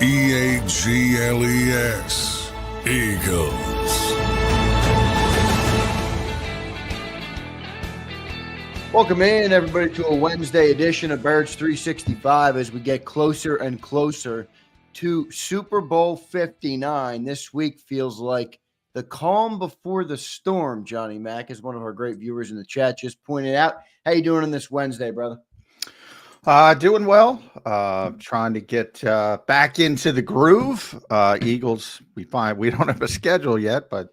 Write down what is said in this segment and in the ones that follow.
EAGLES, Eagles. Welcome in, everybody, to a Wednesday edition of Birds 365 as we get closer and closer to Super Bowl 59. This week feels like the calm before the storm, Johnny Mack, as one of our great viewers in the chat just pointed out. How you doing on this Wednesday, brother? Doing well. Trying to get back into the groove. Eagles, we don't have a schedule yet, but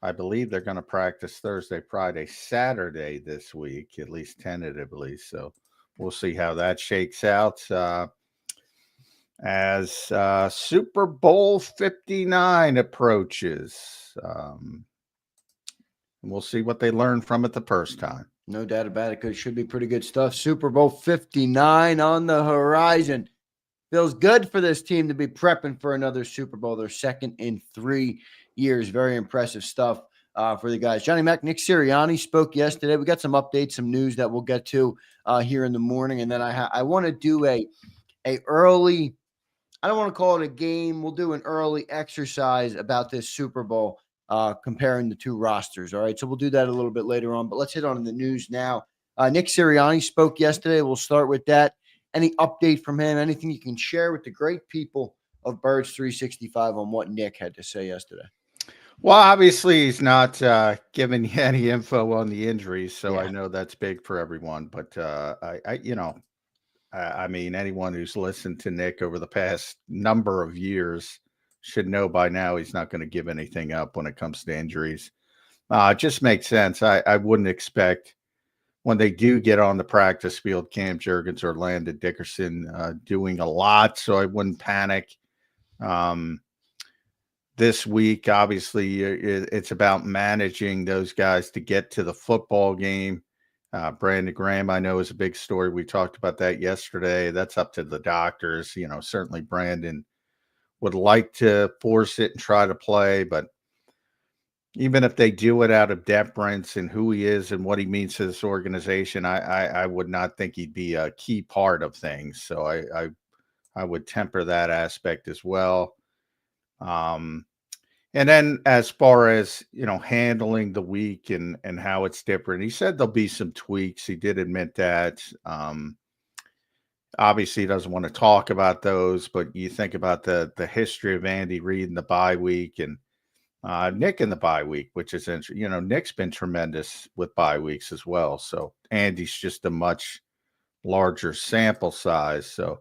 I believe they're going to practice Thursday, Friday, Saturday this week, at least tentatively. So we'll see how that shakes out. As Super Bowl 59 approaches, we'll see what they learned from it the first time. No doubt about it. It should be pretty good stuff. Super Bowl 59 on the horizon. Feels good for this team to be prepping for another Super Bowl, their second in 3 years. Very impressive stuff for the guys. Johnny Mack, Nick Sirianni spoke yesterday. We got some updates, some news that we'll get to here in the morning. And then I want to do a early, I don't want to call it a game. We'll do an early exercise about this Super Bowl, comparing the two rosters. All right. So we'll do that a little bit later on, but let's hit on the news now. Nick Sirianni spoke yesterday. We'll start with that. Any update from him? Anything you can share with the great people of Birds 365 on what Nick had to say yesterday? Well, obviously he's not giving you any info on the injuries, so Yeah. I know that's big for everyone. But I mean, anyone who's listened to Nick over the past number of years should know by now he's not going to give anything up when it comes to injuries. It just makes sense. I wouldn't expect when they do get on the practice field, Cam Jurgens or Landon Dickerson doing a lot, so I wouldn't panic. This week, obviously, it's about managing those guys to get to the football game. Brandon Graham, I know, is a big story. We talked about that yesterday. That's up to the doctors. You know, certainly Brandon would like to force it and try to play, but even if they do it out of deference and who he is and what he means to this organization, I would not think he'd be a key part of things. So I would temper that aspect as well. And then as far as, you know, handling the week and how it's different, he said there'll be some tweaks. He did admit that. Obviously, he doesn't want to talk about those, but you think about the history of Andy Reid in the bye week and Nick in the bye week, which is interesting. You know, Nick's been tremendous with bye weeks as well. So Andy's just a much larger sample size. So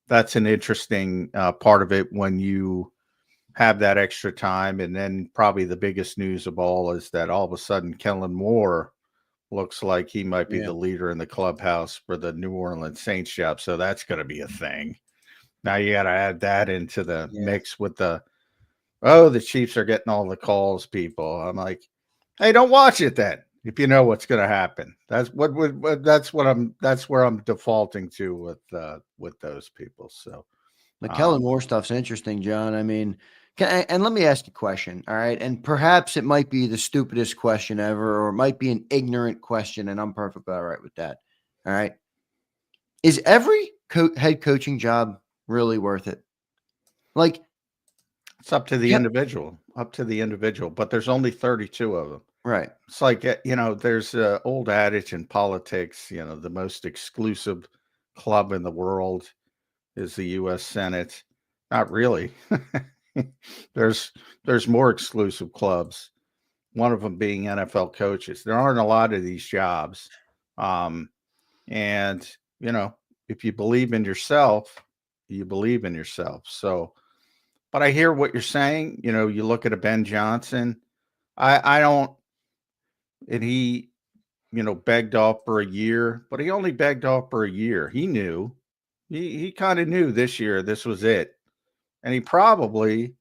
that's an interesting part of it when you have that extra time. And then probably the biggest news of all is that all of a sudden Kellen Moore looks like he might be the leader in the clubhouse for the New Orleans Saints job. So that's going to be a thing. Now you got to add that into the mix with the Chiefs are getting all the calls, people. I'm like, hey, don't watch it then. If you know what's going to happen, that's where I'm defaulting to with those people. So The Kellen Moore stuff's interesting, John. I mean, and let me ask you a question, all right? And perhaps it might be the stupidest question ever, or it might be an ignorant question, and I'm perfectly all right with that, all right? Is every head coaching job really worth it? Like, it's up to the individual, but there's only 32 of them. Right. It's like, you know, there's an old adage in politics, you know, the most exclusive club in the world is the U.S. Senate. Not really. There's more exclusive clubs, one of them being NFL coaches. There aren't a lot of these jobs. And, you know, if you believe in yourself, you believe in yourself. So, but I hear what you're saying. You know, you look at a Ben Johnson. I don't, and he, you know, begged off for a year, but he only begged off for a year. He knew. He kind of knew this year this was it. And he probably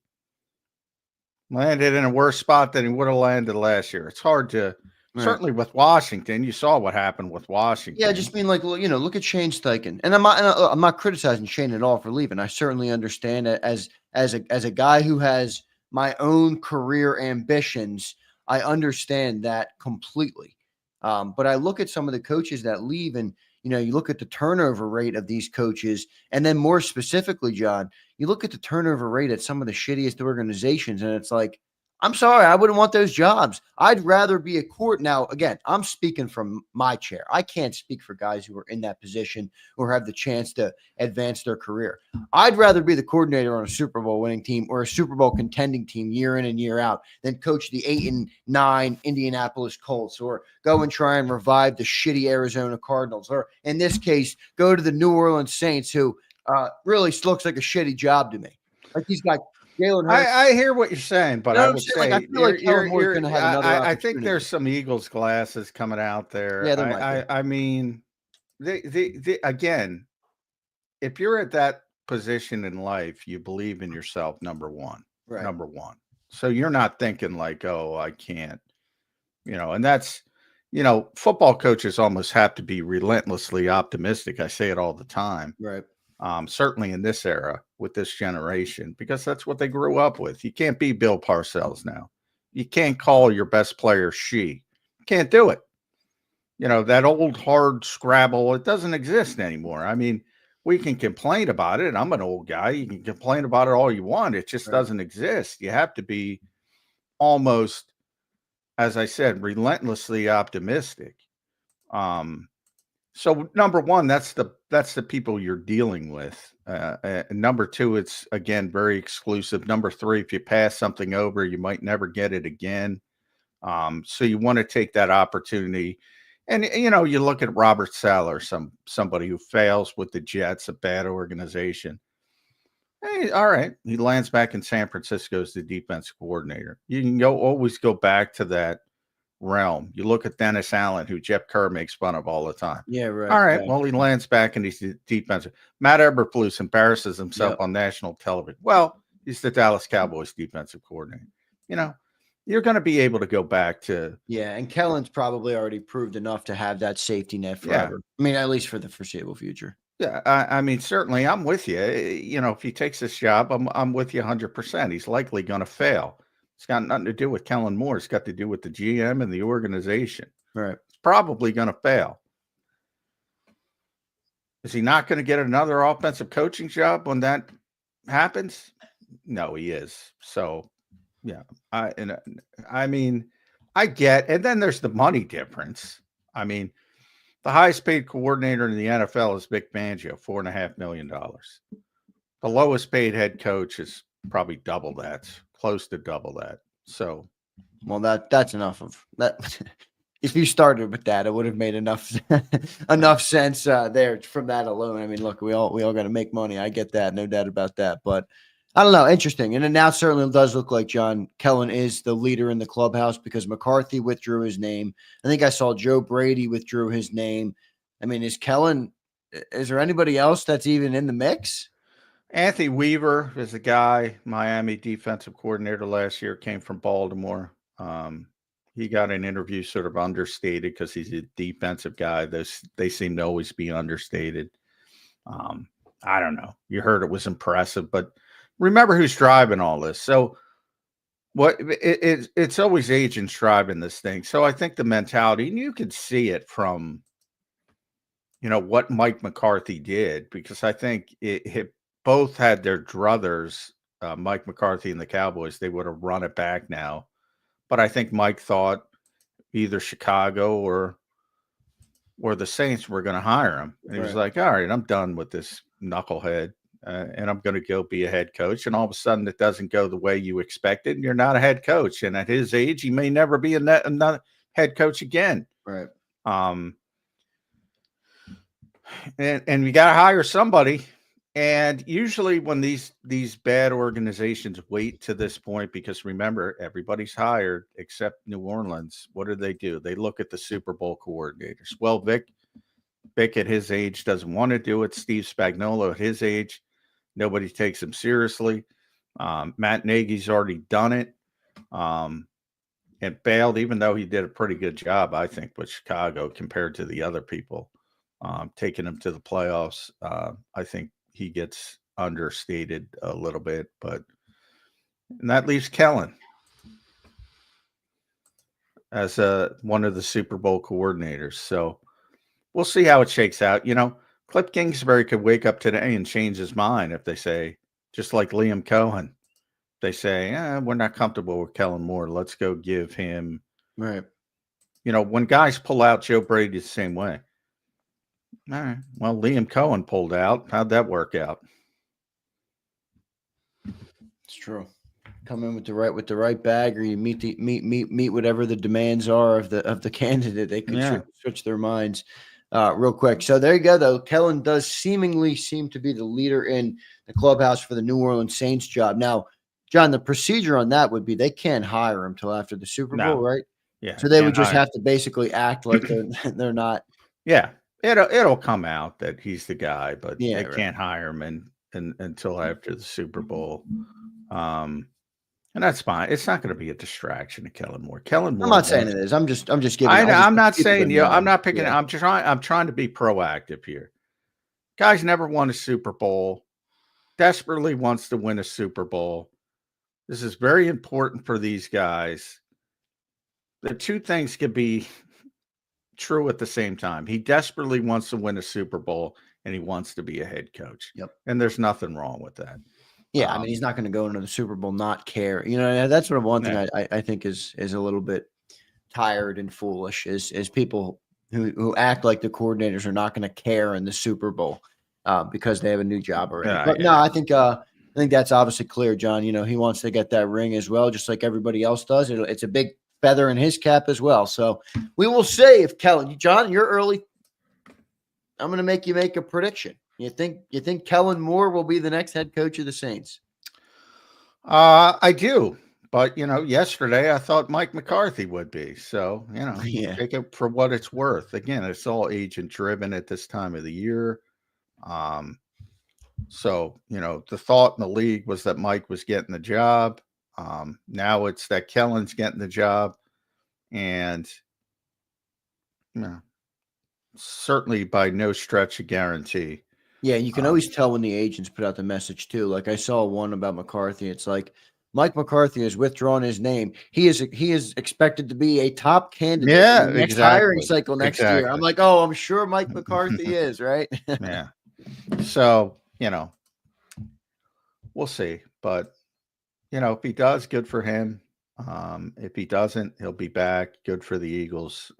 landed in a worse spot than he would have landed last year. It's hard to, certainly with Washington, you saw what happened with Washington. Yeah, I just mean, like, you know, look at Shane Steichen. And I'm not criticizing Shane at all for leaving. I certainly understand it as a guy who has my own career ambitions. I understand that completely. But I look at some of the coaches that leave, and you look at the turnover rate of these coaches, and then more specifically, John, you look at the turnover rate at some of the shittiest organizations, and it's like, I'm sorry, I wouldn't want those jobs. I'd rather be a court. Now, again, I'm speaking from my chair. I can't speak for guys who are in that position or have the chance to advance their career. I'd rather be the coordinator on a Super Bowl winning team or a Super Bowl contending team year in and year out than coach the 8-9 Indianapolis Colts, or go and try and revive the shitty Arizona Cardinals, or in this case, go to the New Orleans Saints, who really looks like a shitty job to me. Like he's got Jalen Hurts. I hear what you're saying, but I would say, I feel like Kellen Moore's going to have another opportunity. I think there's some Eagles glasses coming out there. Yeah, there might be. I mean, again, if you're at that position in life, you believe in yourself, number one. Right. Number one. So you're not thinking like, oh, I can't, and that's, football coaches almost have to be relentlessly optimistic. I say it all the time. Right. Certainly in this era with this generation, because that's what they grew up with. You can't be Bill Parcells now. You can't call your best player she. You can't do it. That old hard Scrabble, it doesn't exist anymore. I mean, we can complain about it. I'm an old guy. You can complain about it all you want. It just doesn't exist. You have to be almost, as I said, relentlessly optimistic. So number one, that's the people you're dealing with. Number two, it's again very exclusive. Number three, if you pass something over, you might never get it again. So you want to take that opportunity. And you look at Robert Saleh, somebody who fails with the Jets, a bad organization. Hey, all right, he lands back in San Francisco as the defensive coordinator. You can always go back to that realm. You look at Dennis Allen, who Jeff Kerr makes fun of all the time. Yeah, right. All right, well, he lands back and he's the defensive. Matt Eberflus embarrasses himself on national television. Well, he's the Dallas Cowboys defensive coordinator. You're going to be able to go back to. Yeah, and Kellen's probably already proved enough to have that safety net forever. I mean, at least for the foreseeable future. Yeah, I mean, certainly, I'm with you. If he takes this job, I'm with you 100%. He's likely going to fail. It's got nothing to do with Kellen Moore. It's got to do with the GM and the organization. Right. It's probably going to fail. Is he not going to get another offensive coaching job when that happens? No, he is. So, yeah. I mean, I get, and then there's the money difference. I mean, the highest paid coordinator in the NFL is Vic Fangio, $4.5 million. The lowest paid head coach is probably double that, close to double that. So, well, that's enough of that. If you started with that, it would have made enough sense there from that alone. I mean, look, we all got to make money. I get that, no doubt about that. But I don't know, interesting. And it now certainly does look like John Kellen is the leader in the clubhouse, because McCarthy withdrew his name. I think I saw Joe Brady withdrew his name. I mean, is there anybody else that's even in the mix? Anthony Weaver is a guy, Miami defensive coordinator last year, came from Baltimore. He got an interview sort of understated because he's a defensive guy. They seem to always be understated. I don't know. You heard it was impressive, but remember who's driving all this. So it's always agents driving this thing. So I think the mentality, and you could see it from, what Mike McCarthy did, because I think it both had their druthers, Mike McCarthy and the Cowboys. They would have run it back now. But I think Mike thought either Chicago or the Saints were going to hire him. And he was like, all right, I'm done with this knucklehead, and I'm going to go be a head coach. And all of a sudden it doesn't go the way you expected, and you're not a head coach. And at his age, he may never be another head coach again. Right. And you got to hire somebody. And usually when these bad organizations wait to this point, because remember, everybody's hired except New Orleans. What do? They look at the Super Bowl coordinators. Well, Vic at his age doesn't want to do it. Steve Spagnuolo at his age, nobody takes him seriously. Matt Nagy's already done it and failed, even though he did a pretty good job, I think, with Chicago compared to the other people. Taking him to the playoffs, I think he gets understated a little bit, and that leaves Kellen as one of the Super Bowl coordinators. So we'll see how it shakes out. Cliff Kingsbury could wake up today and change his mind if they say, just like Liam Cohen, they say, we're not comfortable with Kellen Moore. Let's go give him. Right. When guys pull out, Joe Brady the same way. All right. Well, Liam Cohen pulled out. How'd that work out? It's true. Come in with the right bag, or you meet whatever the demands are of the candidate. They could switch their minds real quick. So there you go, though. Kellen does seemingly seem to be the leader in the clubhouse for the New Orleans Saints job. Now, John, the procedure on that would be they can't hire him till after the Super Bowl, right? Yeah. So they would just have to basically act like they're not. Yeah. It'll come out that he's the guy, but they can't hire him until after the Super Bowl. And that's fine. It's not going to be a distraction to Kellen Moore. I'm not saying it is. I'm just giving. I'm not saying I'm not picking. Yeah. I'm trying to be proactive here. Guy's never won a Super Bowl. Desperately wants to win a Super Bowl. This is very important for these guys. The two things could be true at the same time. He desperately wants to win a Super Bowl, and he wants to be a head coach. Yep. And there's nothing wrong with that. Yeah, I mean, he's not going to go into the Super Bowl not care. That's what one thing I think is a little bit tired and foolish is people who act like the coordinators are not going to care in the Super Bowl because they have a new job already. No, I think that's obviously clear, John. He wants to get that ring as well, just like everybody else does. It's a big feather in his cap as well. So we will say if Kellen, John, you're early. I'm going to make you make a prediction. You think Kellen Moore will be the next head coach of the Saints? I do, but yesterday I thought Mike McCarthy would be. So take it for what it's worth. Again, it's all agent driven at this time of the year. So the thought in the league was that Mike was getting the job. Now it's that Kellen's getting the job, and certainly by no stretch a guarantee. Yeah, you can always tell when the agents put out the message too. Like I saw one about McCarthy. It's like Mike McCarthy has withdrawn his name. He is expected to be a top candidate in the next hiring cycle next year. I'm like, I'm sure Mike McCarthy is, right? Yeah. So, we'll see. But, if he does, good for him. If he doesn't, he'll be back. Good for the Eagles.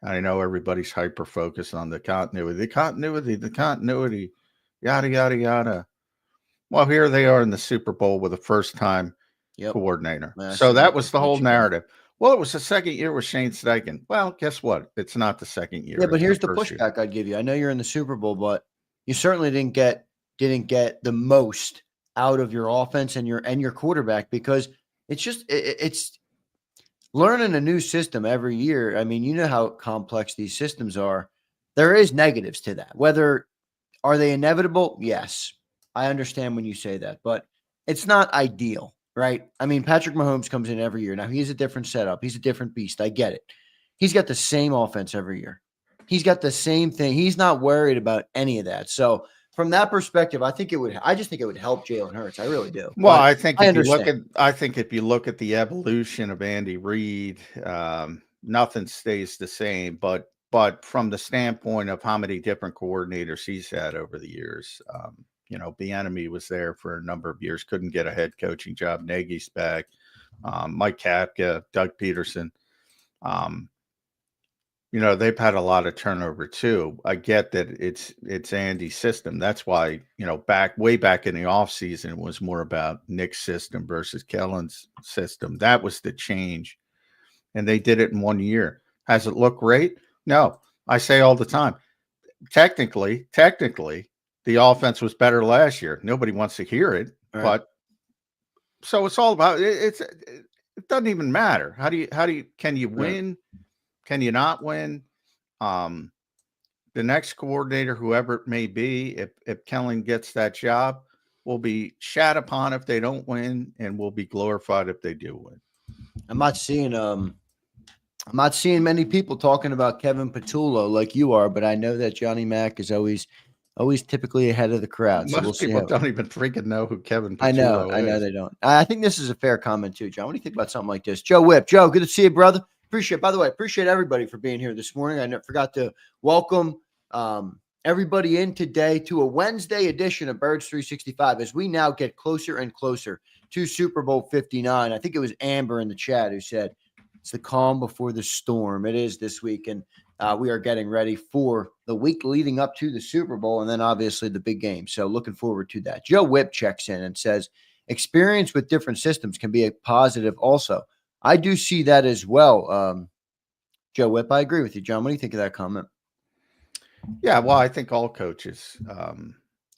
I know everybody's hyper focused on the continuity, yada, yada, yada. Well, here they are in the Super Bowl with a first-time coordinator. So that was the whole narrative. Well, it was the second year with Shane Steichen. Well, guess what? It's not the second year. Yeah, but here's the pushback I'd give you. I know you're in the Super Bowl, but you certainly didn't get the most out of your offense and your quarterback because it's learning a new system every year. I mean, you know how complex these systems are. There is negatives to that. Are they inevitable? Yes. I understand when you say that, but it's not ideal, right? I mean, Patrick Mahomes comes in every year. Now, he's a different setup. He's a different beast. I get it. He's got the same offense every year. He's got the same thing. He's not worried about any of that. So from that perspective, I just think it would help Jalen Hurts. I really do. Well, I think if you look at the evolution of Andy Reid, nothing stays the same. But from the standpoint of how many different coordinators he's had over the years, Bieniemy was there for a number of years, couldn't get a head coaching job. Nagy's back, Mike Kapka, Doug Peterson. They've had a lot of turnover too. I get that it's Andy's system. That's why, way back in the offseason, it was more about Nick's system versus Kellen's system. That was the change. And they did it in 1 year. Has it looked great? No. I say all the time, technically, the offense was better last year. Nobody wants to hear it, but so it's all about it doesn't even matter. Can you win? Can you not win? The next coordinator, whoever it may be, if Kellen gets that job, will be shat upon if they don't win, and will be glorified if they do win. I'm not seeing many people talking about Kevin Patullo like you are, but I know that Johnny Mack is always typically ahead of the crowd. So Most people don't even freaking know who Kevin Patullo is. I know they don't. I think this is a fair comment too, John. What do you think about something like this? Joe Whip. Joe, good to see you, brother. By the way, appreciate everybody for being here this morning. I forgot to welcome everybody in today to a Wednesday edition of Birds 365 as we now get closer and closer to Super Bowl 59. I think it was Amber in the chat who said it's the calm before the storm. It is this week, and we are getting ready for the week leading up to the Super Bowl and then obviously the big game. So looking forward to that. Joe Whipp checks in and says, experience with different systems can be a positive also. I do see that as well. Joe Whipp, I agree with you. John, what do you think of that comment? Yeah, well, I think all coaches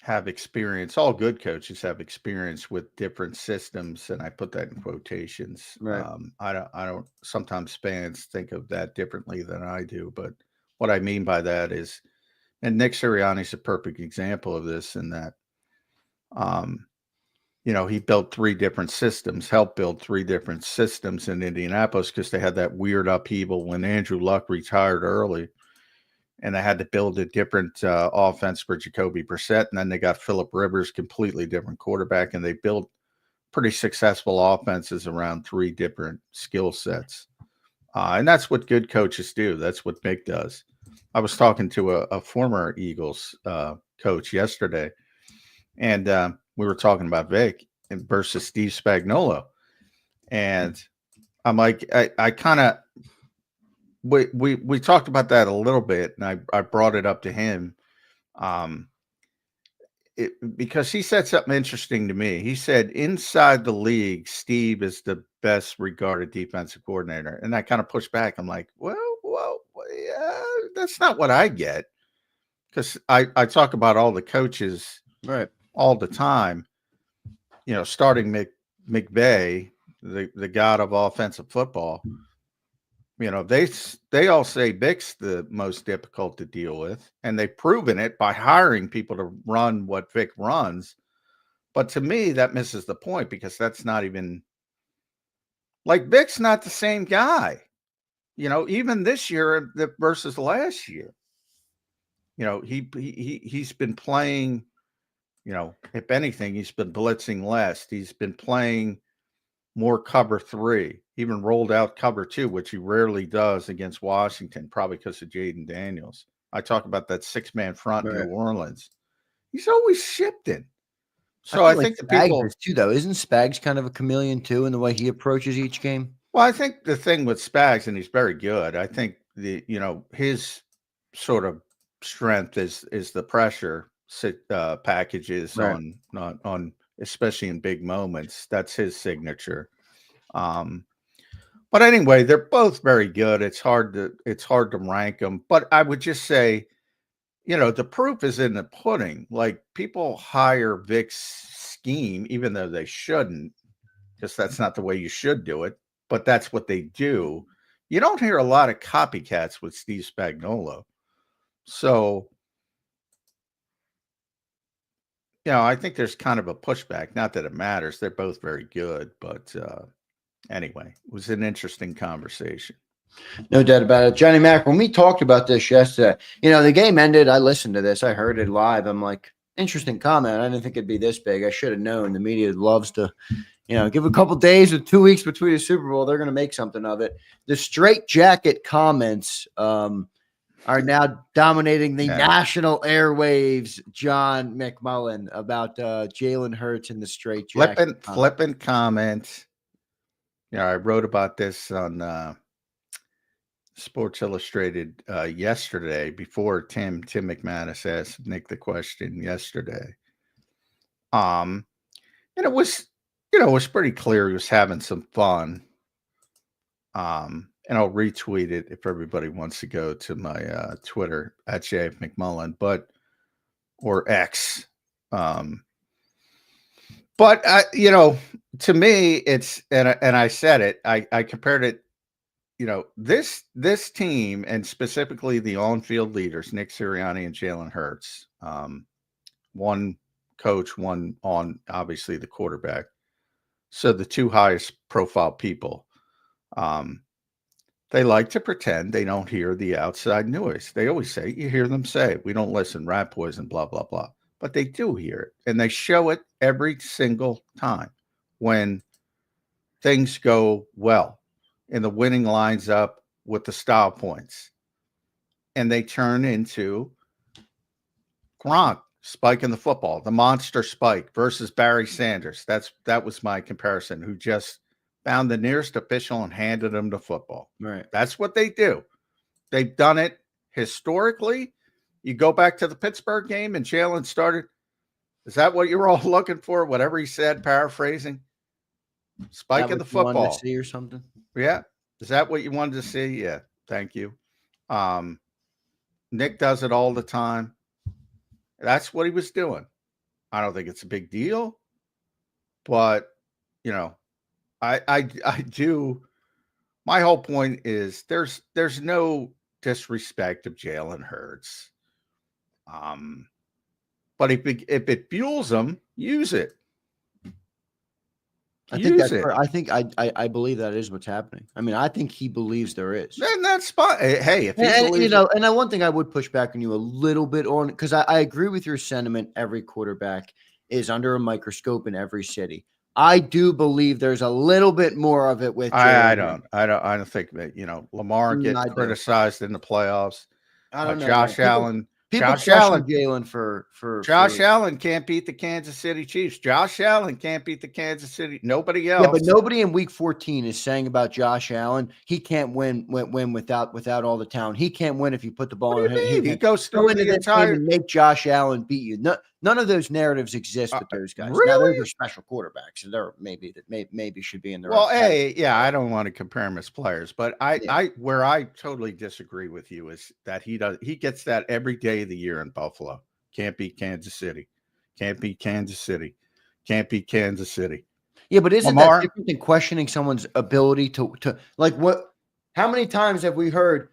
have experience. All good coaches have experience with different systems, and I put that in quotations. Right. I don't. Sometimes fans think of that differently than I do, but what I mean by that is, and Nick Sirianni's a perfect example of this, in that, he built 3 different systems, helped build 3 different systems in Indianapolis because they had that weird upheaval when Andrew Luck retired early. And they had to build a different offense for Jacoby Brissett. And then they got Phillip Rivers, completely different quarterback. And they built pretty successful offenses around 3 different skill sets. And that's what good coaches do. That's what Mick does. I was talking to a former Eagles coach yesterday. And we were talking about Vic versus Steve Spagnuolo. And I'm like, I kind of... We talked about that a little bit, and I brought it up to him because he said something interesting to me. He said, inside the league, Steve is the best regarded defensive coordinator. And I kind of pushed back. I'm like, well, yeah, that's not what I get. Because I talk about all the coaches right all the time, starting McVay, the god of offensive football. They all say Vic's the most difficult to deal with, and they've proven it by hiring people to run what Vic runs. But to me, that misses the point, because that's not even like Vic's not the same guy. Even this year versus last year. He's been playing. If anything, he's been blitzing less. He's been playing more cover 3, even rolled out cover 2, which he rarely does against Washington, probably because of Jaden Daniels. I talk about that 6-man front in New Orleans. He's always shifting. So I think the people is too, though. Isn't Spags kind of a chameleon too in the way he approaches each game? Well, I think the thing with Spags, and he's very good. I think his sort of strength is the pressure packages on especially in big moments. That's his signature. But anyway, they're both very good. It's hard to rank them. But I would just say, the proof is in the pudding. Like, people hire Vic's scheme, even though they shouldn't, because that's not the way you should do it. But that's what they do. You don't hear a lot of copycats with Steve Spagnuolo. So, I think there's kind of a pushback. Not that it matters. They're both very good. But anyway, it was an interesting conversation. No doubt about it. Johnny Mac, when we talked about this yesterday, the game ended. I listened to this. I heard it live. I'm like, interesting comment. I didn't think it'd be this big. I should have known. The media loves to, give a couple days or 2 weeks between the Super Bowl. They're going to make something of it. The straight jacket comments are now dominating the national airwaves. John McMullen about Jalen Hurts and the straight jacket. Flippant comment. I wrote about this on Sports Illustrated yesterday, before Tim McManus asked Nick the question yesterday. And it was pretty clear he was having some fun. And I'll retweet it if everybody wants to go to my Twitter at JAKIB McMullen, or X. But to me, it's and I said it. I compared it. This team, and specifically the on-field leaders, Nick Sirianni and Jalen Hurts, one coach, one on obviously the quarterback. So the 2 highest profile people. They like to pretend they don't hear the outside noise. They always say, you hear them say, we don't listen, rat poison, blah, blah, blah. But they do hear it. And they show it every single time when things go well and the winning lines up with the style points, and they turn into Gronk spiking the football, the monster spike versus Barry Sanders. That was my comparison, who just found the nearest official and handed him the football. Right. That's what they do. They've done it historically. You go back to the Pittsburgh game and Jalen started. Is that what you were all looking for? Whatever he said, paraphrasing. Spiking the football. To see or something? Yeah. Is that what you wanted to see? Yeah. Thank you. Nick does it all the time. That's what he was doing. I don't think it's a big deal, but you know, I do. My whole point is there's no disrespect of Jalen Hurts. But if it fuels them, use it. I think I believe that is what's happening. I mean, I think he believes there is. Then that's fine. Hey, if he believes and one thing I would push back on you a little bit on, because I agree with your sentiment. Every quarterback is under a microscope in every city. I do believe there's a little bit more of it with Jalen. I don't think that, Lamar getting criticized in the playoffs. I don't know. Josh Allen. Josh Allen, Jalen for Josh Allen can't beat the Kansas City Chiefs. Josh Allen can't beat the Kansas City. Nobody else. Yeah, but nobody in Week 14 is saying about Josh Allen. He can't win without all the talent. He can't win if you put the ball in him. He goes through the entire and make Josh Allen beat you. None of those narratives exist with those guys. Really? Now those are special quarterbacks, and they're maybe should be in the I don't want to compare them as players, but where I totally disagree with you is that he gets that every day of the year in Buffalo. Can't beat Kansas City. Can't beat Kansas City. Can't beat Kansas City. Yeah, but isn't that different than questioning someone's ability to like what? How many times have we heard?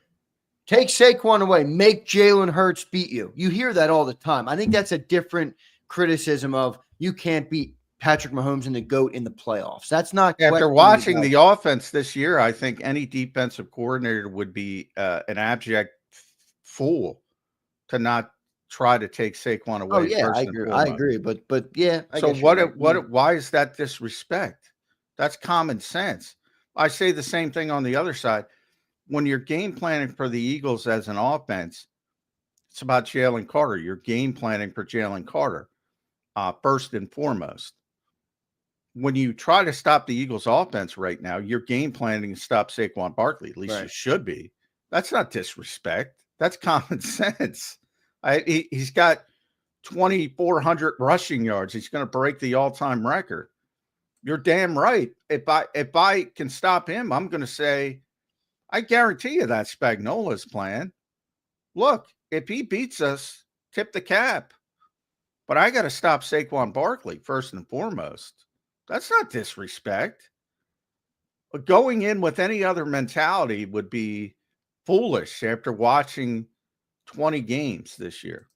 Take Saquon away, make Jalen Hurts beat you. You hear that all the time. I think that's a different criticism of you can't beat Patrick Mahomes and the GOAT in the playoffs. That's not. After watching the offense this year, I think any defensive coordinator would be an abject fool to not try to take Saquon away. Oh yeah, I agree. But yeah. So why is that disrespect? That's common sense. I say the same thing on the other side. When you're game planning for the Eagles as an offense, it's about Jalen Carter. You're game planning for Jalen Carter, first and foremost. When you try to stop the Eagles offense right now, you're game planning to stop Saquon Barkley. At least you should be. That's not disrespect. That's common sense. He's got 2,400 rushing yards. He's going to break the all-time record. You're damn right. If I can stop him, I'm going to say, I guarantee you that's Spagnola's plan. Look, if he beats us, tip the cap. But I got to stop Saquon Barkley first and foremost. That's not disrespect. But going in with any other mentality would be foolish after watching 20 games this year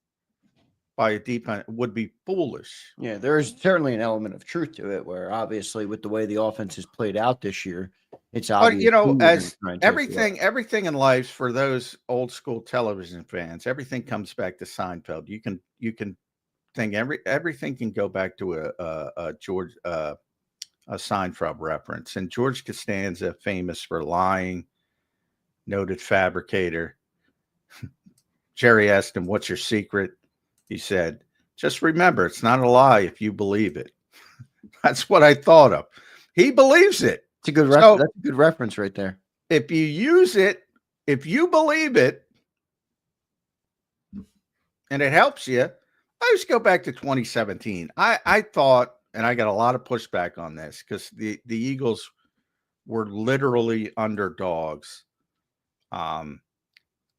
by a defense. Would be foolish. Yeah, there is certainly an element of truth to it where obviously with the way the offense has played out this year, it's obvious. But, as everything in life for those old school television fans, everything comes back to Seinfeld. You can think everything can go back to a Seinfeld reference. And George Costanza, famous for lying, noted fabricator. Jerry asked him, "What's your secret?" He said, "Just remember, it's not a lie if you believe it." That's what I thought of. He believes it. It's a good reference. That's a good reference right there. If you use it, if you believe it, and it helps you, I just go back to 2017. I thought, and I got a lot of pushback on this because the Eagles were literally underdogs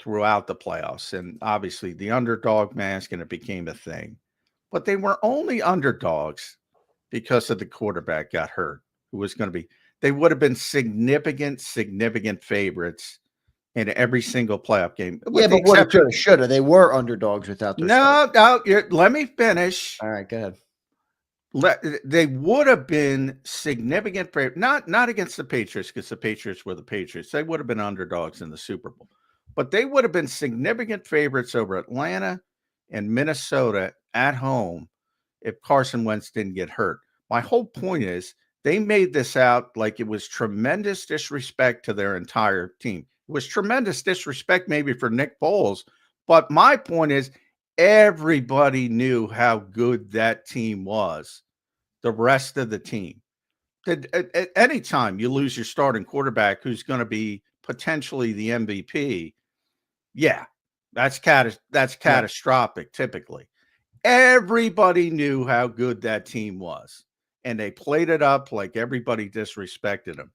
throughout the playoffs. And obviously the underdog mask, and it became a thing. But they were only underdogs because of the quarterback got hurt, who was going to be. They would have been significant favorites in every single playoff game. Yeah, but what should have. They were underdogs without their let me finish. All right, go ahead. They would have been significant favorites, not against the Patriots, because the Patriots were the Patriots. They would have been underdogs in the Super Bowl. But they would have been significant favorites over Atlanta and Minnesota at home if Carson Wentz didn't get hurt. My whole point is they made this out like it was tremendous disrespect to their entire team. was tremendous disrespect maybe for Nick Foles. But my point is everybody knew how good that team was, the rest of the team. At any time you lose your starting quarterback who's going to be potentially the MVP, yeah, that's catastrophic typically. Everybody knew how good that team was, and they played it up like everybody disrespected them.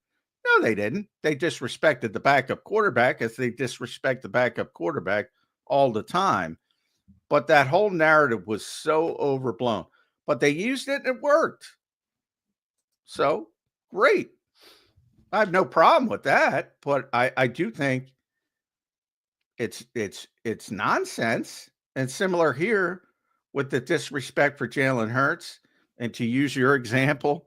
No, they didn't. They disrespected the backup quarterback as they disrespect the backup quarterback all the time. But that whole narrative was so overblown. But they used it and it worked. So great. I have no problem with that. But I do think it's nonsense. And similar here with the disrespect for Jalen Hurts. And to use your example,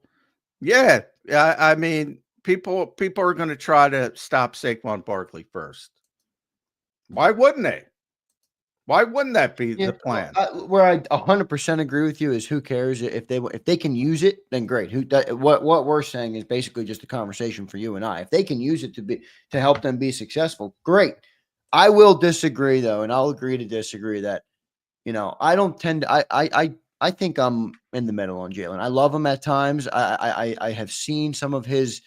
yeah, I mean, people are going to try to stop Saquon Barkley first. Why wouldn't they? Why wouldn't that be the plan? Where I 100% agree with you is who cares if they can use it, then great. What we're saying is basically just a conversation for you and I. If they can use it to help them be successful, great. I will disagree though, and I'll agree to disagree that I don't tend to. I think I'm in the middle on Jalen. I love him at times. I have seen some of his,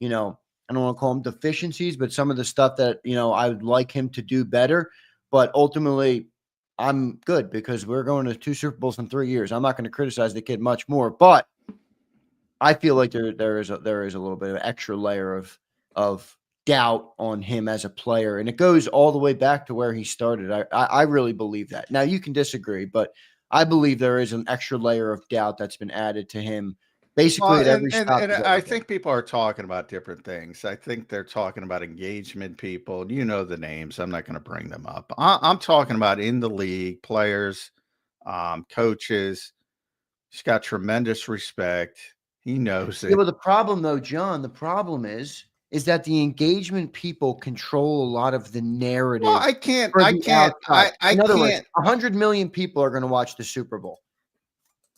I don't want to call them deficiencies, but some of the stuff that I would like him to do better. But ultimately, I'm good because we're going to 2 Super Bowls in 3 years. I'm not going to criticize the kid much more, but I feel like there is a little bit of an extra layer of doubt on him as a player, and it goes all the way back to where he started. I really believe that. Now you can disagree, but I believe there is an extra layer of doubt that's been added to him. Basically, at every stop. And I think people are talking about different things. I think they're talking about engagement people. You know the names. I'm not going to bring them up. I'm talking about in the league, players, coaches. He's got tremendous respect. He knows it. Yeah, but the problem, though, John, the problem is that the engagement people control a lot of the narrative. Well, I can't. In other words, 100 million people are going to watch the Super Bowl.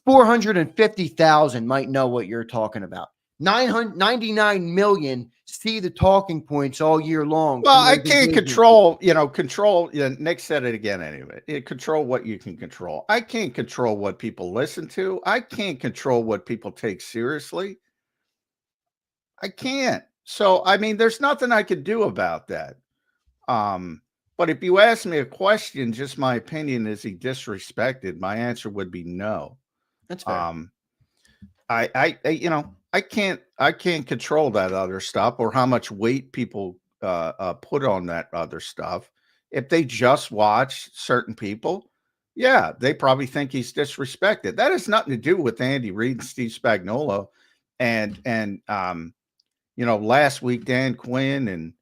450,000 might know what you're talking about. 999 million see the talking points all year long. Well, I can't control. Nick said it again anyway. Control what you can control. I can't control what people listen to. I can't control what people take seriously. I can't. So, I mean, there's nothing I could do about that. But if you ask me a question, just my opinion, is he disrespected? My answer would be no. That's fair. I can't control that other stuff or how much weight people put on that other stuff. If they just watch certain people, yeah, they probably think he's disrespected. That has nothing to do with Andy Reid and Steve Spagnuolo and last week Dan Quinn and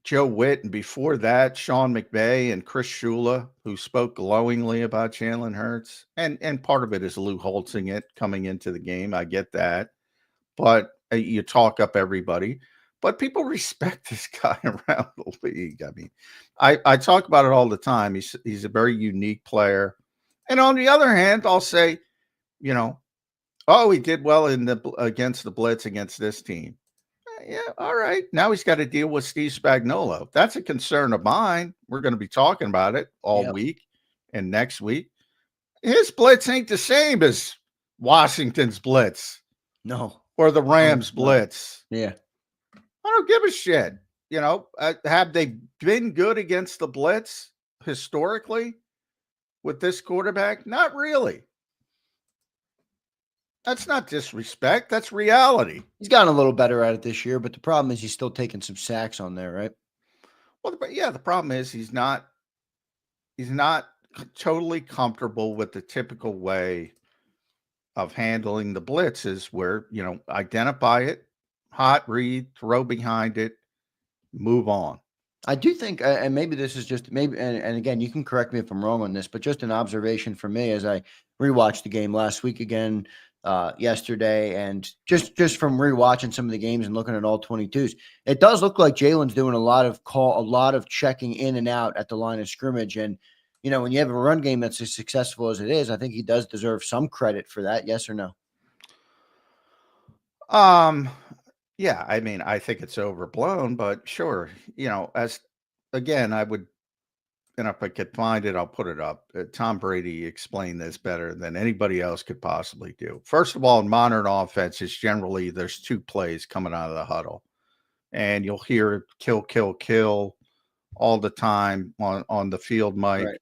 Joe Witt, and before that, Sean McVay and Chris Shula, who spoke glowingly about Jalen Hurts. And part of it is Lou Holtzing it coming into the game. I get that. But you talk up everybody. But people respect this guy around the league. I mean, I talk about it all the time. He's a very unique player. And on the other hand, I'll say, he did well against the blitz against this team. Yeah, all right. Now he's got to deal with Steve Spagnuolo. That's a concern of mine. We're going to be talking about it all week and next week. His blitz ain't the same as Washington's blitz. No. Or the Rams blitz. Yeah. I don't give a shit. Have they been good against the blitz historically with this quarterback? Not really. That's not disrespect. That's reality. He's gotten a little better at it this year, but the problem is he's still taking some sacks on there, right? Well, the problem is he's not totally comfortable with the typical way of handling the blitzes where, identify it, hot read, throw behind it, move on. I do think, and maybe this is just and again, you can correct me if I'm wrong on this, but just an observation for me as I rewatched the game last week again, yesterday, and just from rewatching some of the games and looking at all 22s, it does look like Jalen's doing a lot of checking in and out at the line of scrimmage. And when you have a run game that's as successful as it is, I think he does deserve some credit for that. Yes or no? Yeah, I mean, I think it's overblown, but sure, as again, I would, and if I could find it, I'll put it up. Tom Brady explained this better than anybody else could possibly do. First of all, in modern offenses, generally there's two plays coming out of the huddle, and you'll hear kill, kill, kill all the time on the field mic, Right.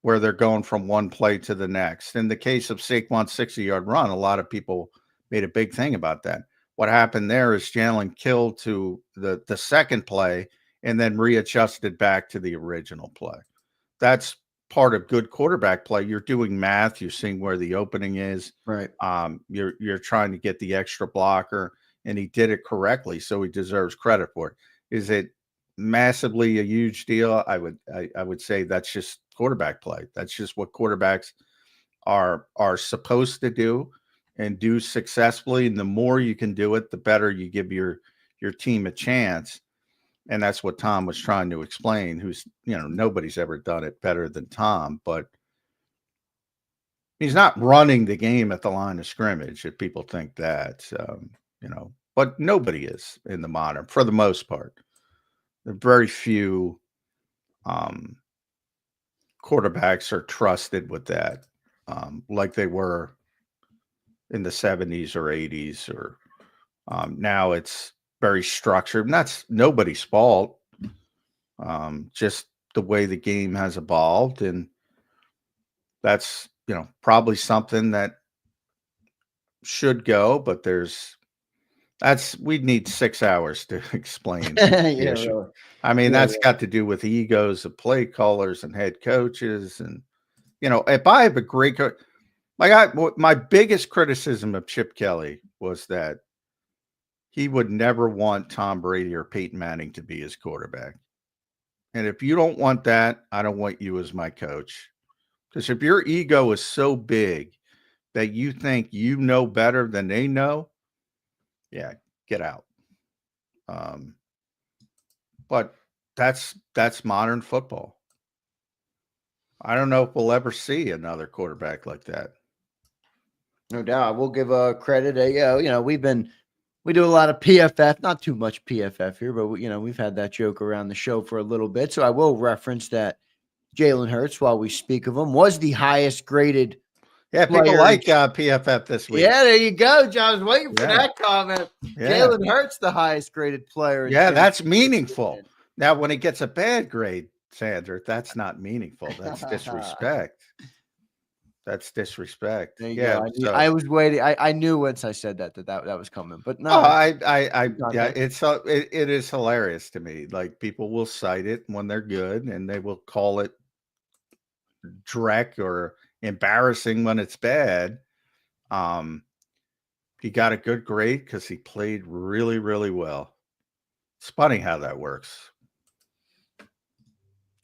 where they're going from one play to the next. In the case of Saquon's 60-yard run, a lot of people made a big thing about that. What happened there is Jalen killed to the second play and then readjusted back to the original play. That's part of good quarterback play. You're doing math. You're seeing where the opening is. Right. You're trying to get the extra blocker, and he did it correctly, so he deserves credit for it. Is it massively a huge deal? I would say that's just quarterback play. That's just what quarterbacks are supposed to do and do successfully. And the more you can do it, the better you give your team a chance. And that's what Tom was trying to explain, who's, nobody's ever done it better than Tom, but he's not running the game at the line of scrimmage, if people think that, but nobody is in the modern, for the most part. There are very few quarterbacks are trusted with that, like they were in the 70s or 80s, or now it's very structured. And that's nobody's fault. Just the way the game has evolved. And that's, probably something that should go, but we'd need 6 hours to explain the Yeah, issue. really. I mean, Yeah, that's got to do with egos of play callers and head coaches. And, if I have a great coach, my biggest criticism of Chip Kelly was that he would never want Tom Brady or Peyton Manning to be his quarterback. And if you don't want that, I don't want you as my coach. Because if your ego is so big that you think you know better than they know, yeah, get out. But that's modern football. I don't know if we'll ever see another quarterback like that. No doubt. I will give credit. We do a lot of PFF, not too much PFF here, but we've had that joke around the show for a little bit. So I will reference that Jalen Hurts, while we speak of him, was the highest graded. Yeah, people like PFF this week. Yeah, there you go, John. I was waiting for that comment. Yeah. Jalen Hurts, the highest graded player. Yeah, that's meaningful. Now, when he gets a bad grade, Zander, that's not meaningful. That's disrespect. That's disrespect. Yeah, I was waiting. I knew once I said that was coming, but no. It is hilarious to me. Like, people will cite it when they're good, and they will call it dreck or embarrassing when it's bad. He got a good grade because he played really, really well. It's funny how that works.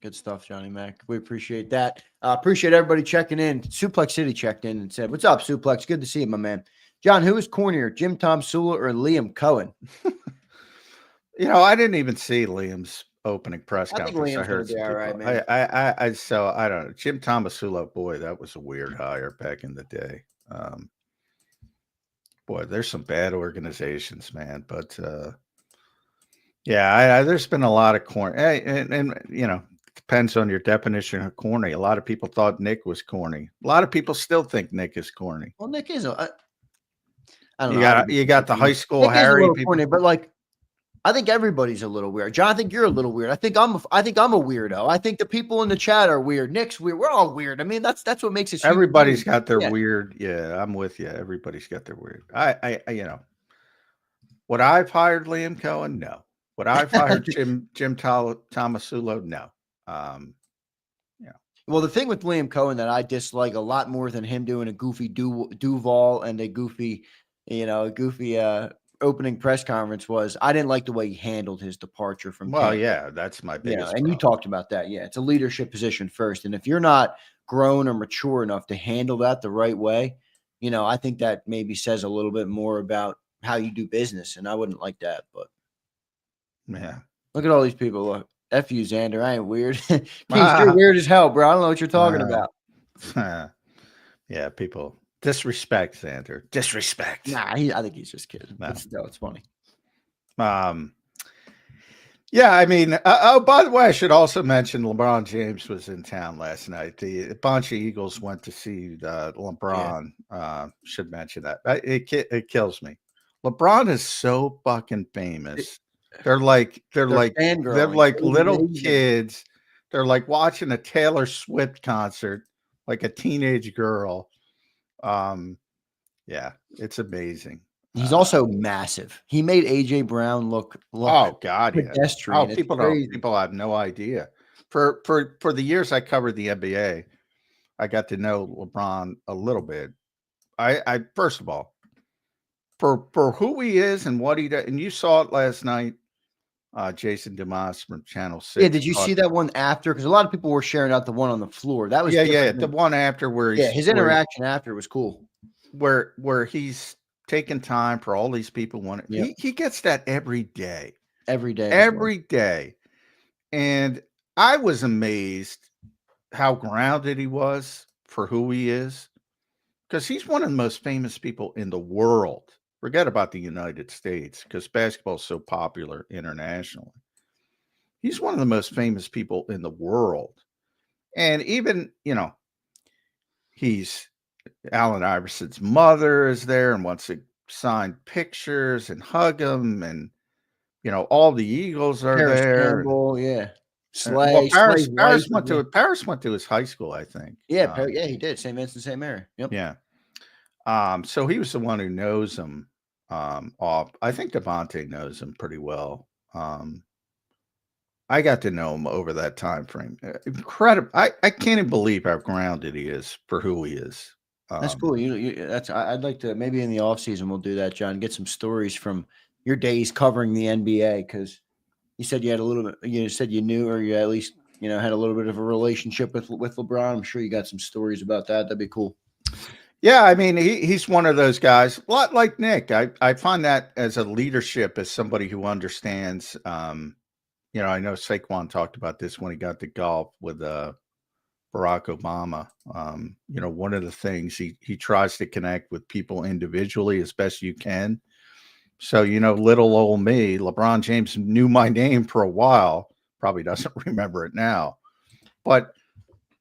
Good stuff, Johnny Mac. We appreciate that. Appreciate everybody checking in. Suplex City checked in and said, "What's up, Suplex? Good to see you, my man." John, who is cornier, Jim Tomsula or Liam Cohen? I didn't even see Liam's opening press conference. I think Liam's gonna be all right, man. I don't know. Jim Tomsula, boy, that was a weird hire back in the day. Boy, there's some bad organizations, man. But there's been a lot of corny, and depends on your definition of corny. A lot of people thought Nick was corny. A lot of people still think Nick is corny. Well, Nick is. I don't know. You got the high school Nick Harry people, corny, but I think everybody's a little weird. John, I think you're a little weird. I think I'm a weirdo. I think the people in the chat are weird. Nick's weird. We're all weird. I mean, that's what makes us. Everybody's got their weird. Yeah, I'm with you. Everybody's got their weird. I would I've hired Liam Cohen? No. Would I've hired Jim Tomsula? No. Well, the thing with Liam Cohen that I dislike a lot more than him doing a goofy Duval and a goofy opening press conference was I didn't like the way he handled his departure from. Well, yeah, that's my biggest. And you talked about that. Yeah, it's a leadership position first, and if you're not grown or mature enough to handle that the right way, I think that maybe says a little bit more about how you do business, and I wouldn't like that. But yeah, look at all these people. Look, F you, Zander. I ain't weird. You're weird as hell, bro. I don't know what you're talking about. Yeah, people. Disrespect, Zander. Disrespect. Nah, I think he's just kidding. No. It's funny. Yeah, I mean, oh, by the way, I should also mention LeBron James was in town last night. A bunch of Eagles went to see LeBron. Should mention that. It kills me. LeBron is so fucking famous. They're They're fangirling. like It was little amazing. kids. They're like watching a Taylor Swift concert, like a teenage girl. Yeah, it's amazing. He's also massive. He made AJ Brown look Oh God, yeah. Oh, pedestrian. It's people crazy. have no idea. For the years I covered the NBA, I got to know LeBron a little bit. I first of all, for who he is and what he does, and you saw it last night. Jason Demas from Channel 6. Yeah, did you see that one after? Because a lot of people were sharing out the one on the floor. That was Yeah, different the than- one after where he's his interaction after was cool. where he's taking time for all these people want Yep. he gets that every day. Every day. Every day. And I was amazed how grounded he was for who he is, because he's one of the most famous people in the world. Forget about the United States, because basketball is so popular internationally. He's one of the most famous people in the world. And even, he's Allen Iverson's mother is there and wants to sign pictures and hug him. And, all the Eagles are Paris there. Campbell, yeah. Well, Slay. Paris Slay's went wife, to his high school, I think. yeah, he did. St. Vincent, St. Mary. Yep. Yeah. So he was the one who knows him. I think Devontae knows him pretty well. I got to know him over that time frame. Incredible. I can't even believe how grounded he is for who he is. That's cool. I'd like to, maybe in the off season we'll do that, John. Get some stories from your days covering the NBA, because you said you had a little bit. You said you knew, or you at least had a little bit of a relationship with LeBron. I'm sure you got some stories about that. That'd be cool. Yeah, I mean, he's one of those guys, a lot like Nick. I find that as a leadership, as somebody who understands. I know Saquon talked about this when he got to golf with Barack Obama. One of the things he tries to connect with people individually as best you can. So, little old me, LeBron James knew my name for a while, probably doesn't remember it now. But,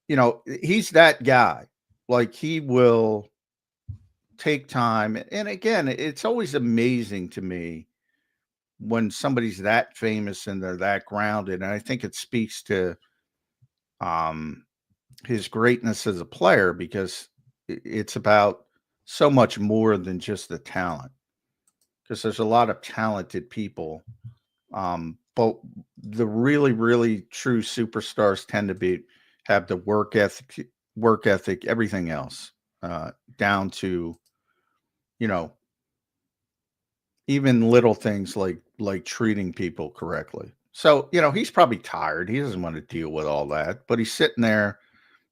he's that guy. Like, he will take time. And again, it's always amazing to me when somebody's that famous and they're that grounded. And I think it speaks to his greatness as a player, because it's about so much more than just the talent. Because there's a lot of talented people, but the really, really true superstars tend to have the work ethic, everything else, down to, even little things like treating people correctly. So, he's probably tired. He doesn't want to deal with all that, but he's sitting there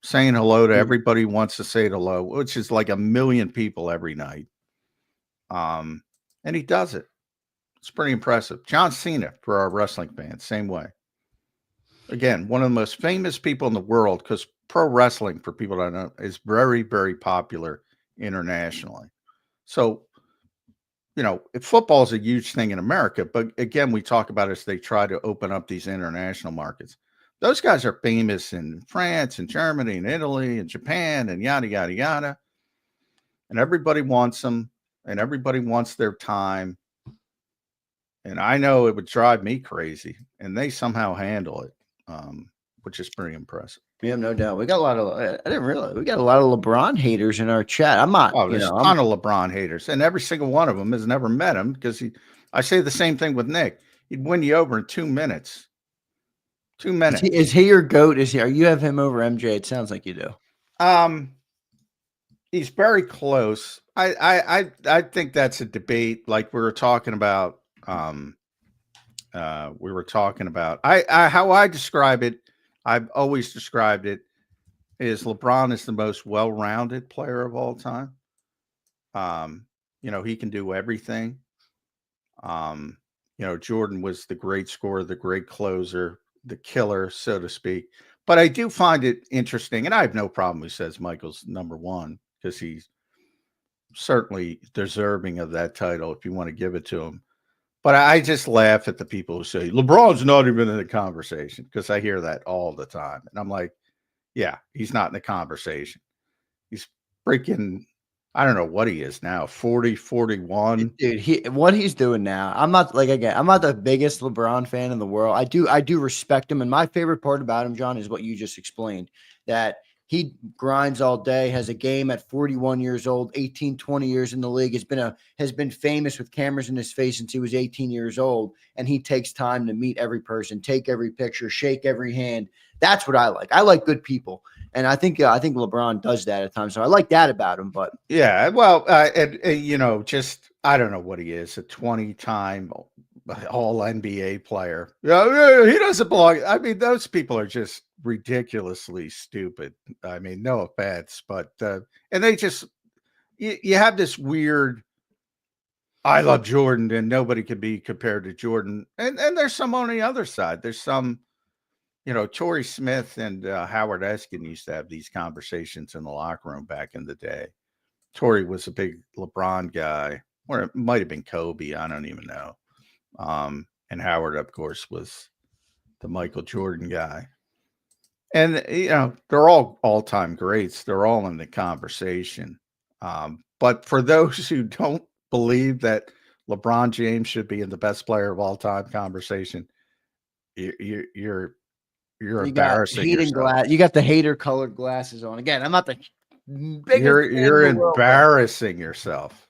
saying hello to everybody who wants to say hello, which is like 1 million people every night. And he does it. It's pretty impressive. John Cena, for our wrestling fans, same way. Again, one of the most famous people in the world, because pro wrestling, for people that don't know, is very, very popular internationally. So, football is a huge thing in America, but again, we talk about it as they try to open up these international markets. Those guys are famous in France and Germany and Italy and Japan and yada, yada, yada. And everybody wants them, and everybody wants their time. And I know it would drive me crazy, and they somehow handle it, which is pretty impressive. Yeah, no doubt. We got a lot of. I didn't realize we got a lot of LeBron haters in our chat. I'm not. Oh, there's a ton of LeBron haters, and every single one of them has never met him, because I say the same thing with Nick. He'd win you over in 2 minutes. 2 minutes. Is he your GOAT? Are you have him over MJ? It sounds like you do. He's very close. I think that's a debate, like we were talking about. How I describe it, I've always described it, is LeBron is the most well-rounded player of all time. He can do everything. Jordan was the great scorer, the great closer, the killer, so to speak. But I do find it interesting, and I have no problem who says Michael's number one, because he's certainly deserving of that title if you want to give it to him. But I just laugh at the people who say LeBron's not even in the conversation, because I hear that all the time. And I'm like, yeah, he's not in the conversation. He's freaking, I don't know what he is now, 40, 41. Dude, what he's doing now. I'm not like, again, I'm not the biggest LeBron fan in the world. I do respect him, and my favorite part about him, John, is what you just explained, that he grinds all day, has a game at 41 years old, 18, 20 years in the league, has been famous with cameras in his face since he was 18 years old, and he takes time to meet every person, take every picture, shake every hand. That's what I like. I like good people. And I think LeBron does that at times. So I like that about him. But yeah, well, and just I don't know what he is, a 20-time All NBA player. Yeah, he doesn't belong. I mean, those people are just ridiculously stupid. I mean, no offense, but and they just you have this weird. I love Jordan, and nobody could be compared to Jordan. And there's some on the other side. There's some. Torrey Smith and Howard Eskin used to have these conversations in the locker room back in the day. Torrey was a big LeBron guy, or it might have been Kobe. I don't even know. And Howard, of course, was the Michael Jordan guy. And, they're all-time greats. They're all in the conversation. But for those who don't believe that LeBron James should be in the best player of all time conversation, you're embarrassing yourself. You got the hater colored glasses on. Again, I'm not the biggest. You're embarrassing yourself.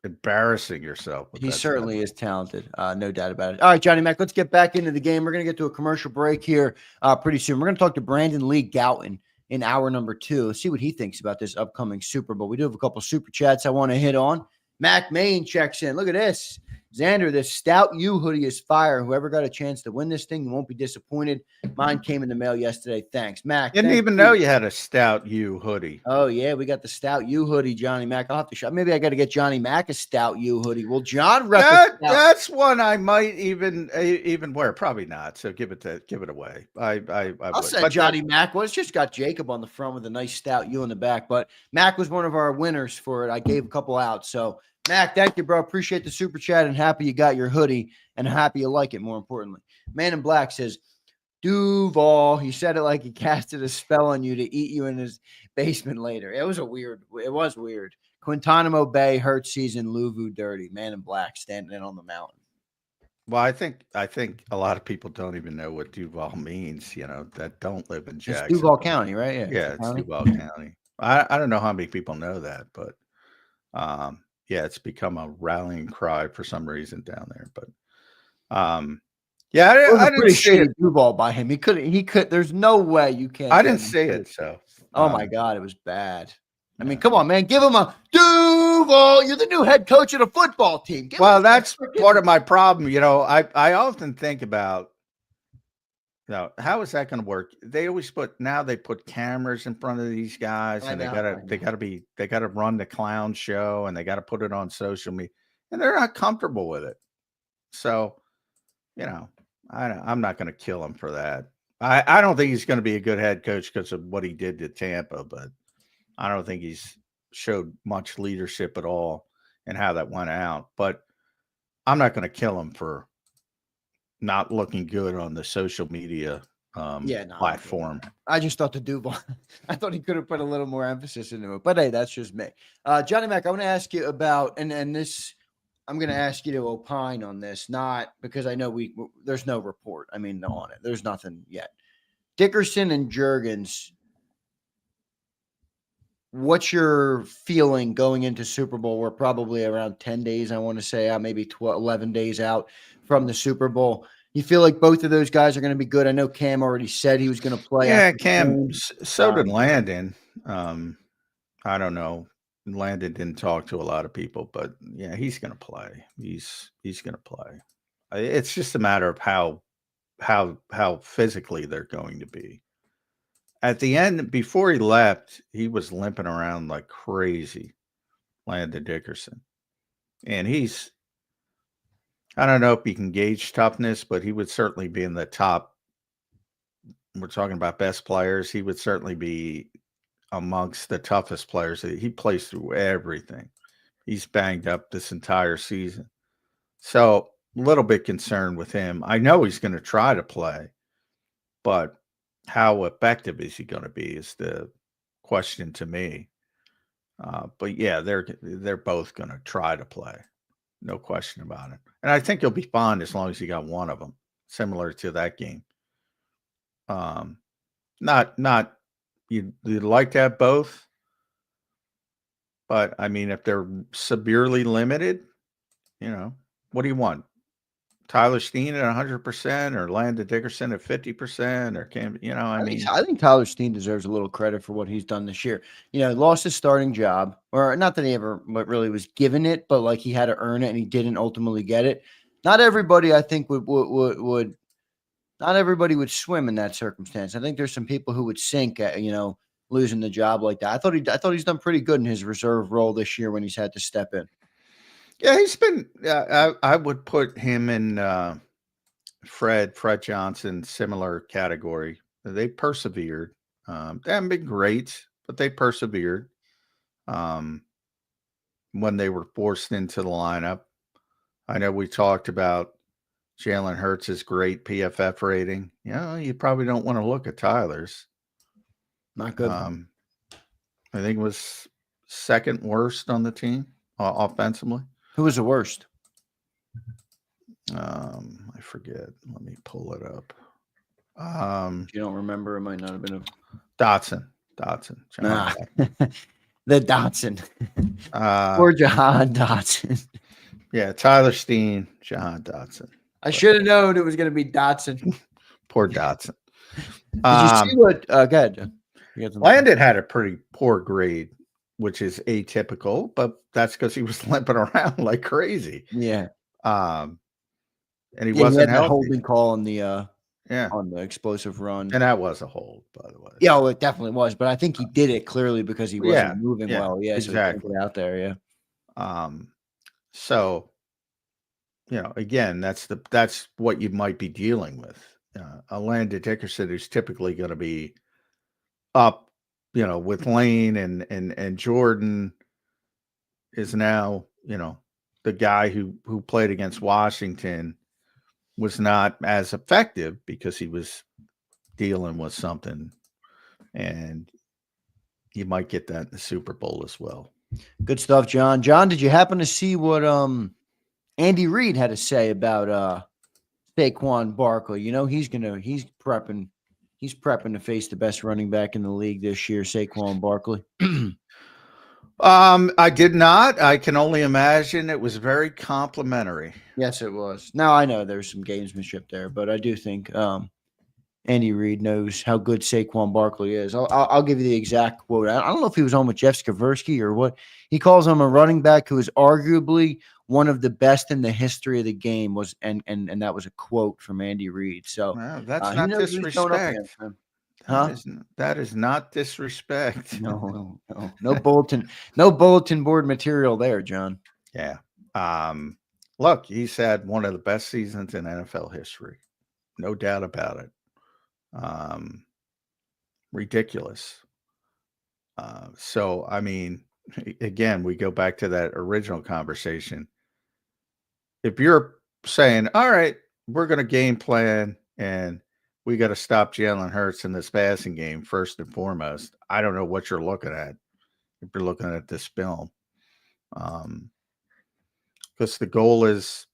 Embarrassing yourself. He certainly is talented. No doubt about it. All right, Johnny Mac, let's get back into the game. We're going to get to a commercial break here pretty soon. We're going to talk to Brandon Lee Gouton in hour number 2. See what he thinks about this upcoming Super Bowl. We do have a couple super chats I want to hit on. Mac Main checks in. Look at this. Zander, this Stout U hoodie is fire. Whoever got a chance to win this thing, you won't be disappointed. Mine came in the mail yesterday. Thanks, Mac. Didn't even know you had a Stout U hoodie. Oh, yeah, we got the Stout U hoodie, Johnny Mac. I'll have to show. Maybe I got to get Johnny Mac a Stout U hoodie. Well, John, that's one I might even wear. Probably not. So give it away. I'll send Johnny Mac. Well, it's just got Jacob on the front with a nice Stout U in the back. But Mac was one of our winners for it. I gave a couple out. So Mac, thank you, bro. Appreciate the super chat and happy you got your hoodie and happy you like it, more importantly. Man in Black says, Duval, he said it like he casted a spell on you to eat you in his basement later. It was weird. Guantanamo Bay, hurt season, Louvu dirty. Man in Black standing in on the mountain. Well, I think a lot of people don't even know what Duval means, that don't live in Jackson. It's Duval County, right? Yeah, it's Duval County. I don't know how many people know that, but yeah, it's become a rallying cry for some reason down there. But yeah, I didn't see it. Duval by him. He could. There's no way you can't. I didn't see it. So, oh my God, it was bad. I mean, come on, man, give him a Duval. You're the new head coach of the football team. Well, that's part of my problem. I often think about, how is that going to work? They always put cameras in front of these guys, and they gotta run the clown show, and they got to put it on social media, and they're not comfortable with it. So, I'm not going to kill him for that. I don't think he's going to be a good head coach because of what he did to Tampa, but I don't think he's showed much leadership at all and how that went out. But I'm not going to kill him for not looking good on the social media platform. I just thought the Duval, I thought he could have put a little more emphasis into it. But hey, that's just me. Johnny Mac, I want to ask you about, and this, I'm going to ask you to opine on this, not because I know there's no report. I mean, on it. There's nothing yet. Dickerson and Juergens, what's your feeling going into Super Bowl? We're probably around 10 days, I want to say, maybe 11 days out from the Super Bowl. You feel like both of those guys are going to be good? I know Cam already said he was going to play. Yeah, Cam. So did Landon. I don't know. Landon didn't talk to a lot of people, but yeah, he's going to play. He's going to play. It's just a matter of how physically they're going to be. At the end, before he left, he was limping around like crazy, Landon Dickerson. And I don't know if he can gauge toughness, but he would certainly be in the top. We're talking about best players. He would certainly be amongst the toughest players. He plays through everything. He's banged up this entire season. So little bit concerned with him. I know he's going to try to play, but how effective is he going to be is the question to me. But yeah, they're both going to try to play, no question about it. And I think he'll be fine as long as you got one of them, similar to that game. Not you'd like to have both, but I mean, if they're severely limited, what do you want? Tyler Steen at 100% or Landon Dickerson at 50% or I think Tyler Steen deserves a little credit for what he's done this year. He lost his starting job, or not that he ever really was given it, but like he had to earn it and he didn't ultimately get it. Not everybody, I think, would not everybody would swim in that circumstance. I think there's some people who would sink at, losing the job like that. I thought he's done pretty good in his reserve role this year when he's had to step in. Yeah, he's been. I would put him in Fred Johnson similar category. They persevered. They haven't been great, but they persevered. When they were forced into the lineup, I know we talked about Jalen Hurts' great PFF rating. You probably don't want to look at Tyler's. Not good. I think it was second worst on the team offensively. Who was the worst? I forget. Let me pull it up. If you don't remember, it might not have been a Dotson. Nah. The Dotson. Or Jahan Dotson. Yeah, Tyler Steen, Jahan Dotson. I should have known it was going to be Dotson. Poor Dotson. Did you see what? Go ahead. Landon had a pretty poor grade, which is atypical, but that's because he was limping around like crazy. Yeah. And he wasn't healthy. Holding call on the on the explosive run, and that was a hold, by the way. Yeah, well, it definitely was, but I think he did it clearly because he wasn't moving well. Yeah, exactly. So out there. Yeah. So, again, that's what you might be dealing with. A Landon Dickerson who's typically going to be up, with Lane and Jordan is now, the guy who played against Washington was not as effective because he was dealing with something, and you might get that in the Super Bowl as well. Good stuff, John. John, did you happen to see what Andy Reid had to say about Saquon Barkley? He's prepping to face the best running back in the league this year, Saquon Barkley. I did not. I can only imagine it was very complimentary. Yes, it was. Now I know there's some gamesmanship there, but I do think Andy Reid knows how good Saquon Barkley is. I'll give you the exact quote. I don't know if he was on with Jeff Skversky or what. He calls him a running back who is arguably one of the best in the history of the game. And that was a quote from Andy Reid. So that's not disrespect. That is not disrespect. No bulletin board material there, John. Yeah. Look, he's had one of the best seasons in NFL history. No doubt about it. Ridiculous. So, I mean, again, we go back to that original conversation. If you're saying, all right, we're going to game plan and we got to stop Jalen Hurts in this passing game first and foremost, I don't know what you're looking at if you're looking at this film. Because the goal is,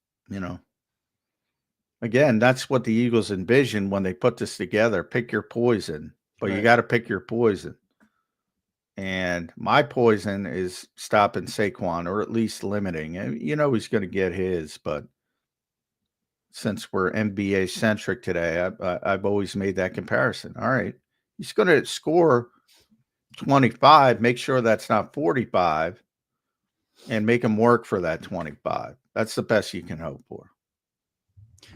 again, that's what the Eagles envisioned when they put this together. Pick your poison, but you got to pick your poison. And my poison is stopping Saquon, or at least limiting. And he's going to get his, but since we're NBA centric today, I've always made that comparison. All right, he's going to score 25. Make sure that's not 45, and make him work for that 25. That's the best you can hope for.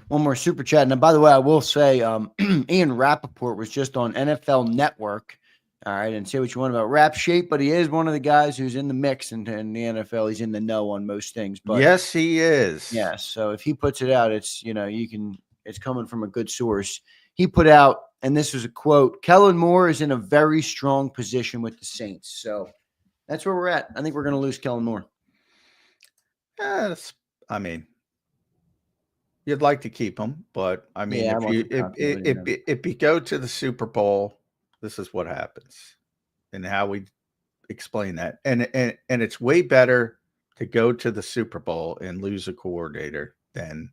One more super chat. And by the way, I will say Ian Rappaport was just on NFL Network. All right, and say what you want about Rap Shape, but he is one of the guys who's in the mix in the NFL. He's in the know on most things. But yes, he is. Yes, so if he puts it out, it's it's coming from a good source. He put out, and this was a quote: "Kellen Moore is in a very strong position with the Saints." So that's where we're at. I think we're going to lose Kellen Moore. Yes, I mean, you'd like to keep them, but I mean, Yeah, I if want you some continuity in them. if you go to the Super Bowl, this is what happens, and how we explain that. And it's way better to go to the Super Bowl and lose a coordinator than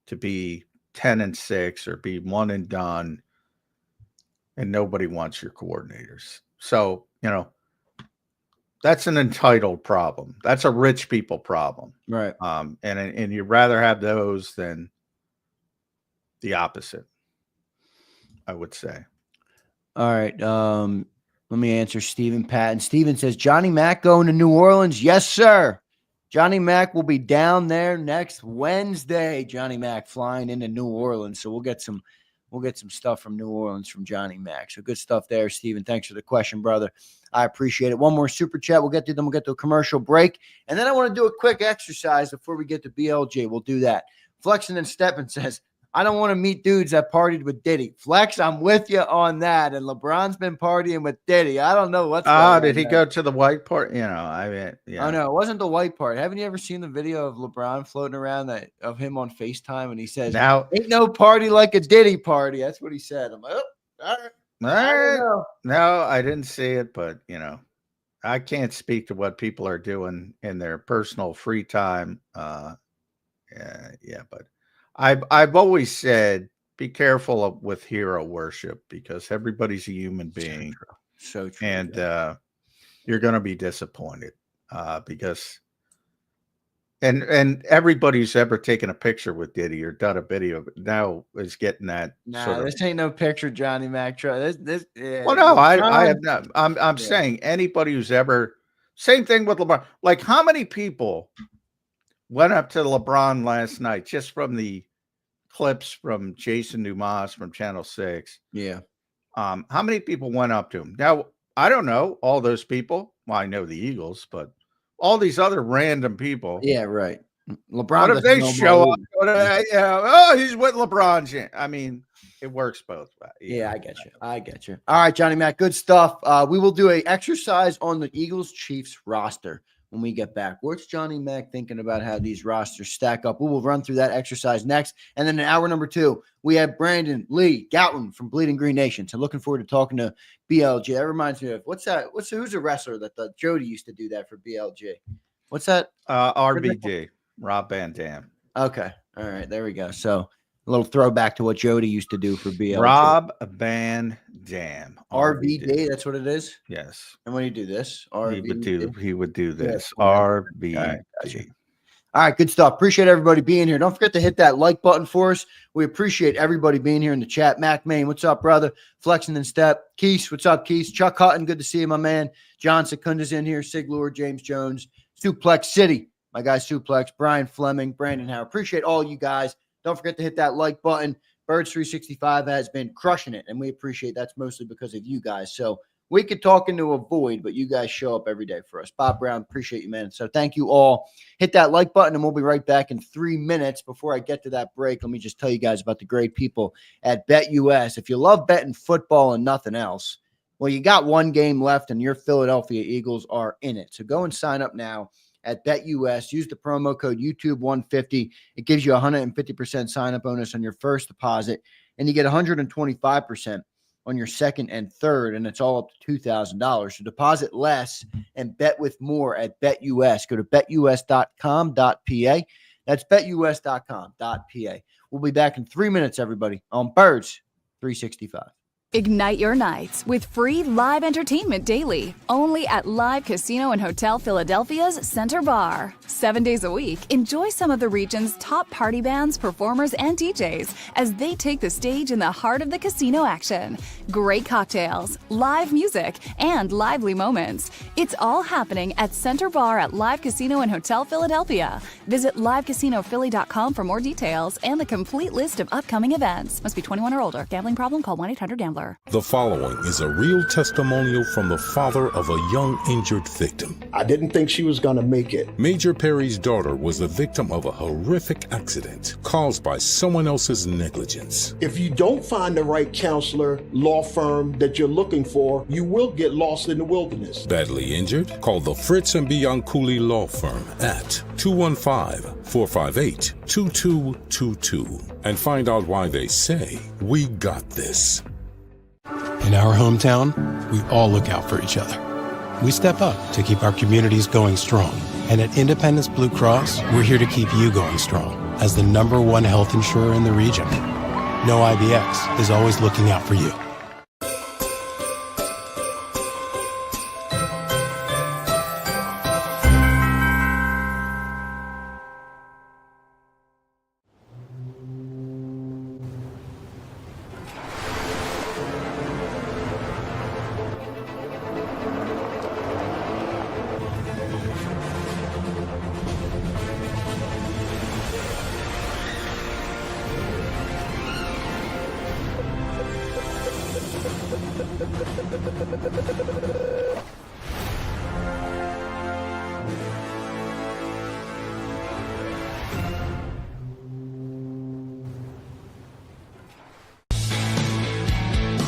to be 10-6 or be one and done, and nobody wants your coordinators. So, that's an entitled problem. That's a rich people problem. Right. And you'd rather have those than the opposite, I would say. All right. Let me answer Stephen Patton. Stephen says, Johnny Mac going to New Orleans? Yes, sir. Johnny Mac will be down there next Wednesday. Johnny Mac flying into New Orleans. So we'll get some stuff from New Orleans from Johnny Mac. So good stuff there, Stephen. Thanks for the question, brother. I appreciate it. One more super chat. We'll get to them. We'll get to a commercial break. And then I want to do a quick exercise before we get to BLJ. We'll do that. Flexing and Steppin says, I don't want to meet dudes that partied with Diddy. Flex, I'm with you on that. And LeBron's been partying with Diddy. I don't know what's going on. Did he go to the white part? I mean, yeah. Oh, no, it wasn't the white part. Haven't you ever seen the video of LeBron floating around of him on FaceTime? And he says, now, ain't no party like a Diddy party. That's what he said. I'm like, oh, all right. No, I didn't see it, but, I can't speak to what people are doing in their personal free time. But I've always said, be careful with hero worship, because everybody's a human being. So true. And you're going to be disappointed because and everybody who's ever taken a picture with Diddy or done a video now is getting that. This ain't no picture, Johnny Mac. Yeah, well, no, I have not. I'm saying anybody who's ever, same thing with LeBron. Like, how many people went up to LeBron last night just from the clips from Jason Dumas from Channel 6? Yeah. How many people went up to him? Now, I don't know all those people. Well, I know the Eagles, but all these other random people. Yeah, right. LeBron. What if they show up? Oh, he's with LeBron. I mean, it works both ways. Yeah, I get you. All right, Johnny Mac, good stuff. We will do a exercise on the Eagles Chiefs roster when we get back. What's Johnny Mac thinking about how these rosters stack up? We will run through that exercise next. And then in hour number 2, we have Brandon Lee Gouton from Bleeding Green Nation. So looking forward to talking to BLJ. That reminds me of who's a wrestler that Jody used to do that for BLJ? What's that? RBD, Rob Van Dam. Okay. All right. There we go. So a little throwback to what Jody used to do for BLJ. Rob Van Dam. RVD, that's what it is? Yes. And when you do this, he would do this. Yeah. RVD. All right, gotcha. All right, good stuff. Appreciate everybody being here. Don't forget to hit that like button for us. We appreciate everybody being here in the chat. Mac Main, what's up, brother? Flexing and Step. Keese, what's up, Keese? Chuck Hutton, good to see you, my man. John Secunda's in here. Sig Lure, James Jones. Suplex City, my guy Suplex. Brian Fleming, Brandon Howard. Appreciate all you guys. Don't forget to hit that like button. Birds 365 has been crushing it, and we appreciate that's mostly because of you guys. So we could talk into a void, but you guys show up every day for us. Bob Brown, appreciate you, man. So thank you all. Hit that like button, and we'll be right back in 3 minutes. Before I get to that break, let me just tell you guys about the great people at BetUS. If you love betting football and nothing else, well, you got one game left, and your Philadelphia Eagles are in it. So go and sign up now at BetUS. Use the promo code YouTube150. It gives you a 150% sign-up bonus on your first deposit, and you get 125% on your second and third, and it's all up to $2,000. So deposit less and bet with more at BetUS. Go to betus.com.pa. That's betus.com.pa. We'll be back in 3 minutes, everybody, on Birds 365. Ignite your nights with free live entertainment daily, only at Live Casino and Hotel Philadelphia's Center Bar. 7 days a week, enjoy some of the region's top party bands, performers, and DJs as they take the stage in the heart of the casino action. Great cocktails, live music, and lively moments. It's all happening at Center Bar at Live Casino and Hotel Philadelphia. Visit livecasinophilly.com for more details and the complete list of upcoming events. Must be 21 or older. Gambling problem? Call 1-800-GAMBLER. counselor. The following is a real testimonial from the father of a young injured victim. I didn't think she was going to make it. Major Perry's daughter was the victim of a horrific accident caused by someone else's negligence. If you don't find the right counselor, law firm that you're looking for, you will get lost in the wilderness. Badly injured? Call the Fritz and Bianculli Law Firm at 215-458-2222 and find out why they say, "We got this." In our hometown, we all look out for each other. We step up to keep our communities going strong. And at Independence Blue Cross, we're here to keep you going strong as the #1 health insurer in the region. No IBX is always looking out for you.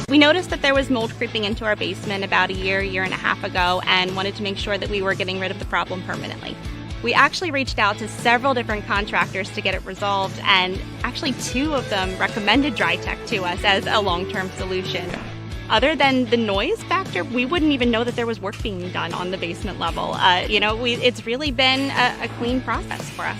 We noticed that there was mold creeping into our basement about a year and a half ago, and wanted to make sure that we were getting rid of the problem permanently. We actually reached out to several different contractors to get it resolved, and actually 2 of them recommended DryTech to us as a long-term solution. Other than the noise factor, we wouldn't even know that there was work being done on the basement level. It's really been a clean process for us.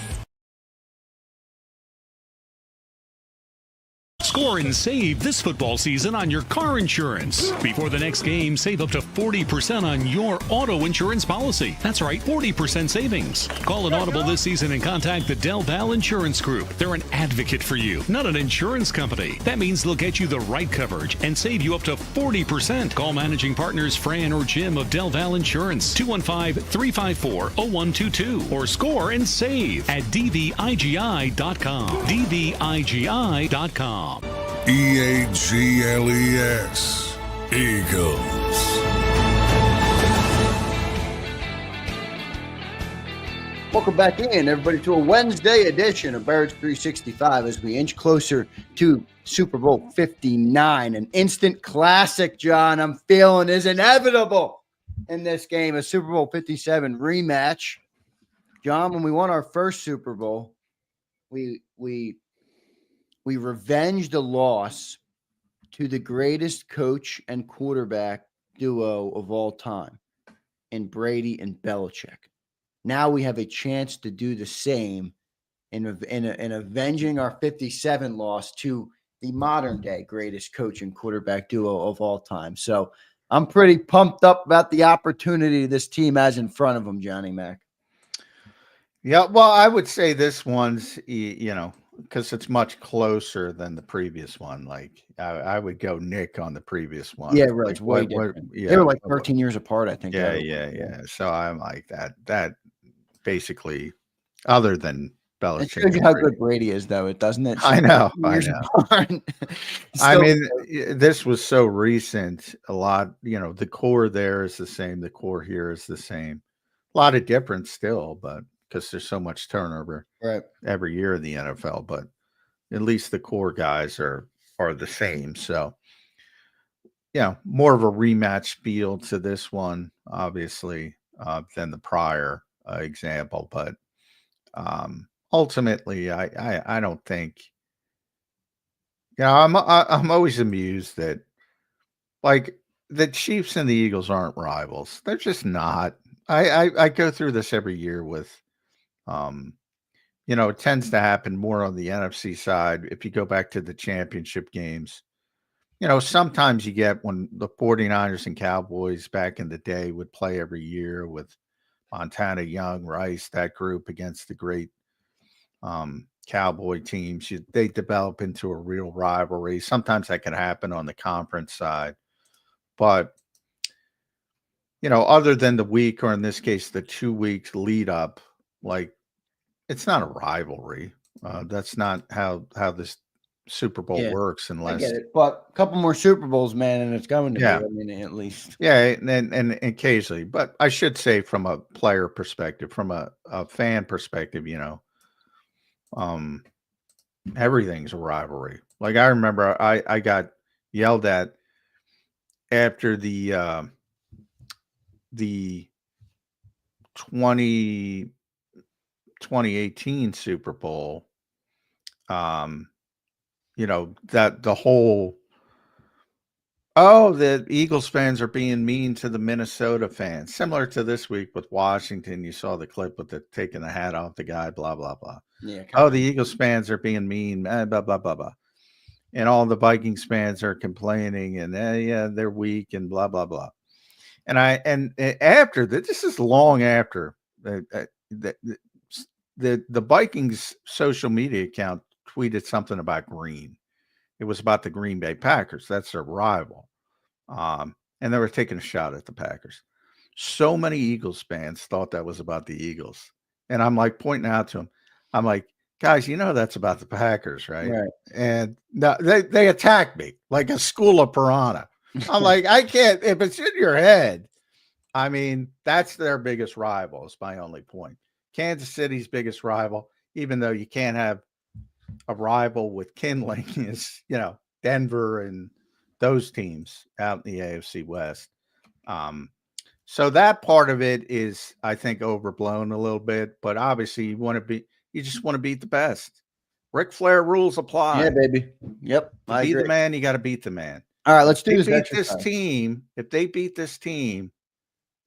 Score and save this football season on your car insurance. Before the next game, save up to 40% on your auto insurance policy. That's right, 40% savings. Call an audible this season and contact the Del Val Insurance Group. They're an advocate for you, not an insurance company. That means they'll get you the right coverage and save you up to 40%. Call managing partners Fran or Jim of Del Val Insurance, 215-354-0122, or score and save at dvigi.com. dvigi.com. EAGLES, Eagles. Welcome back in, everybody, to a Wednesday edition of Barrett's 365 as we inch closer to Super Bowl 59. An instant classic, John, I'm feeling is inevitable in this game, a Super Bowl 57 rematch. John, when we won our first Super Bowl, we revenged a loss to the greatest coach and quarterback duo of all time in Brady and Belichick. Now we have a chance to do the same in avenging our 57 loss to the modern day greatest coach and quarterback duo of all time. So I'm pretty pumped up about the opportunity this team has in front of them, Johnny Mac. Yeah, well, I would say this one's, because it's much closer than the previous one. Like I would go Nick on the previous one. Yeah, right. Like, It's way different. They were like 13 years apart, I think. Yeah. So I'm like that basically, other than It Belichick. shows you how good Brady is, though. It doesn't it? I know. Still, This was so recent. A lot, the core there is the same. The core here is the same. A lot of difference still, but because there's so much turnover right every year in the NFL, but at least the core guys are the same. So, more of a rematch feel to this one, obviously, than the prior example. But ultimately, I don't think. I'm always amused that, like, the Chiefs and the Eagles aren't rivals. They're just not. I go through this every year with. It tends to happen more on the NFC side. If you go back to the championship games, sometimes you get when the 49ers and Cowboys back in the day would play every year with Montana, Young, Rice, that group against the great Cowboy teams. They develop into a real rivalry. Sometimes that can happen on the conference side. But, other than the week, or in this case, the 2 weeks lead up, like, it's not a rivalry. That's not how this Super Bowl works I unless get it. But a couple more Super Bowls, man, and it's going to Yeah. be. I mean, at least. Yeah, and occasionally, but I should say from a player perspective, from a fan perspective, everything's a rivalry. Like I remember I got yelled at after the 2018 Super Bowl. That the whole the Eagles fans are being mean to the Minnesota fans. Similar to this week with Washington, you saw the clip with the taking the hat off the guy, blah, blah, blah. Yeah. The Eagles fans are being mean, blah, blah, blah, blah. And all the Vikings fans are complaining and they're weak and blah, blah, blah. And after that, this is long after the Vikings social media account tweeted something about green. It was about the Green Bay Packers. That's their rival. And they were taking a shot at the Packers. So many Eagles fans thought that was about the Eagles. And I'm like pointing out to them, I'm like, guys, that's about the Packers, right? Right. And they attacked me like a school of piranha. I'm like, I can't, if it's in your head, I mean, that's their biggest rival is my only point. Kansas City's biggest rival, even though you can't have a rival with kindling is, Denver and those teams out in the AFC West. So that part of it is, I think, overblown a little bit, but obviously you just want to beat the best. Ric Flair rules apply. Yeah, baby. Yep. To be the man, you got to beat the man. All right, let's do If they beat this team,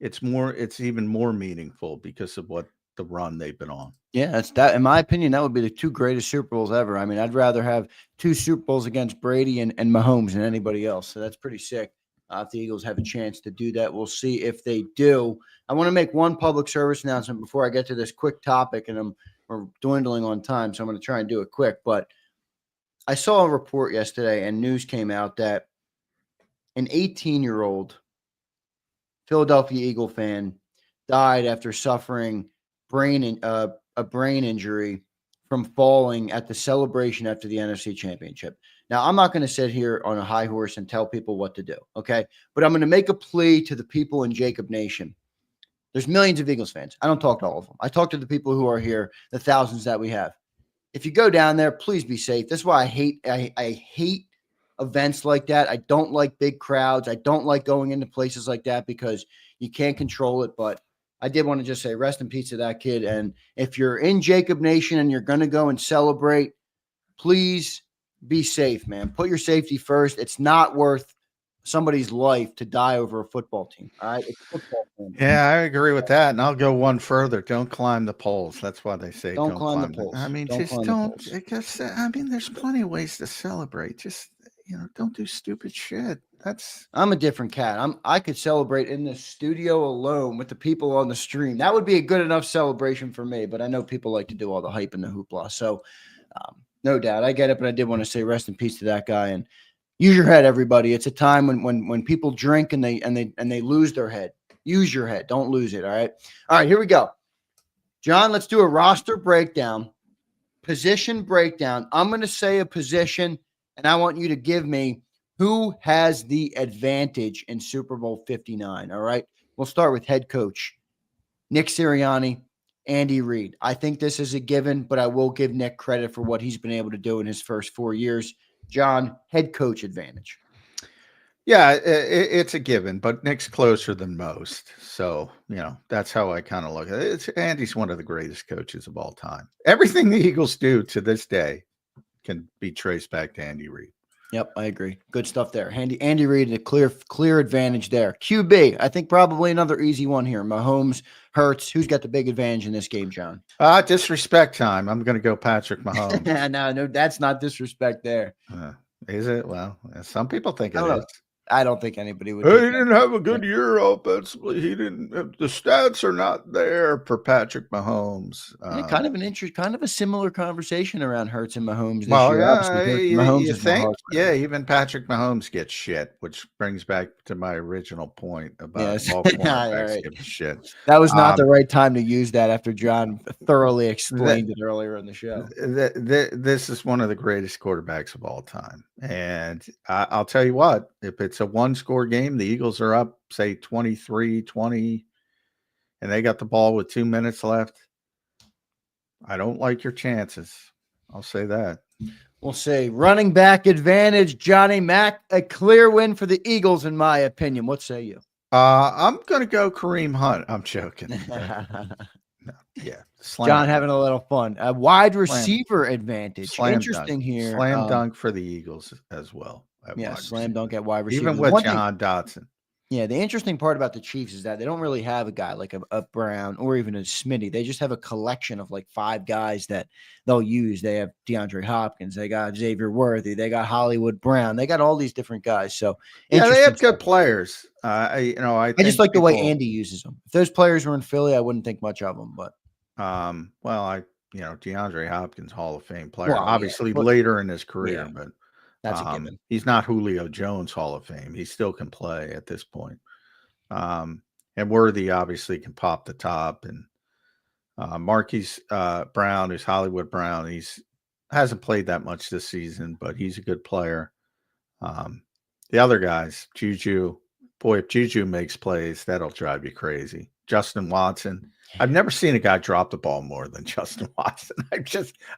it's even more meaningful because of what the run they've been on. Yeah, that's that. In my opinion, that would be the two greatest Super Bowls ever. I mean, I'd rather have two Super Bowls against Brady and Mahomes than anybody else. So that's pretty sick. If the Eagles have a chance to do that, we'll see if they do. I want to make one public service announcement before I get to this quick topic, and we're dwindling on time, so I'm going to try and do it quick. But I saw a report yesterday, and news came out that an 18-year-old Philadelphia Eagle fan died after suffering a brain injury from falling at the celebration after the NFC Championship. Now, I'm not going to sit here on a high horse and tell people what to do, okay? But I'm going to make a plea to the people in JAKIB Nation. There's millions of Eagles fans. I don't talk to all of them. I talk to the people who are here, the thousands that we have. If you go down there, please be safe. That's why I hate events like that. I don't like big crowds. I don't like going into places like that because you can't control it. But I did want to just say rest in peace to that kid. And if you're in JAKIB Nation and you're going to go and celebrate, please be safe, man. Put your safety first. It's not worth somebody's life to die over a football team. All right. It's a football team. Yeah, I agree with that. And I'll go one further. Don't climb the poles. That's why they say don't climb the poles. I mean, there's plenty of ways to celebrate. Just, don't do stupid shit. I'm a different cat. I could celebrate in the studio alone with the people on the stream. That would be a good enough celebration for me, but I know people like to do all the hype and the hoopla. So no doubt I get it, but I did want to say rest in peace to that guy and use your head, everybody. It's a time when people drink and they lose their head. Use your head. Don't lose it. All right. All right, here we go. John, let's do a roster breakdown, position breakdown. I'm going to say a position and I want you to give me who has the advantage in Super Bowl 59? All right. We'll start with head coach Nick Sirianni, Andy Reid. I think this is a given, but I will give Nick credit for what he's been able to do in his first 4 years. John, head coach advantage. Yeah, it's a given, but Nick's closer than most. So, that's how I kind of look at it. Andy's one of the greatest coaches of all time. Everything the Eagles do to this day can be traced back to Andy Reid. Yep, I agree. Good stuff there. Andy Reid, a clear advantage there. QB, I think probably another easy one here. Mahomes, Hurts. Who's got the big advantage in this game, John? Disrespect time. I'm going to go Patrick Mahomes. No, that's not disrespect there. Is it? Well, some people think it is. I don't think anybody would. He take that. didn't have a good year offensively. He didn't. The stats are not there for Patrick Mahomes. Yeah, kind of an interest, kind of a similar conversation around Hurts and Mahomes this Well, year. yeah, Obviously, Mahomes you is my think? heart. Yeah, even Patrick Mahomes gets shit, which brings back to my original point about Yes. all All cornerbacks right. getting shit. That was not the Um, right time to use that after John thoroughly explained it earlier in the show. This is one of the greatest quarterbacks of all time. And I'll tell you what, if it's a one-score game, the Eagles are up, say, 23-20, and they got the ball with 2 minutes left. I don't like your chances. I'll say that. We'll say running back advantage, Johnny Mack, a clear win for the Eagles, in my opinion. What say you? I'm going to go Kareem Hunt. I'm joking. No, yeah. John having a little fun. A wide receiver Slam advantage. dunk. Interesting here. Slam dunk for the Eagles as well. Yeah, slam dunk at wide receiver. Even with Jahan Dotson. Yeah, the interesting part about the Chiefs is that they don't really have a guy like a Brown or even a Smitty. They just have a collection of like 5 guys that they'll use. They have DeAndre Hopkins. They got Xavier Worthy. They got Hollywood Brown. They got all these different guys. So yeah, they have good stuff. players. I just like the way Andy uses them. If those players were in Philly, I wouldn't think much of them. But DeAndre Hopkins, Hall of Fame player, Well, yeah, obviously but- later in his career, Yeah. but that's a given. he's not Julio Jones Hall of Fame. He still can play at this point. And Worthy obviously can pop the top, and Marquise Brown is Hollywood Brown. Hasn't played that much this season, but he's a good player. The other guys, Juju, boy, if Juju makes plays, that'll drive you crazy. Justin Watson. I've never seen a guy drop the ball more than Justin Watson.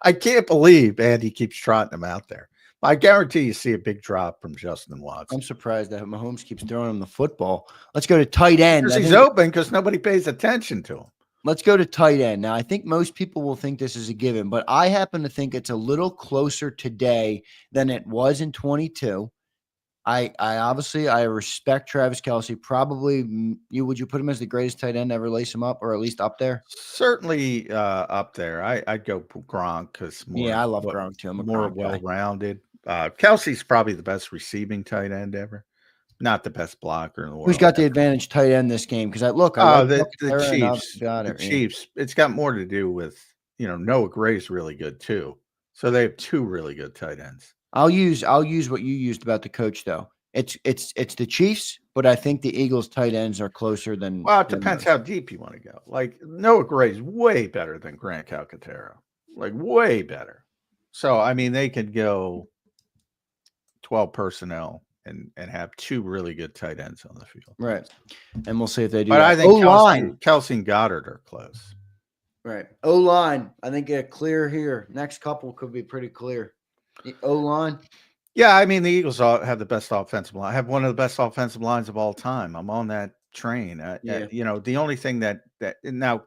I can't believe Andy keeps trotting him out there. I guarantee you see a big drop from Justin Watson. I'm surprised that Mahomes keeps throwing him the football. Let's go to tight end. Because he's open because nobody pays attention to him. Let's go to tight end. Now, I think most people will think this is a given, but I happen to think it's a little closer today than it was in 22. I obviously respect Travis Kelce. Probably would you put him as the greatest tight end ever, lace him up, or at least up there? Certainly up there. I'd go Gronk because I love Gronk too. I'm a more Gronk guy. well-rounded. Kelsey's probably the best receiving tight end ever. Not the best blocker in the world. Who's got the advantage tight end this game? Because the Chiefs. The Chiefs. It's got more to do with Noah Gray's really good too. So they have 2 really good tight ends. I'll use what you used about the coach though. It's the Chiefs, but I think the Eagles tight ends are closer than. Well, it depends how deep you want to go. Like Noah Gray's way better than Grant Calcaterra, like way better. So I mean, they could go 12 personnel and have 2 really good tight ends on the field. Right, and we'll see if they do. But that. I think Kelsey and Goddard are close. Right, O-line. I think clear here. Next couple could be pretty clear. The O-line. Yeah, I mean, the Eagles have the best offensive line. Have one of the best offensive lines of all time. I'm on that train. The only thing that now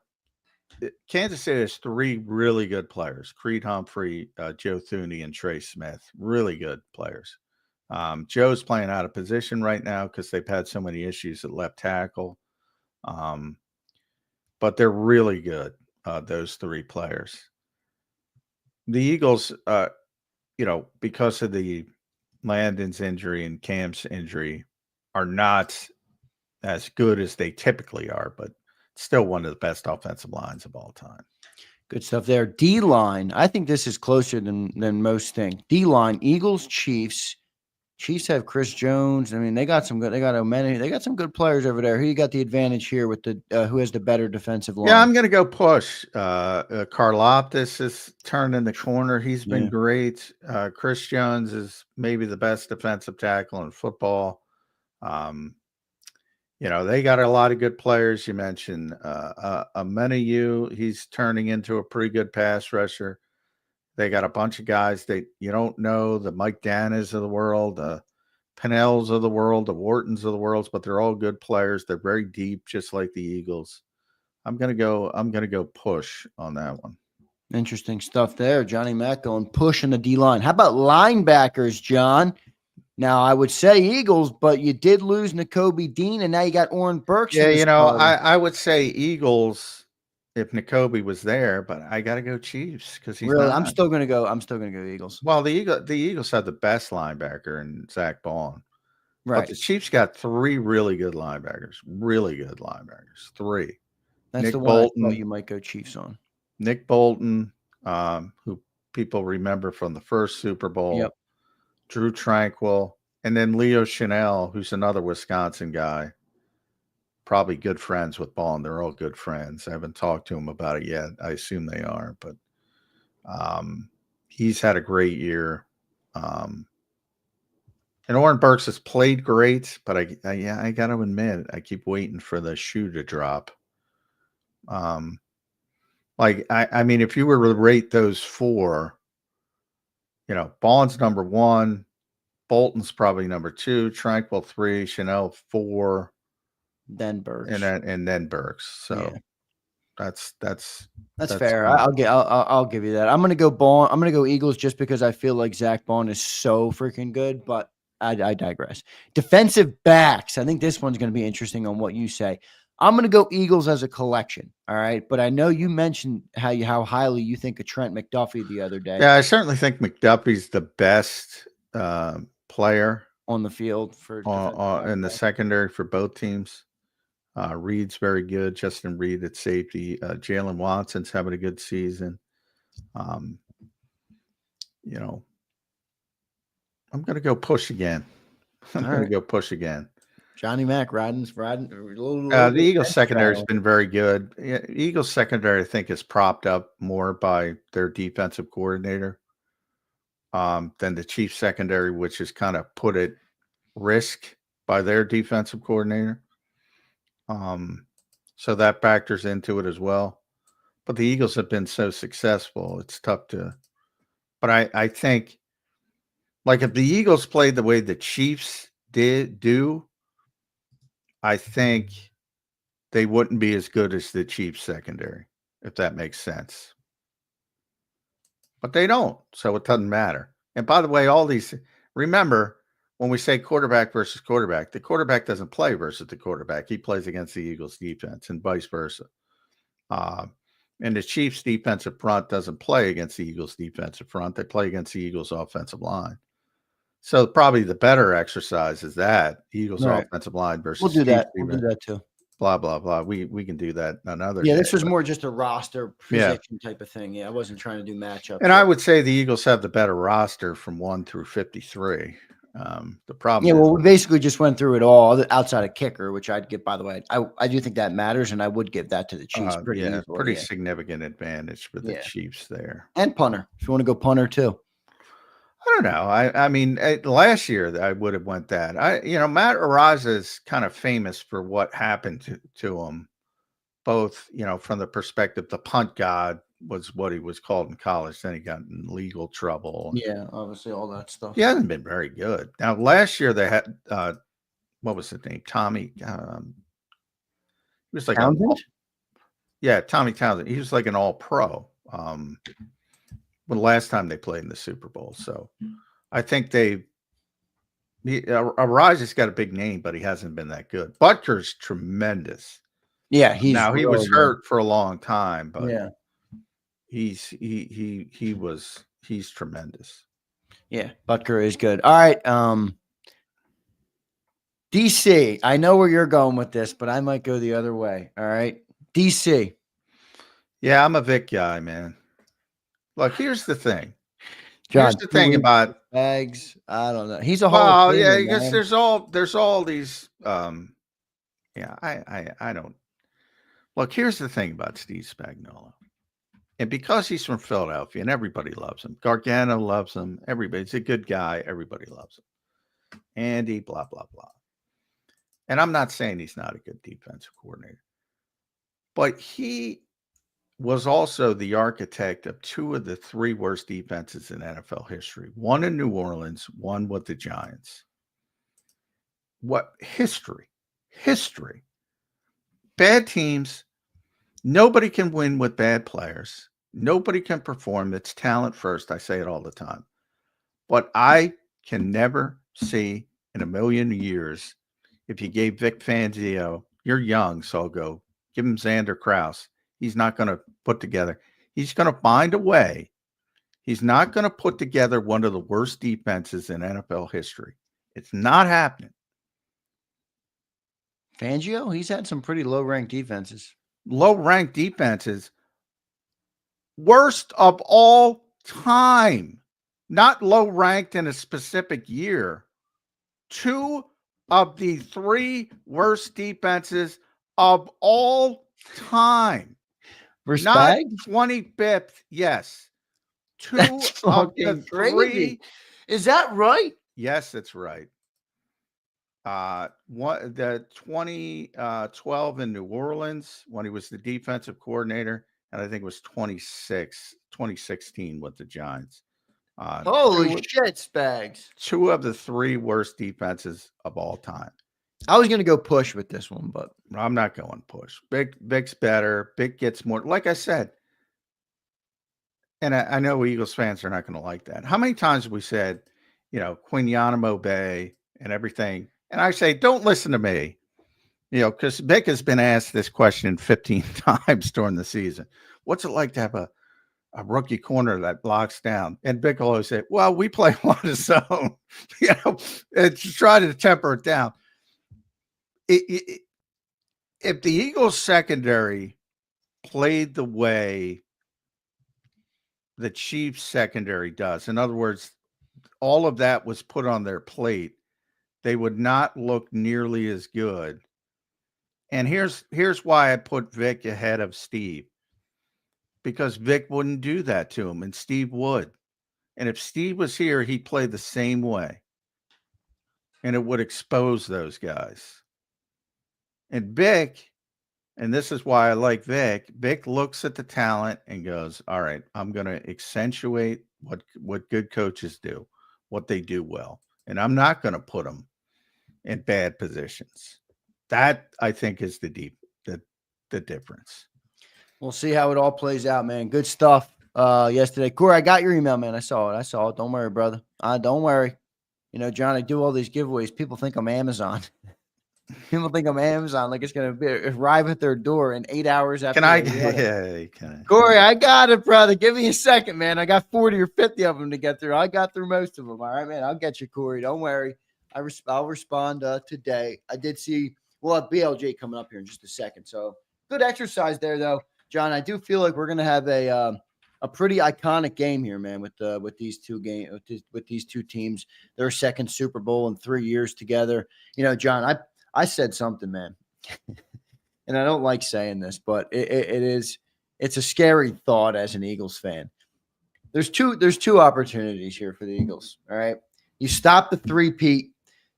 Kansas City has 3 really good players: Creed Humphrey, Joe Thuney, and Trey Smith. Really good players. Joe's playing out of position right now because they've had so many issues at left tackle. But they're really good. Those 3 players. The Eagles, because of the Landon's injury and Cam's injury, are not as good as they typically are, but still one of the best offensive lines of all time. Good stuff there. D-line. I think this is closer than most think. D-line, Eagles, Chiefs. Chiefs have Chris Jones. I mean, they got some good. They got some good players over there. Who you got the advantage here with the who has the better defensive line? Yeah, I'm going to go push. Karlaftis is turning the corner. He's been great. Chris Jones is maybe the best defensive tackle in football. They got a lot of good players. You mentioned Ameniyu. He's turning into a pretty good pass rusher. They got a bunch of guys that you don't know, the Mike Danas of the world, the Pennells of the world, the Whartons of the world, but they're all good players. They're very deep, just like the Eagles. I'm gonna go push on that one. Interesting stuff there. Johnny Mack going push in the D-line. How about linebackers, John? Now, I would say Eagles, but you did lose Nakobe Dean, and now you got Oren Burks. Yeah, I would say Eagles if Nakobe was there, but I got to go Chiefs because he's really. Not. I'm still gonna go Eagles. Well, the Eagles have the best linebacker in Zach Baun. But the Chiefs got 3 really good linebackers. Really good linebackers. 3. That's Nick the one I Bolton. thought you might go Chiefs on. Nick Bolton, who people remember from the first Super Bowl. Yep. Drew Tranquil. And then Leo Chanel, who's another Wisconsin guy. Probably good friends with Bond. They're all good friends. I haven't talked to him about it yet. I assume they are, but he's had a great year. And Oren Burks has played great, but I got to admit, I keep waiting for the shoe to drop. I mean, if you were to rate those 4, Bond's number 1, Bolton's probably number 2, Tranquil 3, Chanel 4. Then Burks, and then Burks. So that's fair. I'll give you that. I'm gonna go Bond. I'm gonna go Eagles just because I feel like Zach Bond is so freaking good. But I digress. Defensive backs. I think this one's gonna be interesting on what you say. I'm gonna go Eagles as a collection. All right, but I know you mentioned how highly you think of Trent McDuffie the other day. Yeah, I certainly think McDuffie's the best player on the field for in the secondary for both teams. Reed's very good. Justin Reed at safety. Jalen Watson's having a good season. I'm going to go push again. Johnny Mack riding. The Eagles secondary has been very good. Eagles secondary, I think, is propped up more by their defensive coordinator than the Chiefs secondary, which is kind of put at risk by their defensive coordinator. So that factors into it as well. But the Eagles have been so successful, it's tough to. But I think, like, if the Eagles played the way the Chiefs do, I think they wouldn't be as good as the Chiefs secondary, if that makes sense. But they don't, so it doesn't matter. And by the way, remember, when we say quarterback versus quarterback, the quarterback doesn't play versus the quarterback. He plays against the Eagles defense and vice versa. And the Chiefs defensive front doesn't play against the Eagles defensive front. They play against the Eagles offensive line. So probably the better exercise is that Eagles offensive line versus We'll do that. Chiefs We'll do that too. Blah, blah, blah. We can do that another day. This was more just a roster position type of thing. Yeah, I wasn't trying to do matchups. And I would say the Eagles have the better roster from 1 through 53. The problem we basically just went through it all outside of kicker, which I'd give, by the way. I do think that matters, and I would give that to the Chiefs pretty significant advantage for the Chiefs there. And punter, if you want to go punter too. I don't know. I mean, last year I would have went that. Matt Araiza is kind of famous for what happened to him, both, from the perspective, the punt god was what he was called in college. Then he got in legal trouble. Yeah, obviously all that stuff. He hasn't been very good. Now, last year they had, what was his name? Tommy. He was like Townsend? Tommy Townsend. He was like an all-pro. The last time they played in the Super Bowl. So I think Araiza's got a big name, but he hasn't been that good. Butker's tremendous. Yeah, he was hurt for a long time, but he's tremendous. Yeah, Butker is good. All right. DC, I know where you're going with this, but I might go the other way. All right. DC. Yeah, I'm a Vic guy, man. Look, here's the thing. John, here's the thing about Bags. I don't know. He's a whole because there's all these I don't look. Here's the thing about Steve Spagnuolo. And because he's from Philadelphia and everybody loves him. Gargano loves him. Everybody's a good guy. Everybody loves him. Andy, blah, blah, blah. And I'm not saying he's not a good defensive coordinator. But he was also the architect of 2 of the 3 worst defenses in NFL history. One in New Orleans, one with the Giants. What history? History. Bad teams. Nobody can win with bad players. Nobody can perform. It's talent first. I say it all the time. But I can never see in a million years, if you gave Vic Fangio, you're young, so I'll go, give him Zander Krause. He's not going to put together. He's going to find a way. He's not going to put together one of the worst defenses in NFL history. It's not happening. Fangio, he's had some pretty low-ranked defenses. Low-ranked defenses. Worst of all time. Not low-ranked in a specific year. 2 of the 3 worst defenses of all time. Respect? Not 25th, yes. 2 That's of the fucking 3. crazy. Is that right? Yes, it's right. The 2012 in New Orleans when he was the defensive coordinator, and I think it was 2016 with the Giants. Holy shit, Spags. 2 of the 3 worst defenses of all time. I was going to go push with this one, but I'm not going push. Big's better. Big gets more. Like I said, and I know Eagles fans are not going to like that. How many times have we said, Quinyanamo Bay and everything? And I say, don't listen to me, because Vic has been asked this question 15 times during the season. What's it like to have a rookie corner that locks down? And Vic will always say, well, we play a lot of zone, and try to temper it down. If the Eagles secondary played the way the Chiefs secondary does, in other words, all of that was put on their plate, they would not look nearly as good. And here's why I put Vic ahead of Steve. Because Vic wouldn't do that to him, and Steve would. And if Steve was here, he'd play the same way. And it would expose those guys. And Vic, and this is why I like Vic, Vic looks at the talent and goes, all right, I'm going to accentuate what good coaches do, what they do well. And I'm not going to put them in bad positions. That, I think, is the difference. we'll see how it all plays out, man. Good stuff yesterday. Corey, I got your email, man. I saw it. Don't worry, brother. Don't worry. John, I do all these giveaways. People think I'm Amazon. People think I'm Amazon, like it's going to arrive at their door in 8 hours after. Corey, I got it, brother. Give me a second, man. I got 40 or 50 of them to get through. I got through most of them. All right, man. I'll get you, Corey. Don't worry. I'll respond today. I did see we'll have BLJ coming up here in just a second. So good exercise there, though, John. I do feel like we're going to have a pretty iconic game here, man, with these two teams. Their second Super Bowl in 3 years together. John, I said something, man, and I don't like saying this, but it's a scary thought as an Eagles fan. There's two opportunities here for the Eagles. All right. You stop the three-peat.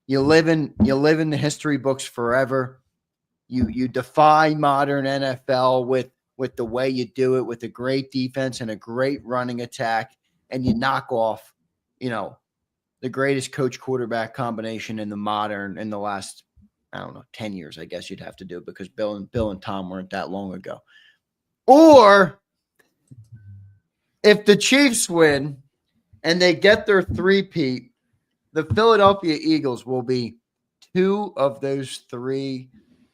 You live in the history books forever. You defy modern NFL with the way you do it, with a great defense and a great running attack, and you knock off, the greatest coach quarterback combination in the last, 10 years, I guess you'd have to do, because Bill and Tom weren't that long ago. Or if the Chiefs win and they get their three-peat, the Philadelphia Eagles will be 2 of those 3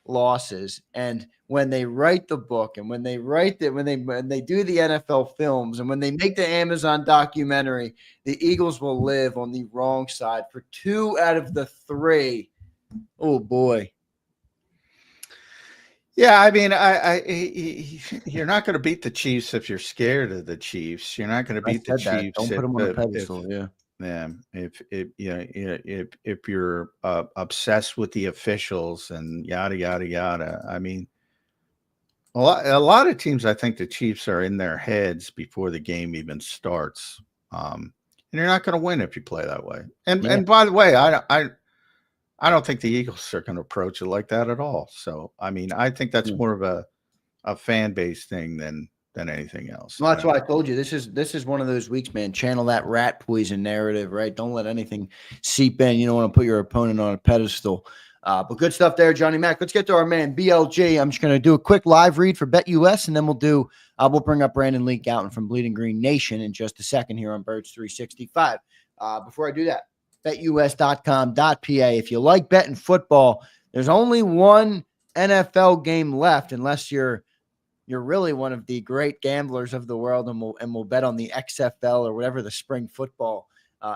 losses. And when they write the book, and when they do the NFL films, and when they make the Amazon documentary, the Eagles will live on the wrong side for 2 out of the 3. Oh boy. Yeah, I memean, you're not going to beat the Chiefs if you're scared of the Chiefs. You're not going to beat the Chiefs. Don't put them on a pedestal. If you're obsessed with the officials and yada yada yada. I mean, a lot of teams, I think the Chiefs are in their heads before the game even starts, and you're not going to win if you play that way. And by the way, I don't think the Eagles are going to approach it like that at all. So, I mean, I think that's more of a fan base thing than anything else. Well, that's why I told you this is one of those weeks, man. Channel that rat poison narrative, right? Don't let anything seep in. You don't want to put your opponent on a pedestal. But good stuff there, Johnny Mac. Let's get to our man BLJ. I'm just going to do a quick live read for BetUS, and then we'll bring up Brandon Lee Gouton from Bleeding Green Nation in just a second here on Birds 365. Before I do that, betus.com.pa. If you like betting football, there's only one NFL game left, unless you're really one of the great gamblers of the world, and we'll bet on the XFL or whatever the spring football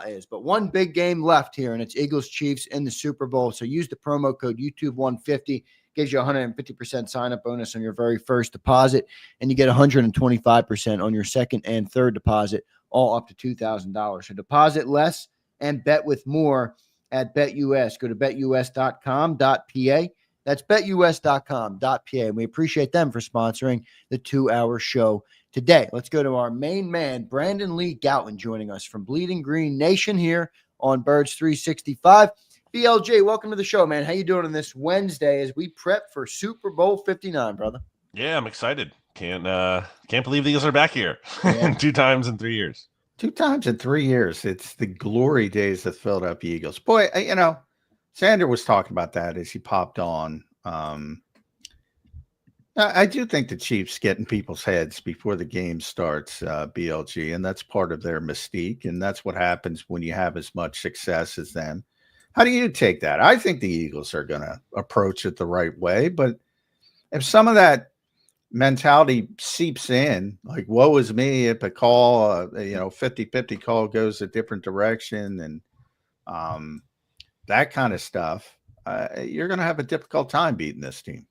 is. But one big game left here, and it's Eagles Chiefs in the Super Bowl. So use the promo code YouTube150 gives you a 150% sign-up bonus on your very first deposit, and you get 125% on your second and third deposit, all up to $2,000. So deposit less and bet with more at BetUS. Go to betus.com.pa. That's betus.com.pa. And we appreciate them for sponsoring the 2-hour show today. Let's go to our main man, Brandon Lee Gouton, joining us from Bleeding Green Nation here on Birds 365. BLJ, welcome to the show, man. How you doing on this Wednesday as we prep for Super Bowl 59, brother? Yeah, I'm excited. Can't believe the Eagles are back here. Yeah. 2 times in 3 years. 2 times in 3 years. It's the glory days of the Philadelphia Eagles. Boy, Zander was talking about that as he popped on. I do think the Chiefs get in people's heads before the game starts, BLG, and that's part of their mystique, and that's what happens when you have as much success as them. How do you take that? I think the Eagles are going to approach it the right way, but if some of that mentality seeps in, like, woe is me if a call, 50-50 call goes a different direction and that kind of stuff, you're going to have a difficult time beating this team.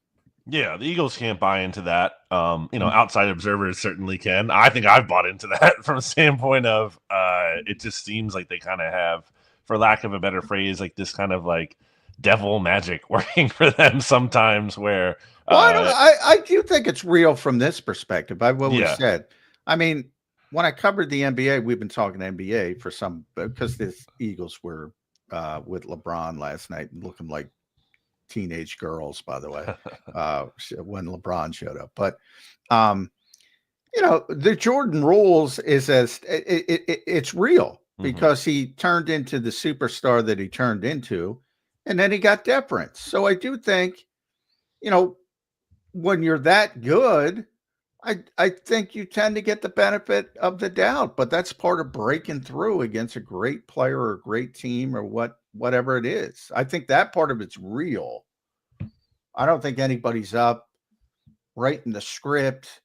Yeah, the Eagles can't buy into that. Outside observers certainly can. I think I've bought into that from a standpoint of it just seems like they kind of have, for lack of a better phrase, like this kind of like devil magic working for them sometimes where I do think it's real from this perspective. I've always said, I mean, when I covered the NBA, we've been talking NBA for some, because the Eagles were with LeBron last night looking like teenage girls, by the way, when LeBron showed up. But the Jordan rules is it's real because he turned into the superstar that he turned into, and then he got deference. So I do think, when you're that good, I think you tend to get the benefit of the doubt, but that's part of breaking through against a great player or a great team or whatever it is. I think that part of it's real. I don't think anybody's up writing the script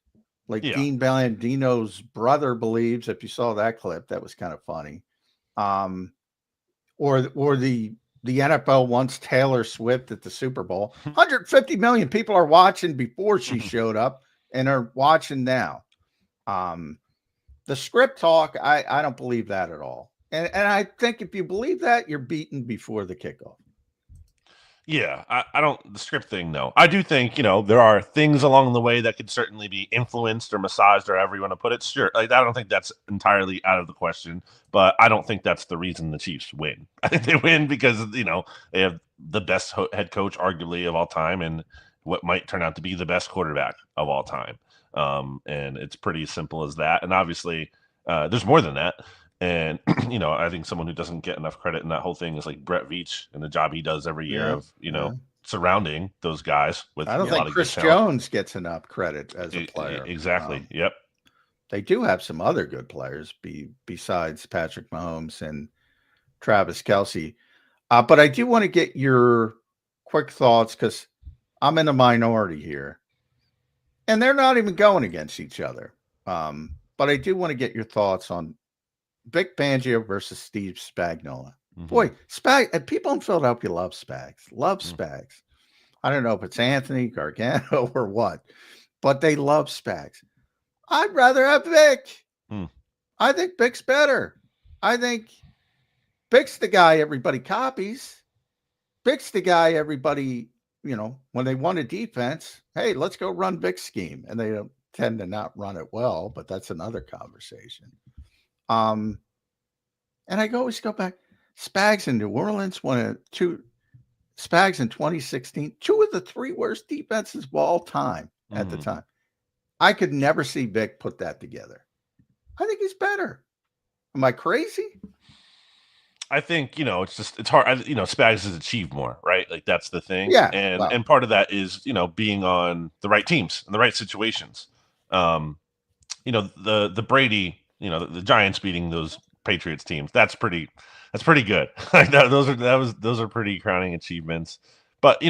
like Dean Blandino's brother believes. If you saw that clip, that was kind of funny. Or the NFL wants Taylor Swift at the Super Bowl. 150 million people are watching before she showed up and are watching now. The script talk, I don't believe that at all. And I think if you believe that, you're beaten before the kickoff. Yeah, I don't, the script thing, no. I do think, there are things along the way that could certainly be influenced or massaged or however you want to put it. Sure. I don't think that's entirely out of the question, but I don't think that's the reason the Chiefs win. I think they win because, they have the best head coach arguably of all time and what might turn out to be the best quarterback of all time. And it's pretty simple as that. And obviously there's more than that. And, I think someone who doesn't get enough credit in that whole thing is like Brett Veach and the job he does every year of, surrounding those guys with I don't think Chris Jones gets enough credit as a player. Exactly. Yep. They do have some other good players besides Patrick Mahomes and Travis Kelce. But I do want to get your quick thoughts because I'm in a minority here. And they're not even going against each other. But I do want to get your thoughts on Vic Fangio versus Steve Spagnuolo. Boy, people in Philadelphia love Spags. Spags. I don't know if it's Anthony Gargano or what, but they love Spags. I'd rather have Vic. I think Vic's better. I think Vic's the guy everybody copies. Vic's the guy everybody, when they want a defense, hey, let's go run Vic's scheme. And they don't tend to not run it well, but that's another conversation. And I always go back. Spags in New Orleans Spags in 2016, 2 of the 3 worst defenses of all time at the time. I could never see Vic put that together. I think he's better. Am I crazy? I think, it's hard. Spags has achieved more, right? Like that's the thing. Yeah. And part of that is, being on the right teams and the right situations. The Brady, the Giants beating those Patriots teams. That's pretty good. Like those are pretty crowning achievements. But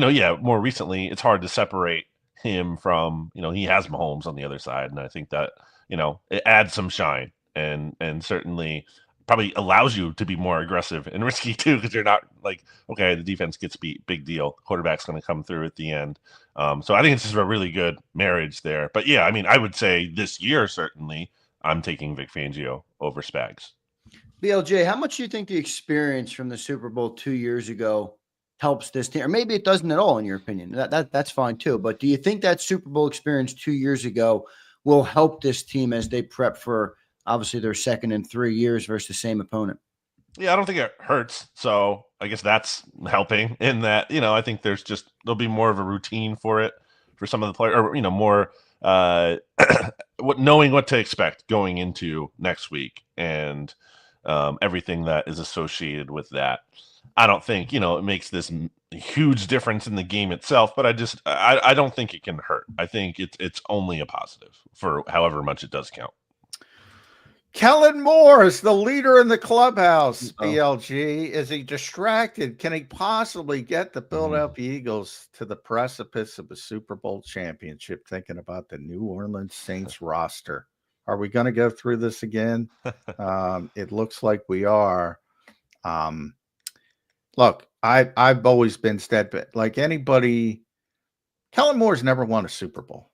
more recently, it's hard to separate him from he has Mahomes on the other side, and I think that it adds some shine and certainly probably allows you to be more aggressive and risky too, because you're not like, okay, the defense gets beat, big deal. Quarterback's going to come through at the end. So I think it's just a really good marriage there. But yeah, I mean, I would say this year, certainly, I'm taking Vic Fangio over Spags. BLJ, how much do you think the experience from the Super Bowl 2 years ago helps this team? Or maybe it doesn't at all, in your opinion. That's fine too. But do you think that Super Bowl experience 2 years ago will help this team as they prep for obviously their second in 3 years versus the same opponent? Yeah, I don't think it hurts. So I guess that's helping in that, I think there'll be more of a routine for it for some of the players, or, more knowing what to expect going into next week and everything that is associated with that. I don't think, it makes this huge difference in the game itself, but I don't think it can hurt. I think it's only a positive for however much it does count. Kellen Moore is the leader in the clubhouse. BLG, is he distracted? Can he possibly get the Philadelphia Eagles to the precipice of a Super Bowl championship? Thinking about the New Orleans Saints roster. Are we going to go through this again? It looks like we are. Look, I've always been steadfast. Like anybody, Kellen Moore's never won a Super Bowl.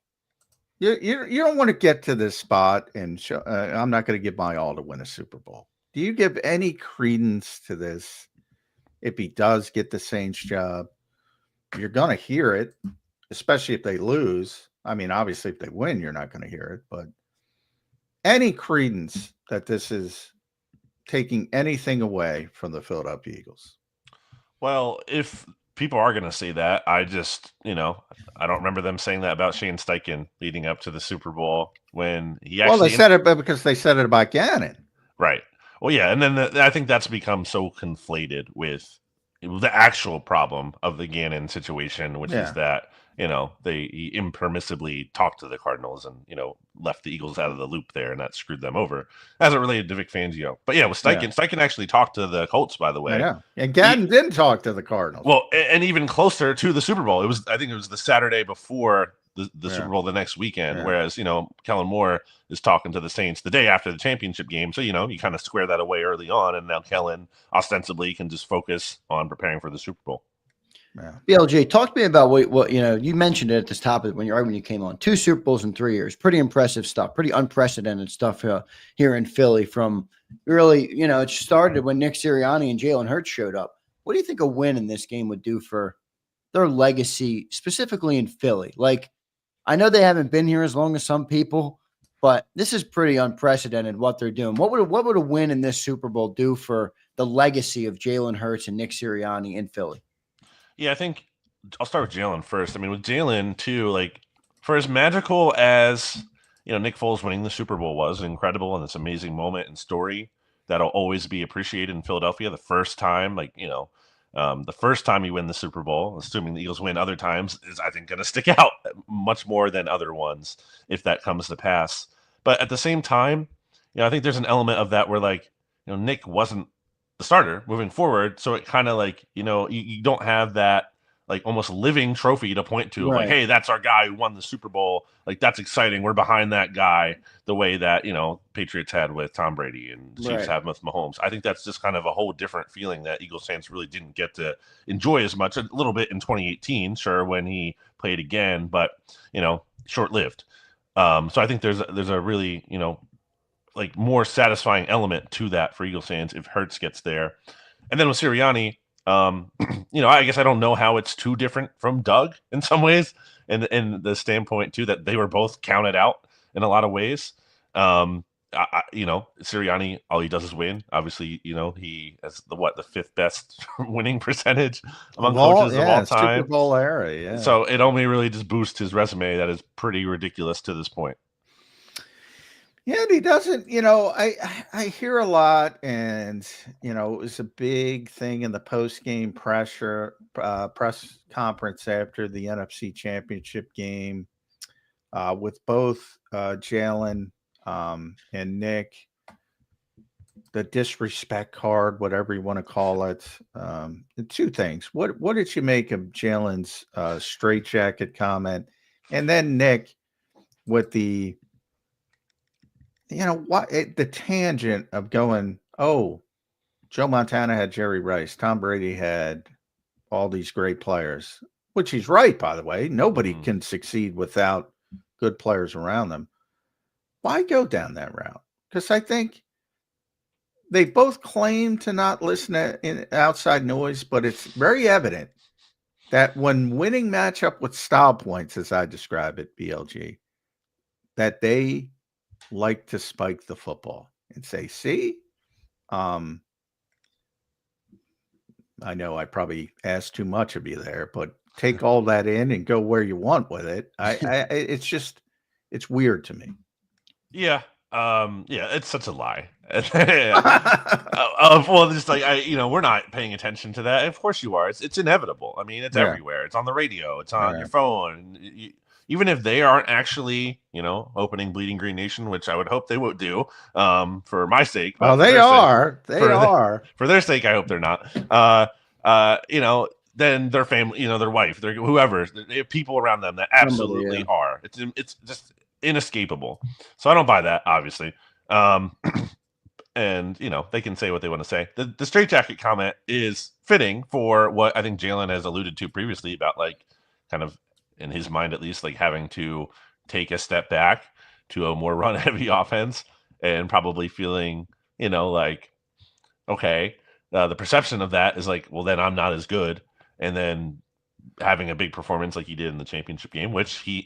You don't want to get to this spot and show, I'm not going to give my all to win a Super Bowl. Do you give any credence to this? If he does get the Saints job, you're going to hear it, especially if they lose. I mean, obviously, if they win, you're not going to hear it. But any credence that this is taking anything away from the Philadelphia Eagles? Well, if people are going to say that, I just, I don't remember them saying that about Shane Steichen leading up to the Super Bowl when he actually. Well, they said it because they said it about Gannon. Right. Well, yeah. And then I think that's become so conflated with the actual problem of the Gannon situation, which is that, he impermissibly talked to the Cardinals and, left the Eagles out of the loop there, and that screwed them over as it related to Vic Fangio. But yeah, with Steichen, Steichen actually talked to the Colts, by the way. Yeah. And Gannon didn't talk to the Cardinals. Well, and even closer to the Super Bowl. I think it was the Saturday before the Super Bowl the next weekend, whereas, Kellen Moore is talking to the Saints the day after the championship game. So, you kind of square that away early on, and now Kellen ostensibly can just focus on preparing for the Super Bowl. Yeah. BLJ, talk to me about what you mentioned it at this topic when you came on. 2 Super Bowls in 3 years. Pretty impressive stuff. Pretty unprecedented stuff here in Philly. From really, it started when Nick Sirianni and Jalen Hurts showed up. What do you think a win in this game would do for their legacy, specifically in Philly? Like, I know they haven't been here as long as some people, but this is pretty unprecedented what they're doing. What would a win in this Super Bowl do for the legacy of Jalen Hurts and Nick Sirianni in Philly? Yeah, I think I'll start with Jalen first. I mean, with Jalen too, like for as magical as Nick Foles winning the Super Bowl was incredible and this amazing moment and story that'll always be appreciated in Philadelphia. The first time, the first time you win the Super Bowl, assuming the Eagles win other times, is I think going to stick out much more than other ones if that comes to pass. But at the same time, I think there's an element of that where Nick wasn't the starter moving forward. So it kind of you don't have that almost living trophy to point to. Right. Hey, that's our guy who won the Super Bowl. That's exciting. We're behind that guy the way that, Patriots had with Tom Brady and Chiefs have with Mahomes. I think that's just kind of a whole different feeling that Eagles fans really didn't get to enjoy as much. A little bit in 2018, sure, when he played again, but, short-lived. So I think there's a really, more satisfying element to that for Eagles fans if Hurts gets there. And then with Sirianni, I guess I don't know how it's too different from Doug in some ways, and the standpoint too that they were both counted out in a lot of ways. Sirianni, all he does is win. Obviously, he has the 5th best winning percentage among coaches of all time. Super Bowl era, yeah. So it only really just boosts his resume. That is pretty ridiculous to this point. Yeah, and he doesn't, I hear a lot, and, it was a big thing in the post-game press conference after the NFC Championship game with both Jalen and Nick, the disrespect card, whatever you want to call it. 2 things. What did you make of Jalen's straitjacket comment? And then Nick with the the tangent of going, oh, Joe Montana had Jerry Rice. Tom Brady had all these great players, which he's right, by the way. Nobody can succeed without good players around them. Why go down that route? Because I think they both claim to not listen to outside noise, but it's very evident that when winning matchup with style points, as I describe it, BLG, that they like to spike the football and say, see, I know I probably asked too much of you there, but take all that in and go where you want with it. It's weird to me. Yeah. It's such a lie. Well, just like we're not paying attention to that. Of course you are. It's inevitable. I mean, it's everywhere. It's on the radio. It's on your phone. Even if they aren't actually, opening Bleeding Green Nation, which I would hope they would do, for my sake. Oh, they are. They are. For their sake, I hope they're not. Then their family, their wife, their whoever, people around them that absolutely are. It's just inescapable. So I don't buy that, obviously. And they can say what they want to say. The straitjacket comment is fitting for what I think Jalen has alluded to previously about, like, kind of in his mind at least, like having to take a step back to a more run heavy offense and probably feeling, like, okay, the perception of that is like, well, then I'm not as good. And then having a big performance like he did in the championship game, which he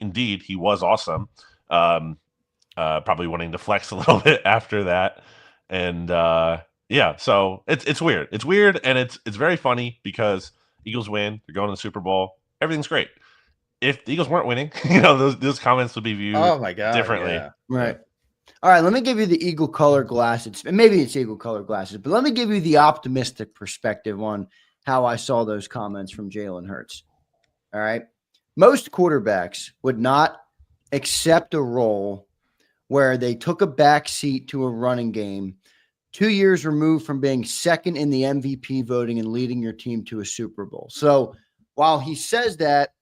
was awesome. Probably wanting to flex a little bit after that. And so it's weird. It's weird, and it's very funny because Eagles win, they're going to the Super Bowl, everything's great. If the Eagles weren't winning, those comments would be viewed differently. Yeah. Right. All right, let me give you the eagle color glasses. Maybe it's eagle color glasses, but let me give you the optimistic perspective on how I saw those comments from Jalen Hurts. All right. Most quarterbacks would not accept a role where they took a back seat to a running game 2 years removed from being second in the MVP voting and leading your team to a Super Bowl. So while he says that,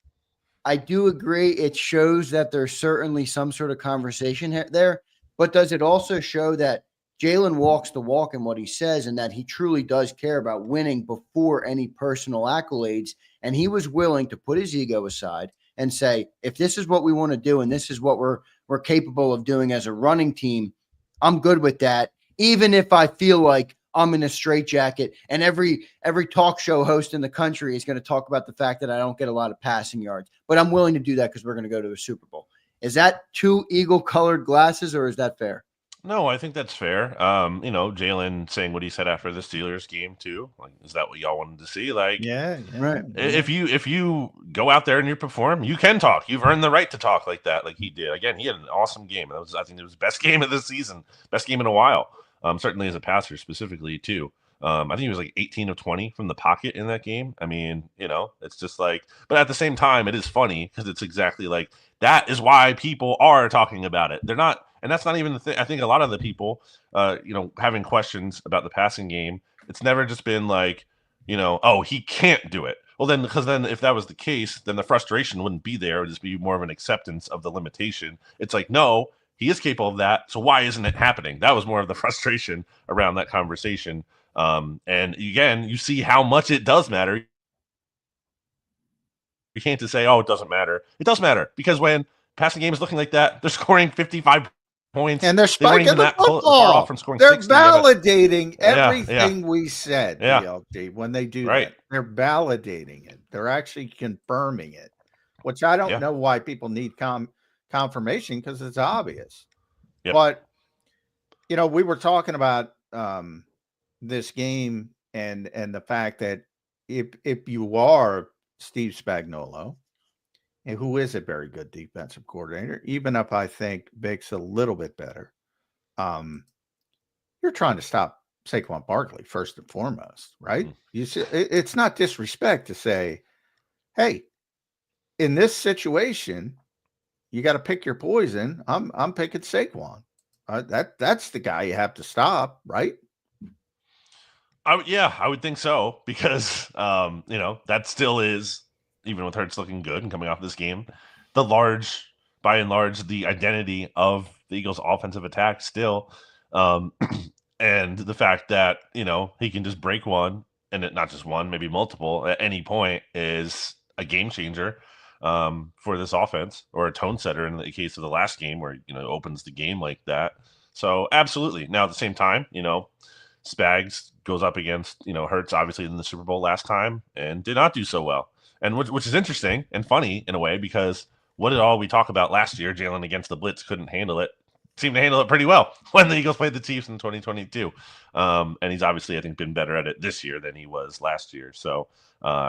I do agree it shows that there's certainly some sort of conversation there, but does it also show that Jalen walks the walk in what he says and that he truly does care about winning before any personal accolades? And he was willing to put his ego aside and say, if this is what we want to do and this is what we're capable of doing as a running team, I'm good with that, even if I feel like I'm in a straitjacket and every talk show host in the country is going to talk about the fact that I don't get a lot of passing yards. But I'm willing to do that because we're going to go to a Super Bowl. Is that two eagle-colored glasses, or is that fair? No, I think that's fair. Jalen saying what he said after the Steelers game too. Like, is that what y'all wanted to see? Like, right. If you go out there and you perform, you can talk. You've earned the right to talk like that, like he did. Again, he had an awesome game. I think it was the best game of the season, best game in a while. Certainly as a passer specifically too. I think he was like 18 of 20 from the pocket in that game. I mean, it's just like, but at the same time, it is funny because it's exactly like that is why people are talking about it. They're not. And that's not even the thing. I think a lot of the people, having questions about the passing game, it's never just been like, oh, he can't do it. Well, then, because then if that was the case, then the frustration wouldn't be there. It would just be more of an acceptance of the limitation. It's like, no, he is capable of that. So why isn't it happening? That was more of the frustration around that conversation. And again, you see how much it does matter. You can't just say, oh, it doesn't matter. It does matter because when passing game is looking like that, they're scoring 55 points, and they're spiking the football. They're 60, validating everything we said. BLG, when they do that, they're validating it. They're actually confirming it, which I don't know why people need confirmation because it's obvious. But we were talking about this game and the fact that if you are Steve Spagnuolo, and who is a very good defensive coordinator, even if I think Vic's a little bit better, you're trying to stop Saquon Barkley first and foremost, right? You see, it's not disrespect to say, hey, in this situation, you got to pick your poison. I'm picking Saquon. That's the guy you have to stop, right? I would think so because that still is, even with Hurts looking good and coming off this game, by and large, the identity of the Eagles' offensive attack still. And the fact that, he can just break one, and not just one, maybe multiple at any point, is a game changer for this offense, or a tone setter in the case of the last game where, opens the game like that. So absolutely. Now, at the same time, Spags goes up against, Hurts, obviously, in the Super Bowl last time, and did not do so well. And which is interesting and funny in a way, because what did all we talk about last year? Jalen against the blitz couldn't handle it. Seemed to handle it pretty well when the Eagles played the Chiefs in 2022. And he's obviously, I think, been better at it this year than he was last year. So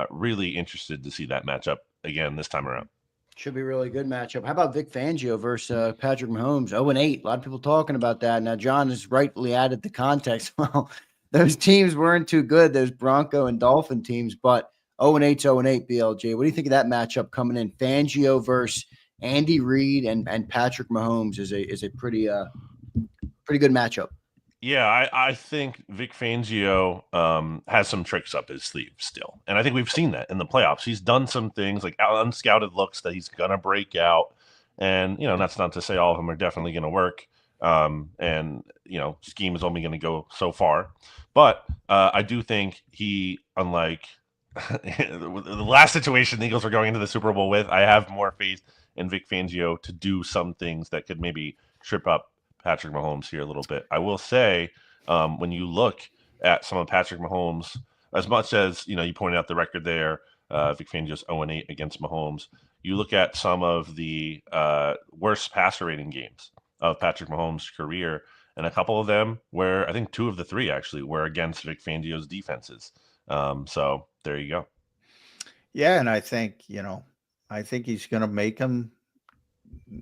really interested to see that matchup again this time around. Should be a really good matchup. How about Vic Fangio versus Patrick Mahomes? 0-8. A lot of people talking about that. Now, John has rightfully added the context. Well, those teams weren't too good, those Bronco and Dolphin teams, but 0-8's 0-8, BLJ. What do you think of that matchup coming in? Fangio versus Andy Reid and Patrick Mahomes is a pretty good matchup. Yeah, I think Vic Fangio has some tricks up his sleeve still. And I think we've seen that in the playoffs. He's done some things like unscouted looks that he's going to break out. And, that's not to say all of them are definitely going to work. And, scheme is only going to go so far. But I do think he, unlike the last situation the Eagles were going into the Super Bowl with, I have more faith in Vic Fangio to do some things that could maybe trip up Patrick Mahomes here a little bit. I will say, when you look at some of Patrick Mahomes, as much as, you pointed out the record there, Vic Fangio's 0-8 against Mahomes, you look at some of the worst passer rating games of Patrick Mahomes' career, and a couple of them where I think 2 of the 3 actually were against Vic Fangio's defenses. So there you go. Yeah, and I think, he's going to make him.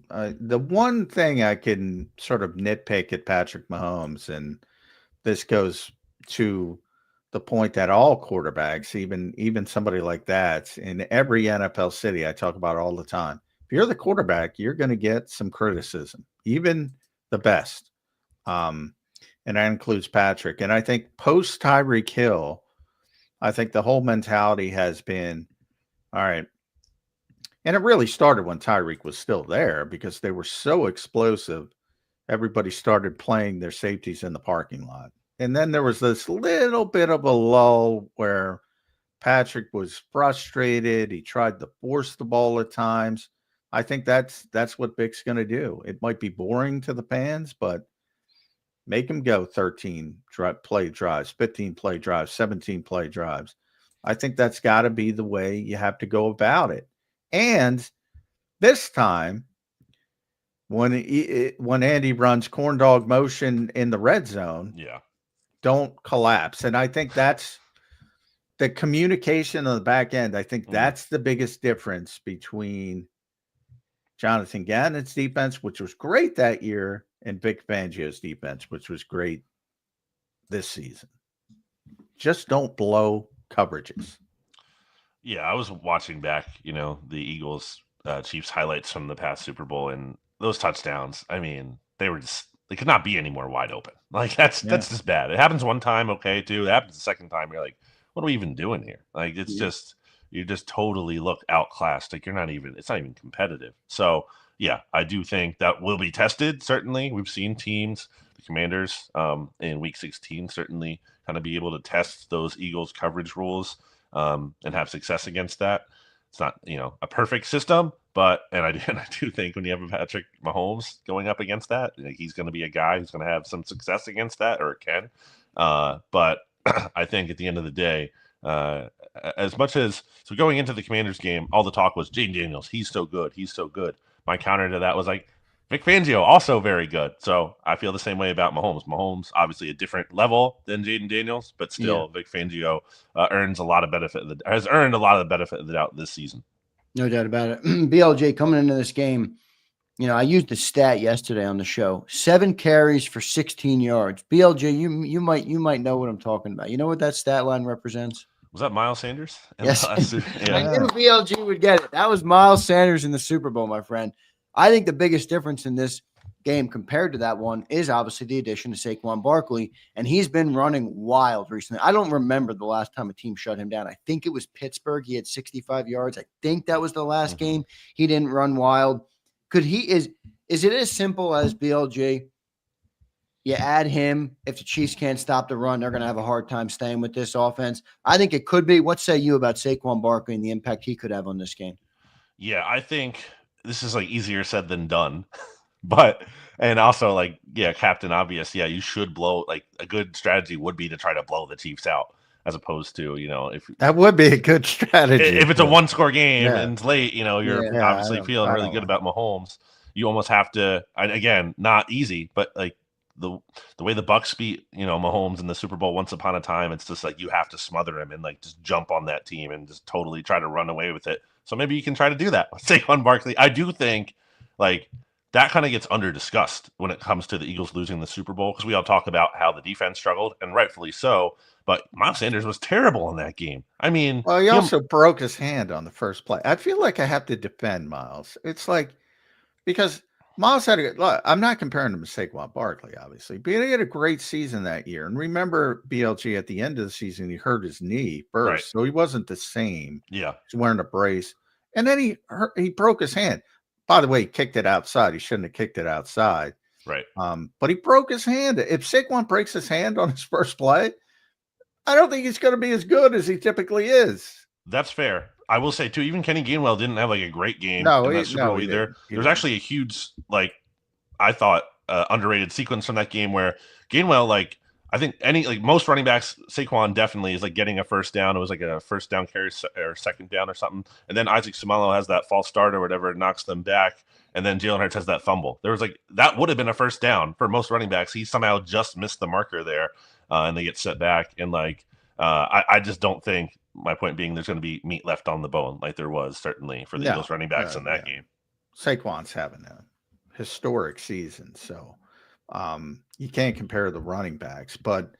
The one thing I can sort of nitpick at Patrick Mahomes, and this goes to the point that all quarterbacks, even somebody like that, in every NFL city I talk about all the time, if you're the quarterback, you're going to get some criticism, even the best. And that includes Patrick. And I think post Tyreek Hill, I think the whole mentality has been, all right. And it really started when Tyreek was still there, because they were so explosive. Everybody started playing their safeties in the parking lot. And then there was this little bit of a lull where Patrick was frustrated. He tried to force the ball at times. I think that's what Vic's going to do. It might be boring to the fans, but make him go 13 play drives, 15 play drives, 17 play drives. I think that's got to be the way you have to go about it. And this time, when Andy runs corn dog motion in the red zone, don't collapse. And I think that's the communication on the back end. I think that's the biggest difference between Jonathan Gannon's defense, which was great that year, and Vic Fangio's defense, which was great this season. Just don't blow coverages. Yeah, I was watching back, the Eagles Chiefs highlights from the past Super Bowl, and those touchdowns, I mean, they could not be any more wide open. Like that's just bad. It happens one time, okay, too. It happens the second time, you're like, what are we even doing here? Like it's just, you just totally look outclassed. Like it's not even competitive. So yeah, I do think that will be tested. Certainly, we've seen teams, the Commanders, in Week 16, certainly kind of be able to test those Eagles coverage rules and have success against that. It's not, a perfect system, but I do think when you have a Patrick Mahomes going up against that, he's going to be a guy who's going to have some success against that, or can. But I think at the end of the day, as much as so going into the Commanders game, all the talk was Jaden Daniels. He's so good. He's so good. My counter to that was like Vic Fangio, also very good. So I feel the same way about Mahomes. Mahomes, obviously a different level than Jaden Daniels, but still Vic Fangio has earned a lot of the benefit of the doubt this season. No doubt about it. BLJ, coming into this game, I used the stat yesterday on the show: 7 carries for 16 yards. BLJ, you might know what I'm talking about. You know what that stat line represents? Was that Miles Sanders? Yes. I knew BLG would get it. That was Miles Sanders in the Super Bowl, my friend. I think the biggest difference in this game compared to that one is obviously the addition of Saquon Barkley, and he's been running wild recently. I don't remember the last time a team shut him down. I think it was Pittsburgh. He had 65 yards. I think that was the last game. He didn't run wild. Is it as simple as BLJ? You add him. If the Chiefs can't stop the run, they're going to have a hard time staying with this offense. I think it could be. What say you about Saquon Barkley and the impact he could have on this game? Yeah, I think this is like easier said than done. But and also like, yeah, Captain Obvious, yeah, you should blow, like a good strategy would be to try to blow the Chiefs out as opposed to, if That would be a good strategy. if it's a one-score game Yeah. and it's late, you're Yeah, obviously feeling really good about Mahomes. You almost have to, and again, not easy, but like the way the Bucs beat, Mahomes in the Super Bowl once upon a time, it's just like you have to smother him and like just jump on that team and just totally try to run away with it. So maybe you can try to do that with Saquon Barkley. I do think like that kind of gets under discussed when it comes to the Eagles losing the Super Bowl because we all talk about how the defense struggled, and rightfully so. But Miles Sanders was terrible in that game. I mean, well, he also broke his hand on the first play. I feel like I have to defend Miles. It's like because Miles had I'm not comparing him to Saquon Barkley, obviously, but he had a great season that year. And remember, BLG at the end of the season, he hurt his knee first, right. So he wasn't the same. Yeah, he's wearing a brace, and then he broke his hand. By the way, he kicked it outside. He shouldn't have kicked it outside. Right. But he broke his hand. If Saquon breaks his hand on his first play, I don't think he's going to be as good as he typically is. That's fair. I will say too, even Kenny Gainwell didn't have like a great game in that Super Bowl either. There's actually a huge, like, I thought underrated sequence from that game where Gainwell, like, I think most running backs, Saquon definitely is like getting a first down. It was like a first down carry or second down or something. And then Isaac Seumalo has that false start or whatever, knocks them back. And then Jalen Hurts has that fumble. There was like, that would have been a first down for most running backs. He somehow just missed the marker there and they get set back. And like, I just don't think, my point being, there's going to be meat left on the bone like there was certainly for the Eagles running backs in that game. Saquon's having a historic season. So you can't compare the running backs, but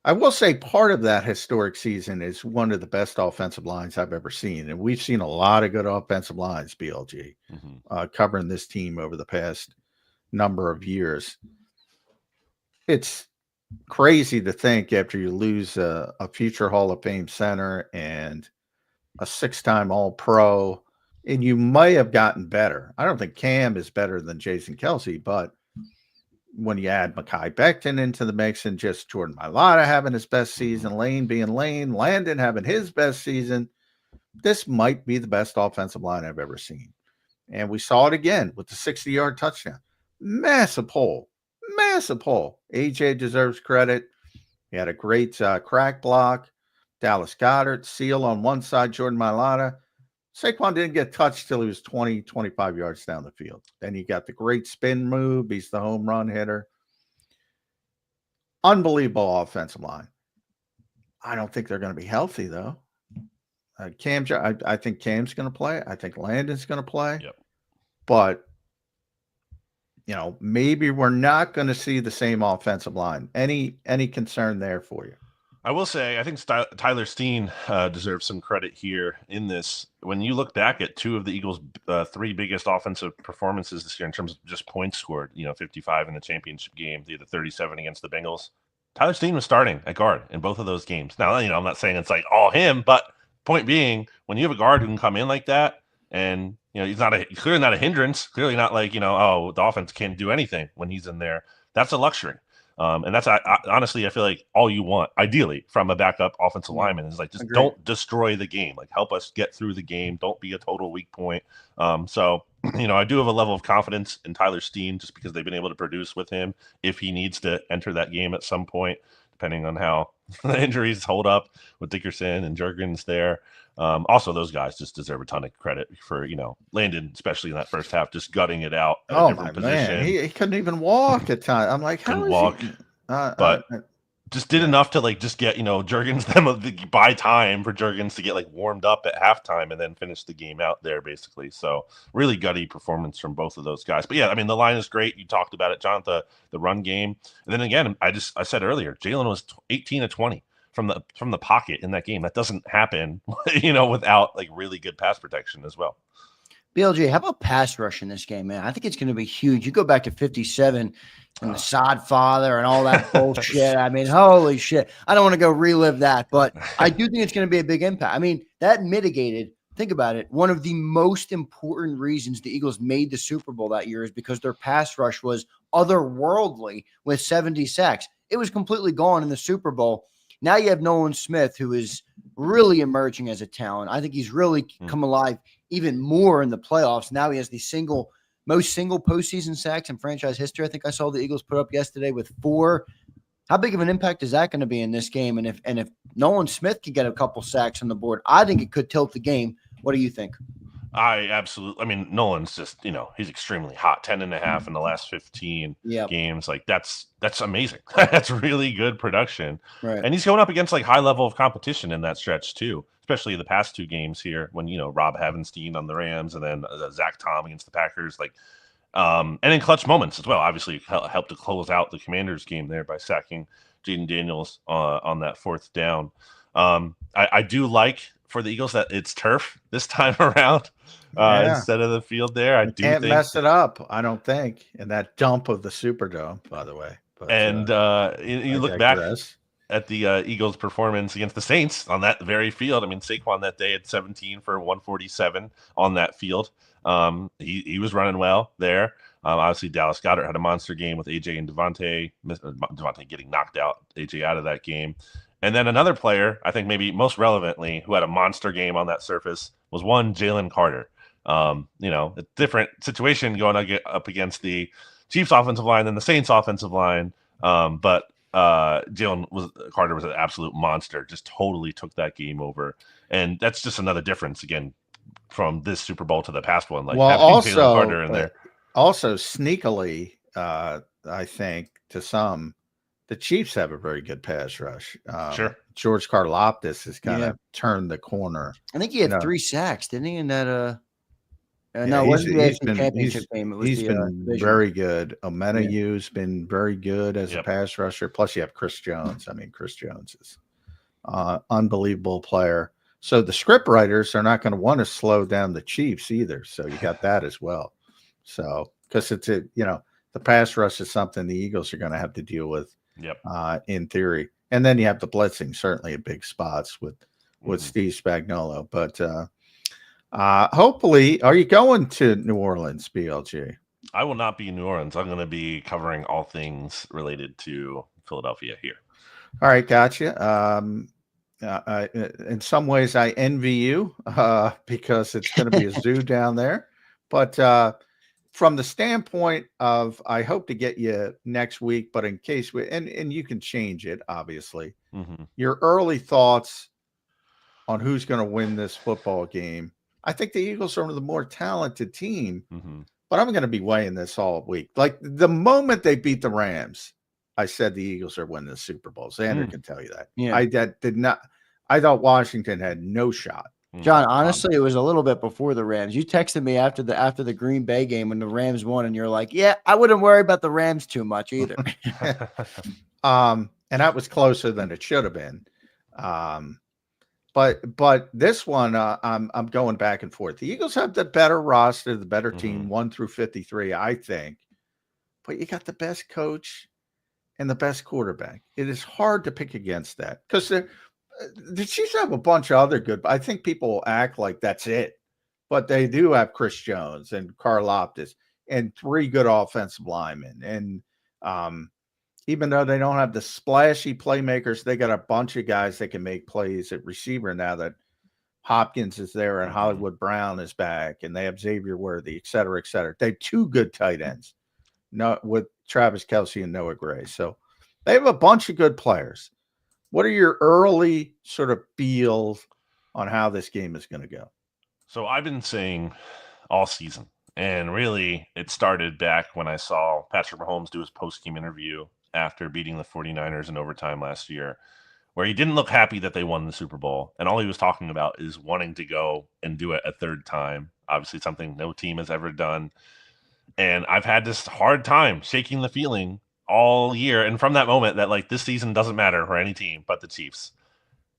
I will say part of that historic season is one of the best offensive lines I've ever seen. And we've seen a lot of good offensive lines, BLG, covering this team over the past number of years. It's crazy to think after you lose a future Hall of Fame center and a 6-time All-Pro, and you may have gotten better. I don't think Cam is better than Jason Kelce, but when you add Mekhi Becton into the mix and just Jordan Mailata having his best season, Lane being Lane, Landon having his best season, this might be the best offensive line I've ever seen. And we saw it again with the 60-yard touchdown. Massive hole. AJ deserves credit. He had a great crack block. Dallas Goedert, seal on one side, Jordan Mailata. Saquon didn't get touched till he was 20, 25 yards down the field. Then he got the great spin move. He's the home run hitter. Unbelievable offensive line. I don't think they're going to be healthy, though. I think Cam's going to play. I think Landon's going to play. Yep. But, maybe we're not going to see the same offensive line. Any concern there for you? I will say, I think Tyler Steen deserves some credit here in this. When you look back at two of the Eagles' 3 biggest offensive performances this year in terms of just points scored, 55 in the championship game, the 37 against the Bengals, Tyler Steen was starting at guard in both of those games. Now, I'm not saying it's like all him, but point being, when you have a guard who can come in like that, and he's clearly not a hindrance, clearly not like, the offense can't do anything when he's in there. That's a luxury. And that's honestly, I feel like all you want, ideally, from a backup offensive lineman is like, just don't destroy the game. Like, help us get through the game. Don't be a total weak point. So, I do have a level of confidence in Tyler Steen just because they've been able to produce with him if he needs to enter that game at some point, depending on how the injuries hold up with Dickerson and Juergens there. Also, those guys just deserve a ton of credit for, Landon, especially in that first half, just gutting it out at a different position. Man. He couldn't even walk at times. I'm like, how couldn't is walk, he? but just did enough to like just get, Juergens them buy time for Juergens to get like warmed up at halftime and then finish the game out there basically. So really gutty performance from both of those guys. But yeah, I mean, the line is great. You talked about it, Jonathan, the run game. And then again, I said earlier, Jalen was 18 of 20. From the pocket in that game. That doesn't happen, without like really good pass protection as well. BLG, how about pass rush in this game, man? I think it's going to be huge. You go back to 57 and the Sod Father and all that bullshit. I mean, holy shit. I don't want to go relive that, but I do think it's going to be a big impact. I mean, that mitigated think about it. One of the most important reasons the Eagles made the Super Bowl that year is because their pass rush was otherworldly with 70 sacks. It was completely gone in the Super Bowl. Now you have Nolan Smith, who is really emerging as a talent. I think he's really come alive even more in the playoffs. Now he has the most single postseason sacks in franchise history. I think I saw the Eagles put up yesterday with 4. How big of an impact is that going to be in this game? And if Nolan Smith can get a couple sacks on the board, I think it could tilt the game. What do you think? I mean, Nolan's just, he's extremely hot. 10.5 in the last 15 games. Like that's amazing. That's really good production. Right. And he's going up against like high level of competition in that stretch too, especially the past 2 games here when, Rob Havenstein on the Rams and then Zach Tom against the Packers. Like, and in clutch moments as well. Obviously helped to close out the Commanders game there by sacking Jaden Daniels on that 4th down. I do like for the Eagles that it's turf this time around instead of the field there. I do can't think mess it up, I don't think, in that dump of the Superdome, by the way. But, and you look back at the Eagles' performance against the Saints on that very field. I mean, Saquon that day had 17 for 147 on that field. He was running well there. Obviously, Dallas Goedert had a monster game with AJ and Devontae getting knocked out, AJ out of that game. And then another player, I think maybe most relevantly, who had a monster game on that surface was Jalen Carter. A different situation going up against the Chiefs offensive line than the Saints offensive line. But Carter was an absolute monster, just totally took that game over. And that's just another difference, again, from this Super Bowl to the past one. Like having Jalen Carter in there. Also, sneakily, I think, to some, the Chiefs have a very good pass rush. Sure. George Karlaftis has kind of turned the corner. I think he had 3 sacks, didn't he, in that no, it wasn't the AFC Championship game. It was he's been very good. Omenahu's been very good as a Yep. pass rusher. Plus, you have Chris Jones. I mean, Chris Jones is unbelievable player. So the script writers are not going to want to slow down the Chiefs either. So you got that as well. So because it's the pass rush is something the Eagles are going to have to deal with. Yep. In theory, and then you have the blitzing certainly at big spots with Steve Spagnuolo. But hopefully, are you going to New Orleans, BLG? I will not be in New Orleans. I'm going to be covering all things related to Philadelphia here. All right, gotcha. In some ways, I envy you because it's going to be a zoo down there. But from the standpoint of, I hope to get you next week, but in case and you can change it, obviously. Your early thoughts on who's going to win this football game. I think the Eagles are one of the more talented team, but I'm going to be weighing this all week. Like the moment they beat the Rams, I said the Eagles are winning the Super Bowl. Zander can tell you that. Yeah. I thought Washington had no shot. John, honestly, it was a little bit before the Rams. You texted me after the Green Bay game when the Rams won, and you're like, "Yeah, I wouldn't worry about the Rams too much either." And that was closer than it should have been. But this one, I'm going back and forth. The Eagles have the better roster, the better team, 1 through 53, I think. But you got the best coach and the best quarterback. It is hard to pick against that because the Chiefs have a bunch of other good. I think people will act like that's it, but they do have Chris Jones and Karlaftis and 3 good offensive linemen. And even though they don't have the splashy playmakers, they got a bunch of guys that can make plays at receiver now that Hopkins is there and Hollywood Brown is back, and they have Xavier Worthy, et cetera, et cetera. They have 2 good tight ends, with Travis Kelce and Noah Gray. So they have a bunch of good players. What are your early sort of feels on how this game is going to go? So I've been saying all season, and really it started back when I saw Patrick Mahomes do his post-game interview after beating the 49ers in overtime last year, where he didn't look happy that they won the Super Bowl. And all he was talking about is wanting to go and do it a 3rd time. Obviously something no team has ever done. And I've had this hard time shaking the feeling all year, and from that moment that like this season doesn't matter for any team but the Chiefs.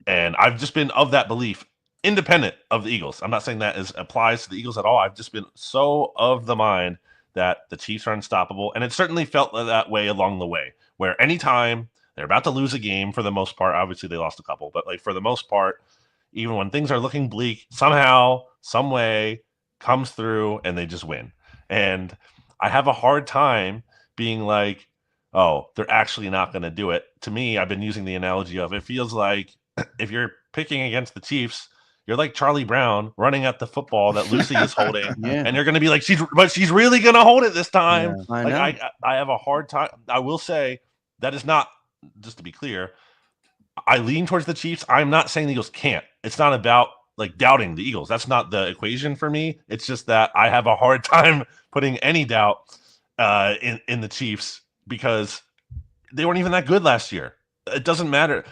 And I've just been of that belief, independent of the Eagles. I'm not saying that applies to the Eagles at all. I've just been so of the mind that the Chiefs are unstoppable, and it certainly felt that way along the way, where anytime they're about to lose a game, for the most part, obviously they lost a couple, but like for the most part, even when things are looking bleak, somehow, some way comes through and they just win. And I have a hard time being like, oh, they're actually not going to do it. To me, I've been using the analogy of it feels like if you're picking against the Chiefs, you're like Charlie Brown running at the football that Lucy is holding, and you're going to be like, she's really going to hold it this time. I like know. I have a hard time. I will say that is not, just to be clear, I lean towards the Chiefs. I'm not saying the Eagles can't. It's not about like doubting the Eagles. That's not the equation for me. It's just that I have a hard time putting any doubt in the Chiefs because they weren't even that good last year. It doesn't matter.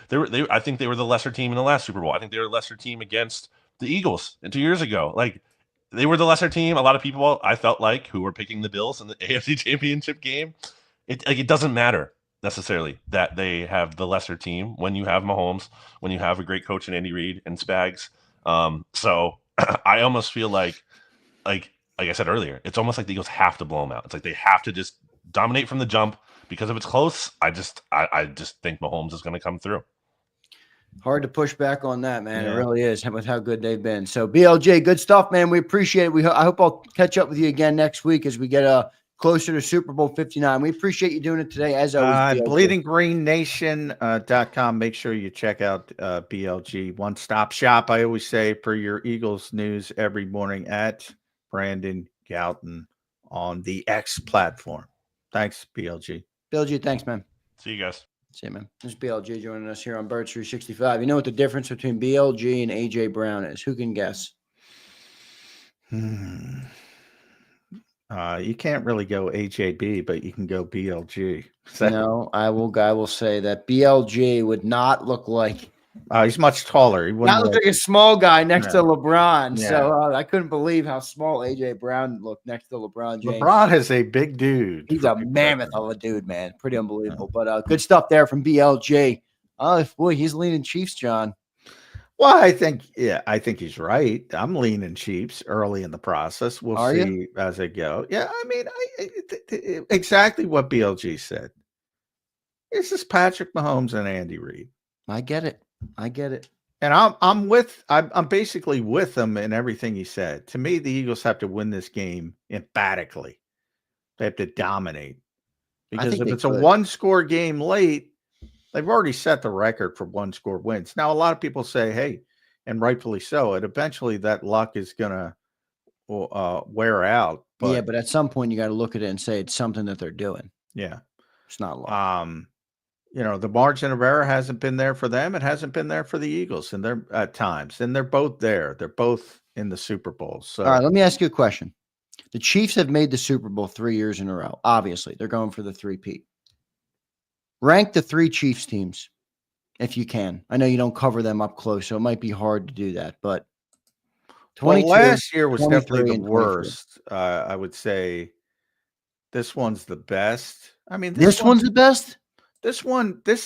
I think they were the lesser team in the last Super Bowl. I think they were a lesser team against the Eagles 2 years ago. Like they were the lesser team. A lot of people I felt like who were picking the Bills in the AFC Championship game. It doesn't matter necessarily that they have the lesser team when you have Mahomes, when you have a great coach in Andy Reid and Spags. So I almost feel like I said earlier, it's almost like the Eagles have to blow them out. It's like they have to just dominate from the jump because if it's close, I just think Mahomes is going to come through. Hard to push back on that, man. It really is with how good they've been. So BLJ, good stuff, man. We appreciate it. I hope I'll catch up with you again next week as we get closer to Super Bowl 59. We appreciate you doing it today, as always. BleedingGreenNation.com. Make sure you check out BLG One-Stop Shop. I always say for your Eagles news every morning at Brandon Gouton on the X platform. Thanks, BLG. BLG, thanks, man. See you guys. See you, man. This is BLG joining us here on Birds 365. You know what the difference between BLG and AJ Brown is? Who can guess? You can't really go AJB, but you can go BLG. No, I will say that BLG would not look like. He's much taller. He wouldn't look like a small guy next to LeBron. Yeah. So I couldn't believe how small AJ Brown looked next to LeBron James. LeBron is a big dude. He's a mammoth of a dude, man. Pretty unbelievable. But good stuff there from BLJ. Boy, he's leaning Chiefs, John. Well, I think he's right. I'm leaning Chiefs early in the process. We'll see as I go. Yeah, I mean, exactly what BLG said. This is Patrick Mahomes and Andy Reid. I get it. And I'm basically with him in everything he said. To me, the Eagles have to win this game emphatically. They have to dominate. Because if it's a one-score game late, they've already set the record for one-score wins. Now, a lot of people say, hey, and rightfully so, eventually that luck is going to wear out. But, but at some point you got to look at it and say it's something that they're doing. Yeah. It's not luck. The margin of error hasn't been there for them. It hasn't been there for the Eagles, and they're at times, and they're both there. They're both in the Super Bowl. So, all right, let me ask you a question. The Chiefs have made the Super Bowl 3 years in a row. Obviously, they're going for the three-peat. Rank the three Chiefs teams, if you can. I know you don't cover them up close, so it might be hard to do that. But last year was definitely the worst. I would say this one's the best. I mean, this one's the best. This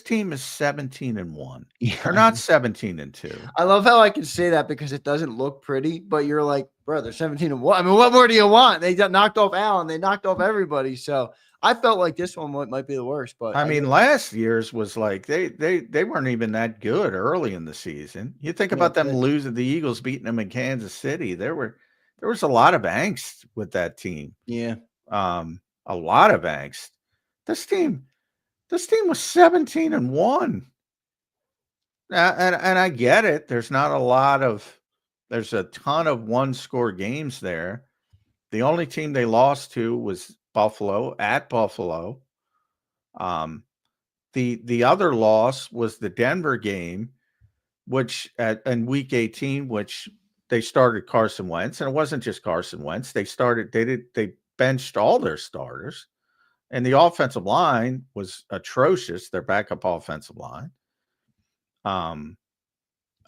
team is 17-1. They're not 17-2. I love how I can say that because it doesn't look pretty, but you're like, bro, they're 17-1. I mean, what more do you want? They got knocked off Allen. They knocked off everybody. So I felt like this one might be the worst. But I mean, last year's was like they weren't even that good early in the season. You think about them losing, the Eagles beating them in Kansas City. There was a lot of angst with that team. Yeah. A lot of angst. This team was 17-1. And I get it. There's a ton of one-score games there. The only team they lost to was Buffalo, at Buffalo. The other loss was the Denver game, which in week 18, which they started Carson Wentz, and it wasn't just Carson Wentz. They benched all their starters. And the offensive line was atrocious, their backup offensive line. I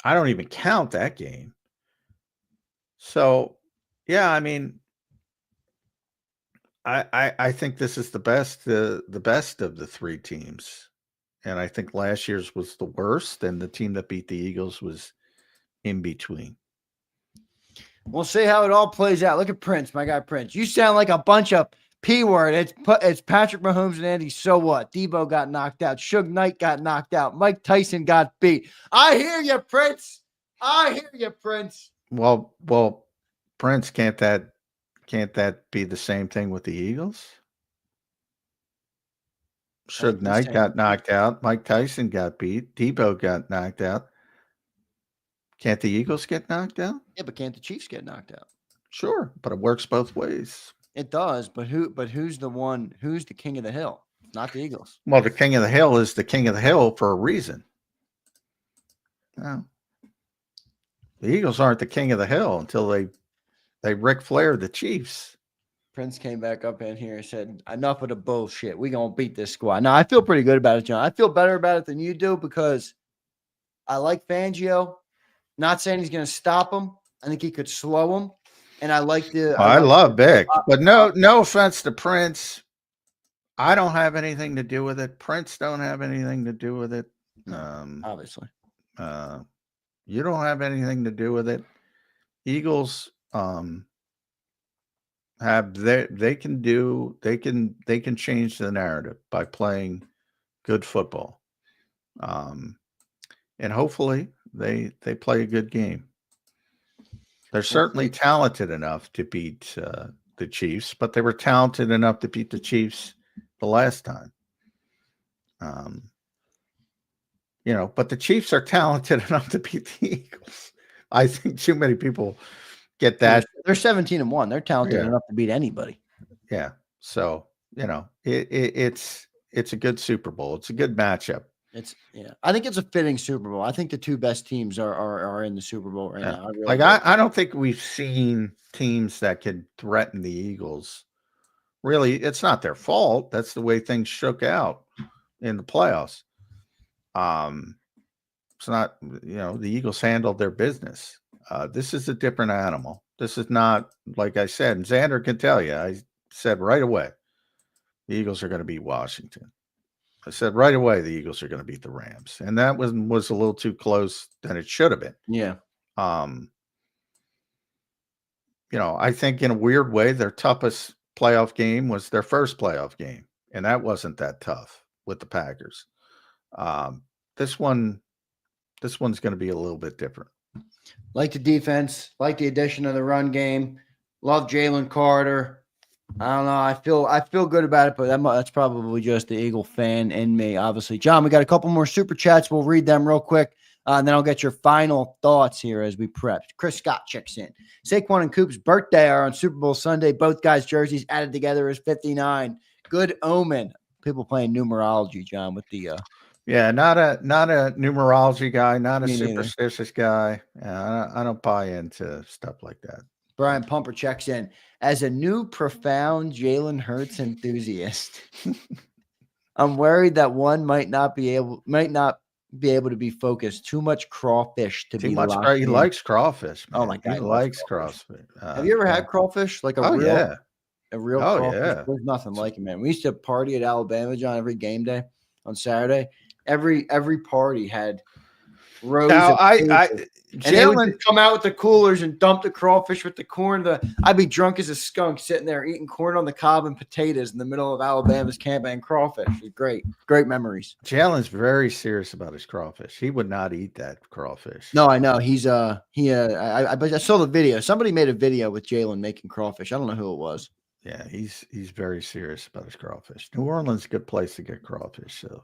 don't even count that game. So, yeah, I mean, I think this is the best of the three teams. And I think last year's was the worst, and the team that beat the Eagles was in between. We'll see how it all plays out. Look at Prince, my guy Prince. You sound like a bunch of P-word. It's Patrick Mahomes and Andy. So what? Debo got knocked out. Suge Knight got knocked out. Mike Tyson got beat. I hear you, Prince. I hear you, Prince. Well, Prince, can't that be the same thing with the Eagles? Suge Knight got knocked out. Mike Tyson got beat. Debo got knocked out. Can't the Eagles get knocked out? Yeah, but can't the Chiefs get knocked out? Sure, but it works both ways. It does, but who's the king of the hill? Not the Eagles. Well, the king of the hill is the king of the hill for a reason. No. The Eagles aren't the king of the hill until they Ric Flair the Chiefs. Prince came back up in here and said, enough of the bullshit. We're going to beat this squad. Now, I feel pretty good about it, John. I feel better about it than you do because I like Fangio. Not saying he's going to stop him. I think he could slow him. And I like I love Vic. But no offense to Prince. I don't have anything to do with it. Prince don't have anything to do with it. Obviously. You don't have anything to do with it. Eagles they can change the narrative by playing good football. And hopefully they play a good game. They're certainly talented enough to beat the Chiefs, but they were talented enough to beat the Chiefs the last time. But the Chiefs are talented enough to beat the Eagles. I think too many people get that. They're 17-1. They're talented enough to beat anybody. Yeah. So, it's a good Super Bowl. It's a good matchup. I think it's a fitting Super Bowl. I think the two best teams are in the Super Bowl right now. I don't think we've seen teams that could threaten the Eagles. Really, it's not their fault. That's the way things shook out in the playoffs. It's not, the Eagles handled their business. This is a different animal. This is not, like I said, and Zander can tell you, I said right away, the Eagles are going to beat Washington. I said right away, the Eagles are going to beat the Rams. And that was a little too close than it should have been. Yeah. I think in a weird way, their toughest playoff game was their first playoff game. And that wasn't that tough with the Packers. This one's going to be a little bit different. Like the defense, like the addition of the run game. Love Jalen Carter. I don't know. I feel good about it, but that's probably just the Eagle fan in me, obviously. John, we got a couple more super chats. We'll read them real quick, and then I'll get your final thoughts here as we prep. Chris Scott checks in. Saquon and Coop's birthday are on Super Bowl Sunday. Both guys' jerseys added together is 59. Good omen. People playing numerology, John, with the yeah, not a numerology guy, not a superstitious guy. I don't buy into stuff like that. Brian Pumper checks in. As a new profound Jalen Hurts enthusiast, I'm worried that one might not be able to be focused. Too much crawfish to be locked in. He likes crawfish, man. Oh my God, he likes crawfish. Have you ever had crawfish? Like a real crawfish? Yeah. There's nothing like it, man. We used to party at Alabama, John, every game day on Saturday. Every party had rows of they would come out with the coolers and dump the crawfish with the corn. I'd be drunk as a skunk sitting there eating corn on the cob and potatoes in the middle of Alabama's camp and crawfish. It was great memories. Jalen's very serious about his crawfish. He would not eat that crawfish. No, I know. He's I saw the video. Somebody made a video with Jalen making crawfish. I don't know who it was. Yeah, he's very serious about his crawfish. New Orleans is a good place to get crawfish. So,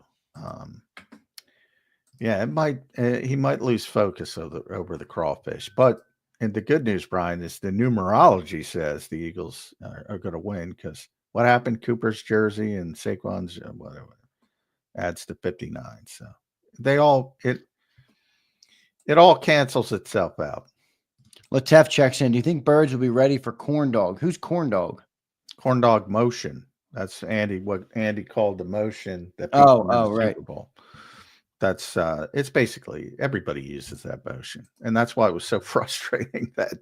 yeah, it might he might lose focus over the crawfish. But and the good news, Brian, is the numerology says the Eagles are going to win because what happened? Cooper's jersey and Saquon's whatever adds to 59. So it all cancels itself out. Latef checks in. Do you think Birds will be ready for Corn Dog? Who's Corn Dog? Corn Dog motion. That's what Andy called the motion that right. Super Bowl. That's it's basically everybody uses that motion, and that's why it was so frustrating that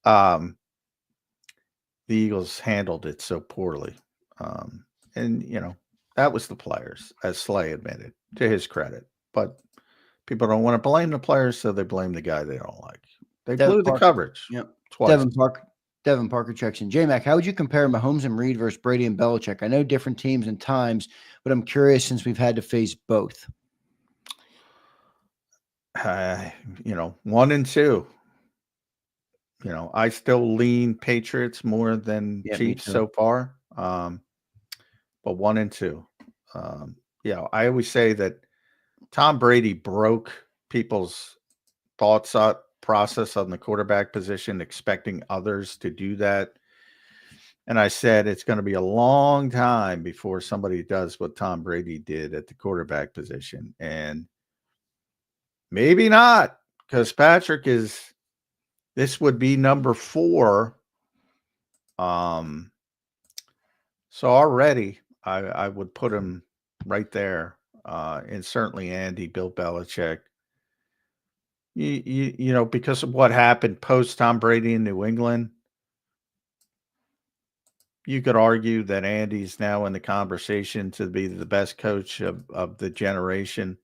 the Eagles handled it so poorly. And that was the players, as Slay admitted, to his credit. But people don't want to blame the players, so they blame the guy they don't like. They blew the coverage. Yep. Twice. Devin Parker checks in. J-Mac, how would you compare Mahomes and Reed versus Brady and Belichick? I know different teams and times, but I'm curious since we've had to face both. You know, 1-2. You know, I still lean Patriots more than Yeah, me Chiefs too. so far. But 1-2. Yeah, I always say that Tom Brady broke people's process on the quarterback position, expecting others to do that. And I said it's going to be a long time before somebody does what Tom Brady did at the quarterback position. And maybe not, because Patrick this would be number 4. So already I would put him right there. And certainly Andy, Bill Belichick. You know, because of what happened post Tom Brady in New England, you could argue that Andy's now in the conversation to be the best coach of the generation,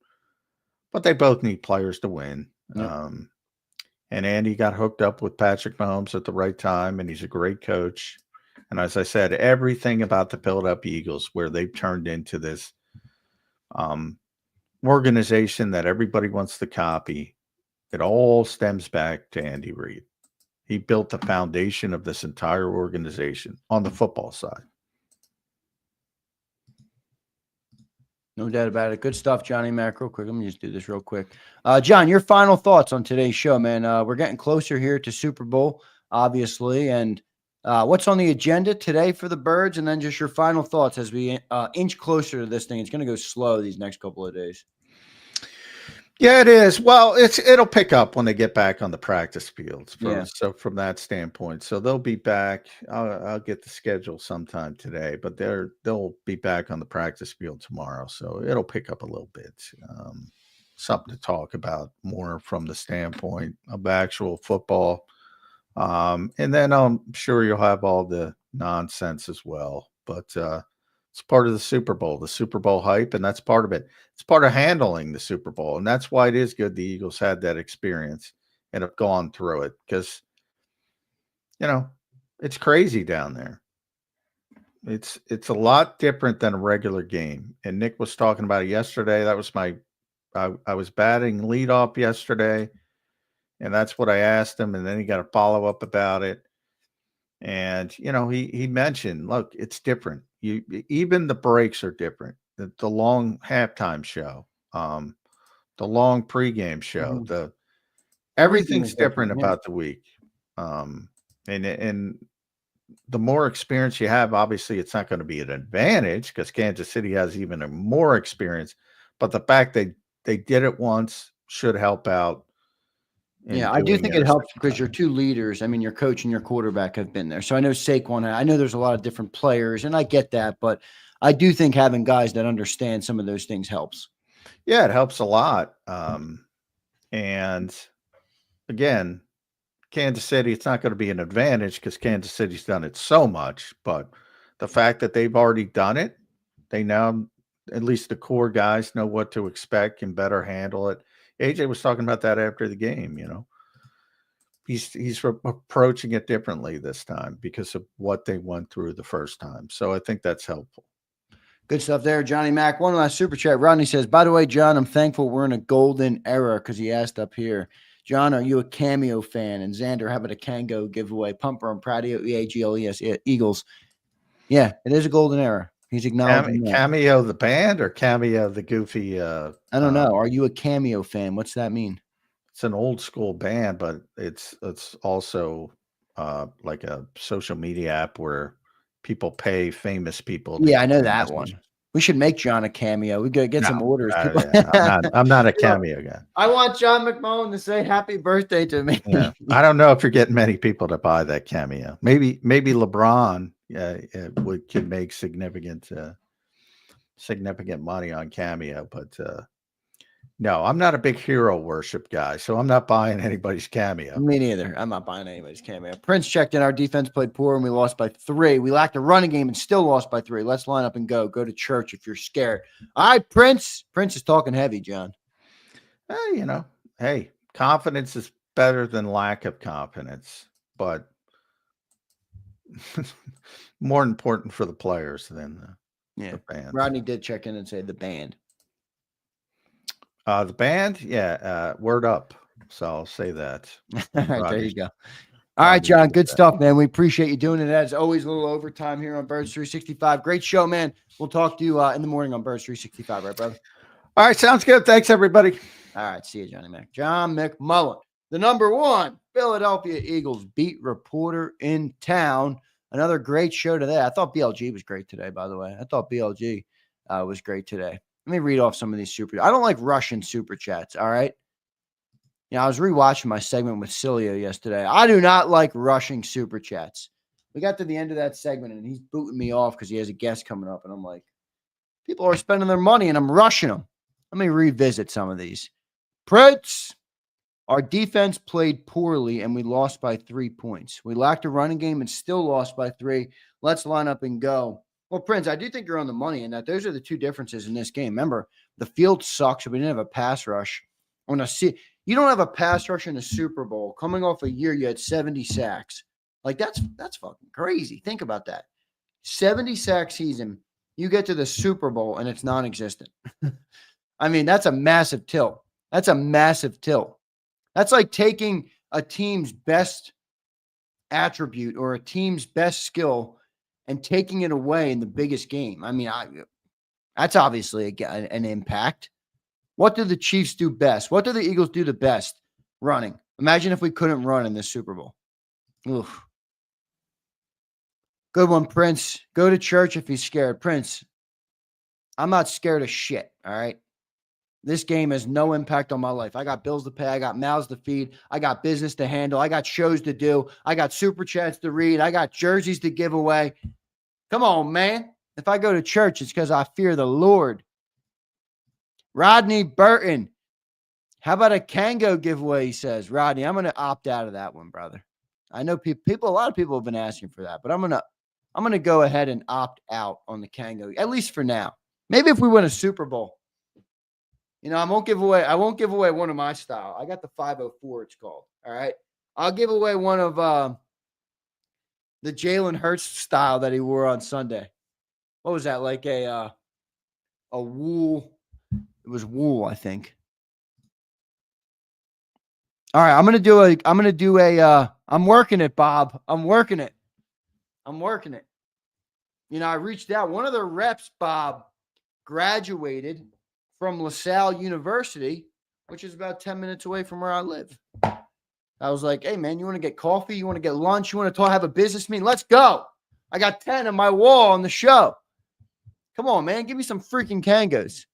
but they both need players to win. Yep. And Andy got hooked up with Patrick Mahomes at the right time, and he's a great coach. And as I said, everything about the Philadelphia Eagles, where they've turned into this organization that everybody wants to copy, it all stems back to Andy Reid. He built the foundation of this entire organization on the football side. No doubt about it. Good stuff, Johnny Mac. Real quick, let me just do this real quick. John, your final thoughts on today's show, man. We're getting closer here to Super Bowl, obviously. And what's on the agenda today for the Birds? And then just your final thoughts as we inch closer to this thing. It's going to go slow these next couple of days. Yeah, it is. Well, it'll pick up when they get back on the practice fields. So from that standpoint, so they'll be back. I'll get the schedule sometime today, but they'll be back on the practice field tomorrow. So it'll pick up a little bit. Something to talk about more from the standpoint of actual football. And then I'm sure you'll have all the nonsense as well. But it's part of the Super Bowl hype, and that's part of it. It's part of handling the Super Bowl, and that's why it is good the Eagles had that experience and have gone through it, because, you know, it's crazy down there. It's a lot different than a regular game, and Nick was talking about it yesterday. That was I was batting leadoff yesterday, and that's what I asked him, and then he got a follow-up about it. And, you know, he mentioned, look, it's different. Even the breaks are different. The long halftime show, the long pregame show, everything's different about the week. And the more experience you have, obviously it's not going to be an advantage because Kansas City has even a more experience. But the fact that they did it once should help out. Yeah, I do think it helps because your two leaders, I mean, your coach and your quarterback have been there. So I know Saquon, I know there's a lot of different players, and I get that, but I do think having guys that understand some of those things helps. Yeah, it helps a lot. And again, Kansas City, it's not going to be an advantage because Kansas City's done it so much, but the fact that they've already done it, they now, at least the core guys, know what to expect and better handle it. AJ was talking about that after the game. You know, he's approaching it differently this time because of what they went through the first time. So I think that's helpful. Good stuff there, Johnny Mac. One last super chat. Rodney says, by the way, John, I'm thankful we're in a golden era, because he asked up here, John, are you a Cameo fan? And Zander, how about a Kango giveaway? Pumper, I'm proud of you. EAGLES, Eagles. Yeah, it is a golden era. He's acknowledging Cameo the band or Cameo the goofy? I don't know. Are you a Cameo fan? What's that mean? It's an old school band, but it's also like a social media app where people pay famous people. Yeah, I know that one. We should make John a Cameo. We gotta get some orders. I'm not a Cameo guy. I want John McMullen to say happy birthday to me. Yeah. I don't know if you're getting many people to buy that Cameo. Maybe LeBron could make significant money on Cameo, but no, I'm not a big hero worship guy, so I'm not buying anybody's Cameo. Me neither. I'm not buying anybody's Cameo. Prince checked in. Our defense played poor and we lost by 3. We lacked a running game and still lost by 3. Let's line up and go. Go to church if you're scared. All right, Prince. Prince is talking heavy, John. You know, hey, confidence is better than lack of confidence, but more important for the players than the band. Rodney did check in and say the band. The band, Word Up. So I'll say that. All right, there Rodney- you go. All right, Rodney John, did good that. stuff, man. We appreciate you doing it. As always, a little overtime here on Birds 365. Great show, man. We'll talk to you in the morning on Birds 365, right, brother? All right, sounds good. Thanks, everybody. All right, see you, Johnny Mac. John McMullen, the #1 Philadelphia Eagles beat reporter in town. Another great show today. I thought BLG was great today, by the way. I thought BLG was great today. Let me read off some of these super. I don't like Russian super chats, all right? I was rewatching my segment with Cilio yesterday. I do not like rushing super chats. We got to the end of that segment, and he's booting me off because he has a guest coming up, and I'm like, people are spending their money, and I'm rushing them. Let me revisit some of these. Prince, our defense played poorly, and we lost by 3 points. We lacked a running game and still lost by 3. Let's line up and go. Well, Prince, I do think you're on the money in that those are the two differences in this game. Remember, the field sucks, but we didn't have a pass rush. You don't have a pass rush in the Super Bowl. Coming off a year, you had 70 sacks. Like, that's fucking crazy. Think about that. 70 sack season, you get to the Super Bowl, and it's non-existent. I mean, that's a massive tilt. That's a massive tilt. That's like taking a team's best attribute or a team's best skill and taking it away in the biggest game. I mean, that's obviously an impact. What do the Chiefs do best? What do the Eagles do the best? Running. Imagine if we couldn't run in this Super Bowl. Oof. Good one, Prince. Go to church if he's scared. Prince, I'm not scared of shit, all right? This game has no impact on my life. I got bills to pay. I got mouths to feed. I got business to handle. I got shows to do. I got super chats to read. I got jerseys to give away. Come on, man. If I go to church, it's because I fear the Lord. Rodney Burton. How about a Kango giveaway, he says. Rodney, I'm going to opt out of that one, brother. I know a lot of people have been asking for that, but I'm going to go ahead and opt out on the Kango, at least for now. Maybe if we win a Super Bowl. I won't give away one of my style. I got the 504, it's called. All right. I'll give away one of the Jalen Hurts style that he wore on Sunday. What was that? Like a wool. It was wool, I think. All right, I'm working it, Bob. I'm working it. I reached out. One of the reps, Bob, graduated from LaSalle University, which is about 10 minutes away from where I live. I was like, hey, man, you want to get coffee? You want to get lunch? You want to have a business meeting? Let's go. I got 10 on my wall on the show. Come on, man. Give me some freaking Kangos.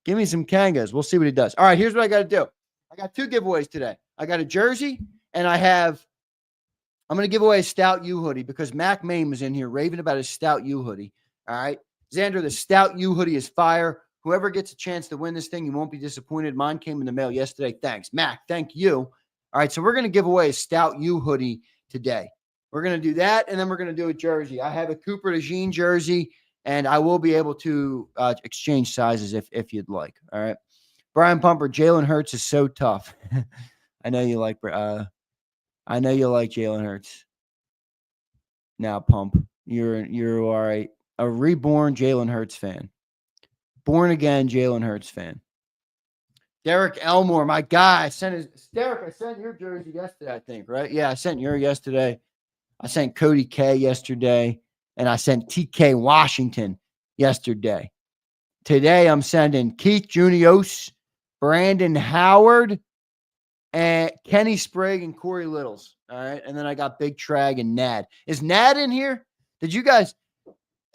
Give me some Kangas. We'll see what he does. All right, here's what I got to do. I got 2 giveaways today. I got a jersey, and I'm going to give away a Stout U hoodie because Mac Main was in here raving about his Stout U hoodie. All right. Zander, the Stout U hoodie is fire. Whoever gets a chance to win this thing, you won't be disappointed. Mine came in the mail yesterday. Thanks. Mac, thank you. All right, so we're going to give away a Stout U hoodie today. We're going to do that, and then we're going to do a jersey. I have a Cooper DeJean jersey, and I will be able to exchange sizes if you'd like. All right. Brian Pumper, Jalen Hurts is so tough. I know you like Jalen Hurts. Now, Pump, you are a reborn Jalen Hurts fan. Born again Jalen Hurts fan. Derek Elmore, my guy. I sent your jersey yesterday, I think, right? Yeah, I sent yours yesterday. I sent Cody K yesterday, and I sent TK Washington yesterday. Today, I'm sending Keith Junios, Brandon Howard, and Kenny Sprague and Corey Littles. All right, and then I got Big Trag and Nad. Is Nad in here? Did you guys?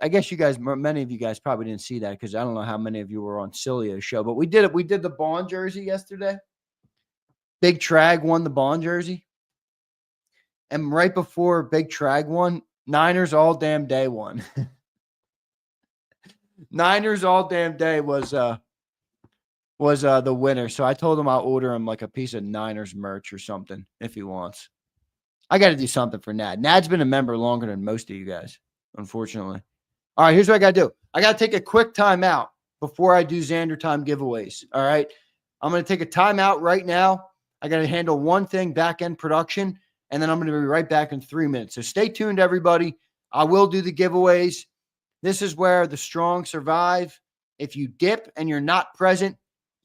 I guess many of you guys probably didn't see that because I don't know how many of you were on Cilio's show, but we did it. We did the Bond jersey yesterday. Big Trag won the Bond jersey. And right before Big Trag won, Niners all damn day won. Niners all damn day was the winner. So I told him I'll order him like a piece of Niners merch or something if he wants. I got to do something for Nad. Nad's been a member longer than most of you guys, unfortunately. All right, here's what I got to do. I got to take a quick timeout before I do Zander time giveaways. All right. I'm going to take a timeout right now. I got to handle one thing, back-end production, and then I'm going to be right back in 3 minutes. So stay tuned, everybody. I will do the giveaways. This is where the strong survive. If you dip and you're not present,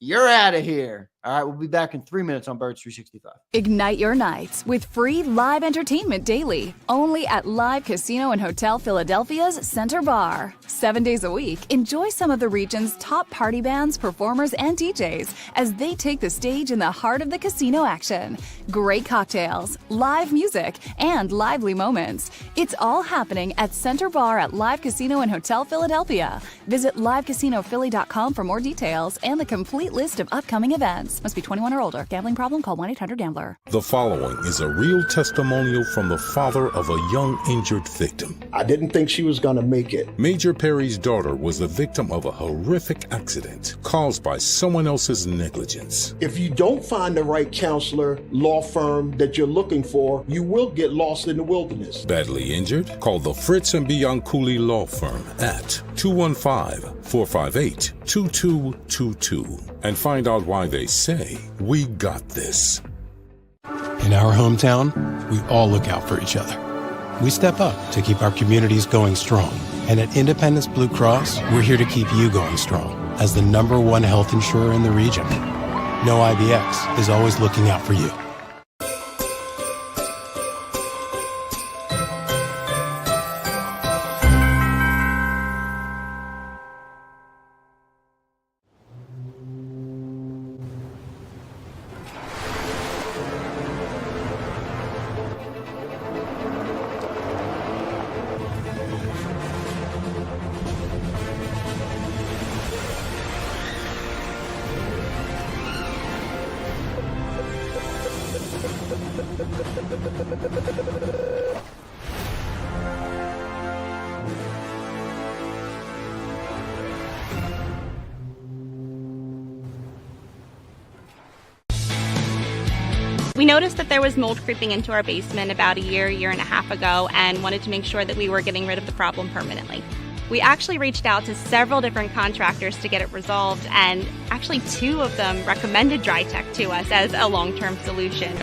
You're out of here. All right, we'll be back in 3 minutes on Birds 365. Ignite your nights with free live entertainment daily, only at Live Casino and Hotel Philadelphia's Center Bar. 7 days a week, enjoy some of the region's top party bands, performers, and DJs as they take the stage in the heart of the casino action. Great cocktails, live music, and lively moments. It's all happening at Center Bar at Live Casino and Hotel Philadelphia. Visit livecasinophilly.com for more details and the complete list of upcoming events. Must be 21 or older. Gambling problem? Call 1-800-GAMBLER. The following is a real testimonial from the father of a young injured victim. I didn't think she was going to make it. Major Perry's daughter was the victim of a horrific accident caused by someone else's negligence. If you don't find the right counselor, law firm that you're looking for, you will get lost in the wilderness. Badly injured? Call the Fritz and Bianculli Law Firm at 215-458-2222 and find out why they say, "We got this." In our hometown, we all look out for each other. We step up to keep our communities going strong. And at Independence Blue Cross, we're here to keep you going strong as the #1 health insurer in the region. No IBX is always looking out for you. We noticed that there was mold creeping into our basement about a year and a half ago, and wanted to make sure that we were getting rid of the problem permanently. We actually reached out to several different contractors to get it resolved, and actually 2 of them recommended DryTech to us as a long-term solution.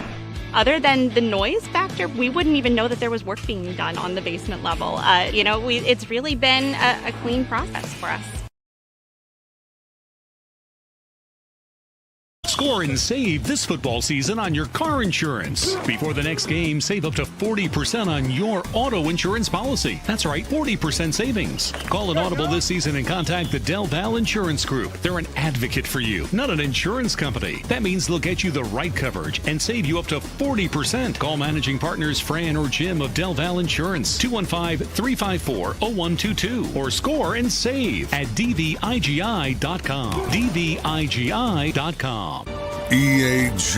Other than the noise factor, we wouldn't even know that there was work being done on the basement level. It's really been a clean process for us. Score and save this football season on your car insurance. Before the next game, save up to 40% on your auto insurance policy. That's right, 40% savings. Call an audible this season and contact the Del Val Insurance Group. They're an advocate for you, not an insurance company. That means they'll get you the right coverage and save you up to 40%. Call managing partners Fran or Jim of Del Val Insurance, 215-354-0122, or score and save at dvigi.com. dvigi.com. EAGLES,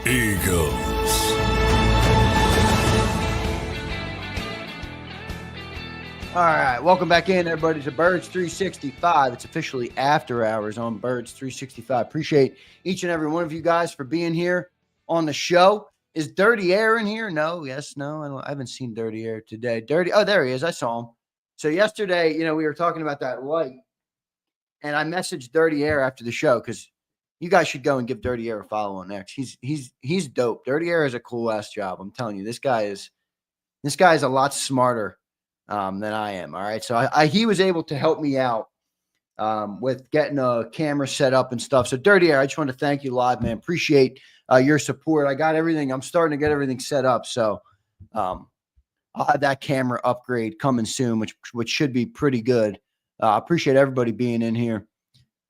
Eagles. All right, welcome back in, everybody, to Birds 365. It's officially after hours on Birds 365. Appreciate each and every one of you guys for being here on the show. Is Dirty Air in here? No, yes, no. I haven't seen Dirty Air today. Oh, there he is. I saw him. So yesterday, we were talking about that light, and I messaged Dirty Air after the show because you guys should go and give Dirty Air a follow on X. He's dope. Dirty Air is a cool ass job. I'm telling you, this guy is a lot smarter than I am. All right. So he was able to help me out with getting a camera set up and stuff. So Dirty Air, I just want to thank you live, man. Appreciate your support. I got everything. I'm starting to get everything set up. So I'll have that camera upgrade coming soon, which should be pretty good. Appreciate everybody being in here.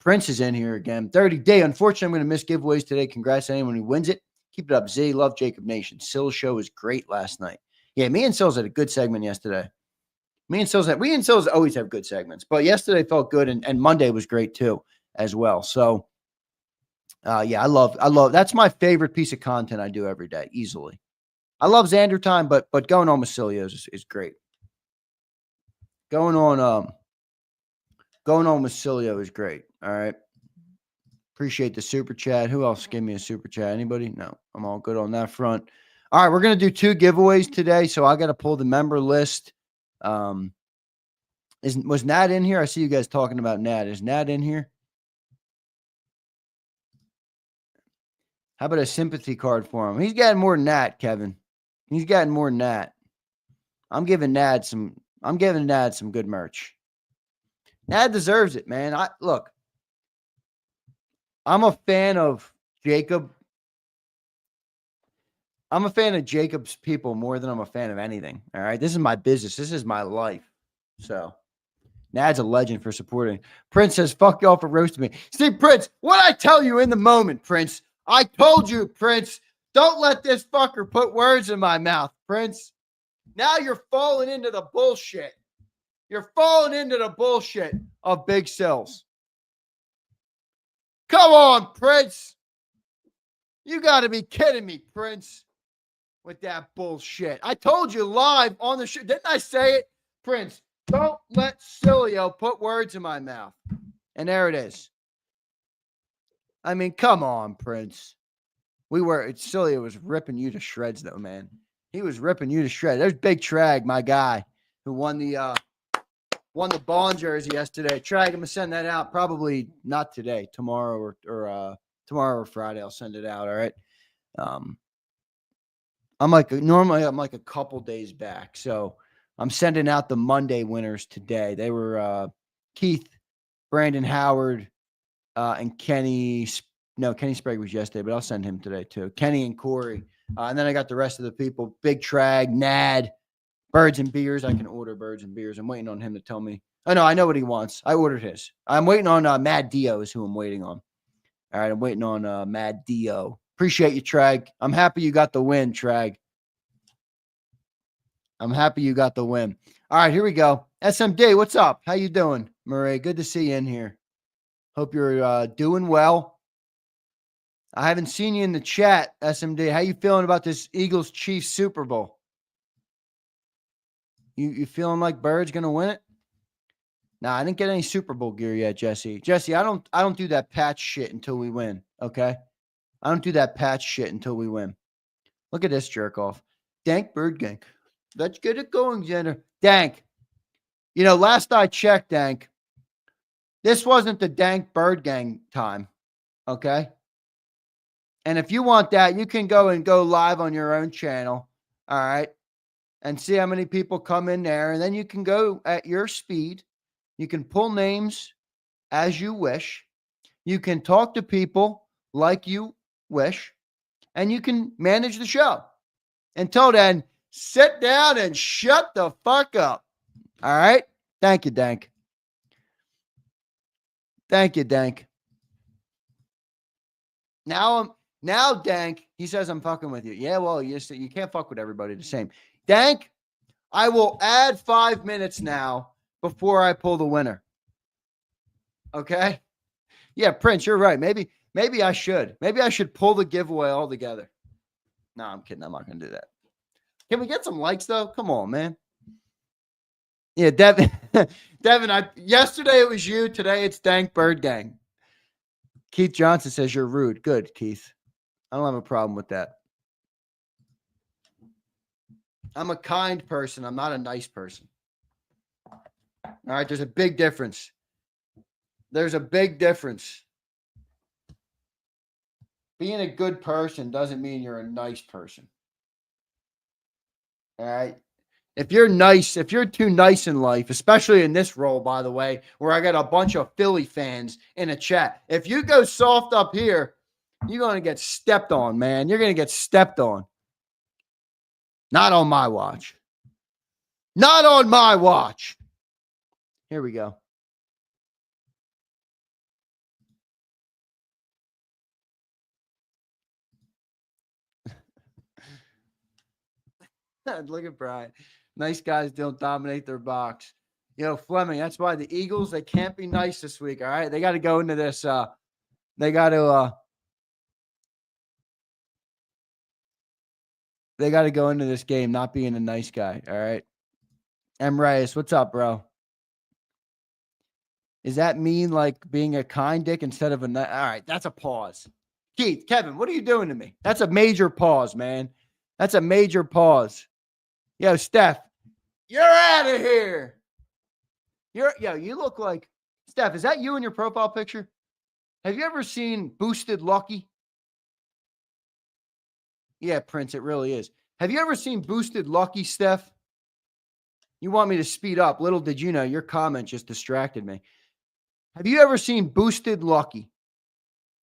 Prince is in here again. 30 day. Unfortunately, I'm going to miss giveaways today. Congrats to anyone who wins it. Keep it up, Z. Love JAKIB Nation. Sill's show was great last night. Yeah, me and Sills had a good segment yesterday. We and Sills always have good segments, but yesterday felt good, and Monday was great too, as well. So, yeah, I love. That's my favorite piece of content I do every day, easily. I love Zander time, but going on with Cilios is great. Going on with Cilio is great. All right. Appreciate the super chat. Who else gave me a super chat? Anybody? No, I'm all good on that front. All right, we're going to do 2 giveaways today, so I got to pull the member list. Was Nat in here? I see you guys talking about Nat. Is Nat in here? How about a sympathy card for him? He's gotten more than that, Kevin. He's gotten more than that. I'm giving Nad some good merch. Nad deserves it, man. Look, I'm a fan of JAKIB. I'm a fan of JAKIB's people more than I'm a fan of anything. All right. This is my business. This is my life. So Nad's a legend for supporting. Prince says, fuck y'all for roasting me. See, Prince, what I tell you in the moment, Prince. I told you, Prince, don't let this fucker put words in my mouth, Prince. Now you're falling into the bullshit. You're falling into the bullshit of big sells. Come on, Prince. You got to be kidding me, Prince, with that bullshit. I told you live on the show. Didn't I say it? Prince, don't let Cilio put words in my mouth. And there it is. I mean, come on, Prince. Cilio was ripping you to shreds, though, man. He was ripping you to shreds. There's Big Trag, my guy, who won the Bond jersey yesterday. Trag, I'm going to send that out probably not today, tomorrow or Friday. I'll send it out, all right? I'm like a couple days back. So I'm sending out the Monday winners today. They were Keith, Brandon Howard, and Kenny. No, Kenny Sprague was yesterday, but I'll send him today too. Kenny and Corey. And then I got the rest of the people. Big Trag, Nad, Birds and Beers. I can order Birds and Beers. I'm waiting on him to tell me. Oh, no, I know what he wants. I ordered his. I'm waiting on Mad Dio is who I'm waiting on. All right, I'm waiting on Mad Dio. Appreciate you, Trag. I'm happy you got the win, Trag. I'm happy you got the win. All right, here we go. SMD, what's up? How you doing, Murray? Good to see you in here. Hope you're doing well. I haven't seen you in the chat, SMD. How you feeling about this Eagles-Chiefs Super Bowl? You feeling like Bird's going to win it? Nah, I didn't get any Super Bowl gear yet, Jesse. Jesse, I don't do that patch shit until we win, okay? I don't do that patch shit until we win. Look at this jerk off. Dank Bird Gang. Let's get it going, Zander. Dank. You know, last I checked, Dank, this wasn't the Dank Bird Gang time, okay? And if you want that, you can go live on your own channel, all right, and see how many people come in there. And then you can go at your speed. You can pull names as you wish. You can talk to people like you wish. And you can manage the show. Until then, sit down and shut the fuck up. All right? Thank you, Dank. Thank you, Dank. Now, Dank, he says I'm fucking with you. Yeah, well, you can't fuck with everybody the same. Dank, I will add 5 minutes now before I pull the winner. Okay? Yeah, Prince, you're right. Maybe I should. Maybe I should pull the giveaway altogether. No, I'm kidding. I'm not going to do that. Can we get some likes, though? Come on, man. Yeah, Devin, yesterday it was you. Today it's Dank Bird Gang. Keith Johnson says you're rude. Good, Keith. I don't have a problem with that. I'm a kind person. I'm not a nice person. All right, there's a big difference. There's a big difference. Being a good person doesn't mean you're a nice person. All right? If you're nice, if you're too nice in life, especially in this role, by the way, where I got a bunch of Philly fans in a chat, if you go soft up here, you're going to get stepped on, man. You're going to get stepped on. Not on my watch. Not on my watch. Here we go. Look at Brian. Nice guys don't dominate their box. Fleming, that's why the Eagles, they can't be nice this week, all right? They got to go into this. They got to go into this game not being a nice guy, all right? M. Reyes, what's up, bro? Does that mean like being a kind dick instead of a nice? All right, that's a pause. Keith, Kevin, what are you doing to me? That's a major pause, man. That's a major pause. Yo, Steph, you're out of here. You look like Steph. Is that you in your profile picture? Have you ever seen Boosted Lucky? Yeah, Prince, it really is. Have you ever seen Boosted Lucky, Steph? You want me to speed up. Little did you know, your comment just distracted me. Have you ever seen Boosted Lucky?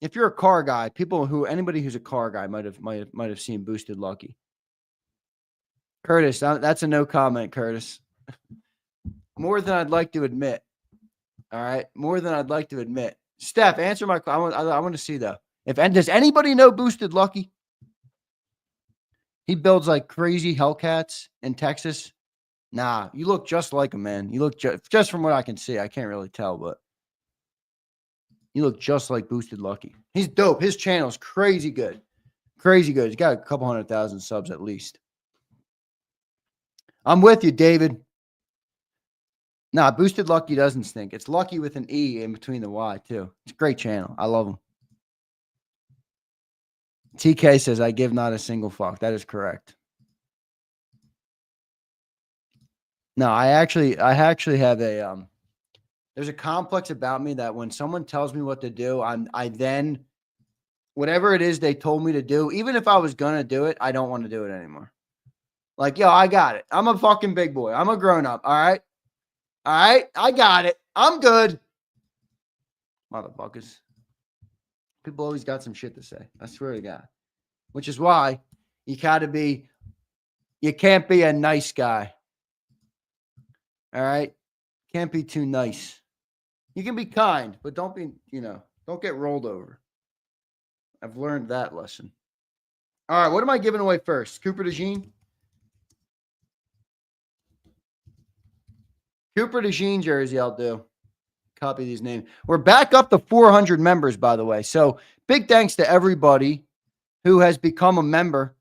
if you're a car guy, anybody who's a car guy might have seen Boosted Lucky. Curtis, that's a no comment, Curtis. More than I'd like to admit. All right, more than I'd like to admit. Steph, answer my question. I want to see though. Does anybody know Boosted Lucky? He builds like crazy Hellcats in Texas. Nah, you look just like him, man. You look just from what I can see. I can't really tell, but you look just like Boosted Lucky. He's dope. His channel's crazy good. Crazy good. He's got a couple 100,000 subs at least. I'm with you, David. Nah, Boosted Lucky doesn't stink. It's Lucky with an E in between the Y, too. It's a great channel. I love him. TK says, I give not a single fuck. That is correct. No, I actually have a there's a complex about me that when someone tells me what to do, I then whatever it is they told me to do, even if I was gonna do it, I don't want to do it anymore. Like, yo, I got it. I'm a fucking big boy. I'm a grown up. All right. All right. I got it. I'm good. Motherfuckers. People always got some shit to say. I swear to God. Which is why you can't be a nice guy. All right. Can't be too nice. You can be kind, but don't get rolled over. I've learned that lesson. All right. What am I giving away first? Cooper DeJean? Cooper DeJean jersey, I'll do. Copy these names. We're back up to 400 members, by the way. So big thanks to everybody who has become a member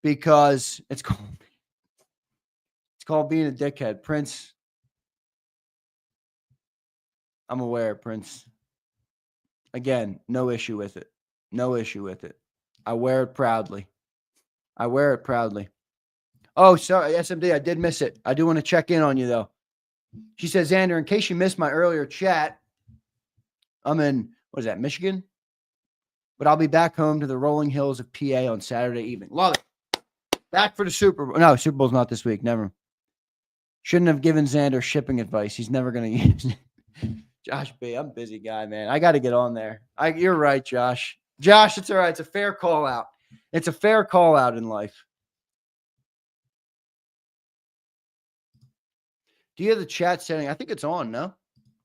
because it's called being a dickhead. Prince, I'm aware, Prince. Again, no issue with it. No issue with it. I wear it proudly. I wear it proudly. Oh, sorry, SMD, I did miss it. I do want to check in on you, though. She says, Zander, in case you missed my earlier chat, I'm in, what is that, Michigan? But I'll be back home to the rolling hills of PA on Saturday evening. Love it. Back for the Super Bowl. No, Super Bowl's not this week. Never. Shouldn't have given Zander shipping advice. He's never going to use it. Josh B., I'm a busy guy, man. I got to get on there. You're right, Josh. Josh, it's all right. It's a fair call out. It's a fair call out in life. Do you have the chat setting? I think it's on, no?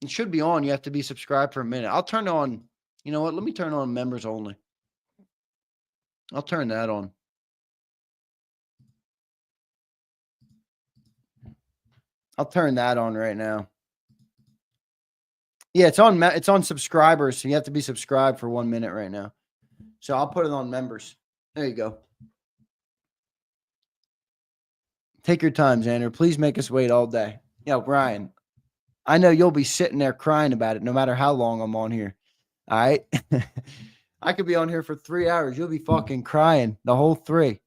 It should be on. You have to be subscribed for a minute. I'll turn on, you know what? Let me turn on members only. I'll turn that on. I'll turn that on right now. Yeah, it's on subscribers, so you have to be subscribed for 1 minute right now. So I'll put it on members. There you go. Take your time, Zander. Please make us wait all day. Yo, Brian, I know you'll be sitting there crying about it no matter how long I'm on here. All right? I could be on here for 3 hours. You'll be fucking crying the whole 3.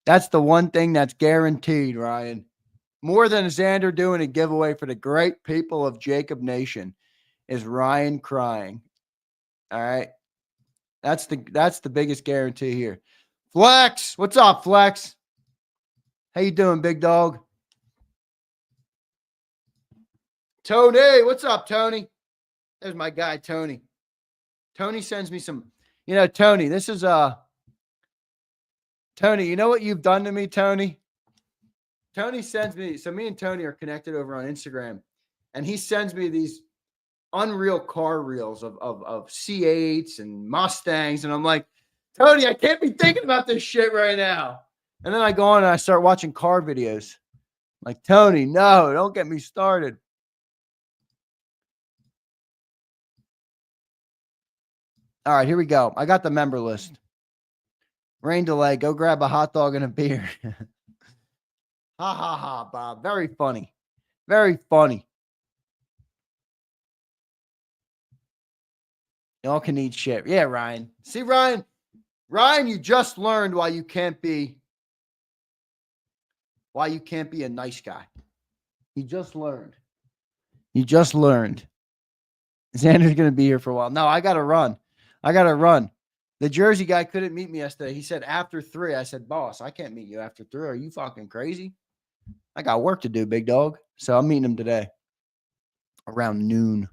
That's the one thing that's guaranteed, Ryan. More than Zander doing a giveaway for the great people of JAKIB Nation is Ryan crying. All right? That's the biggest guarantee here. Flex, what's up, Flex? How you doing, big dog? Tony, what's up, Tony? There's my guy, Tony. Tony sends me some, Tony, this is Tony, you know what you've done to me, Tony? Tony sends me, so me and Tony are connected over on Instagram, and he sends me these unreal car reels of C8s and Mustangs, and I'm like, Tony, I can't be thinking about this shit right now. And then I go on and I start watching car videos. I'm like, Tony, no, don't get me started. All right, here we go. I got the member list. Rain delay. Go grab a hot dog and a beer. Ha, ha, ha, Bob. Very funny. Very funny. Y'all can eat shit. Yeah, Ryan. See, Ryan? Ryan, you just learned why you can't be a nice guy. You just learned. You just learned. Xander's going to be here for a while. No, I got to run. The Jersey guy couldn't meet me yesterday. He said after 3. I said, boss, I can't meet you after 3. Are you fucking crazy? I got work to do, big dog. So I'm meeting him today around noon.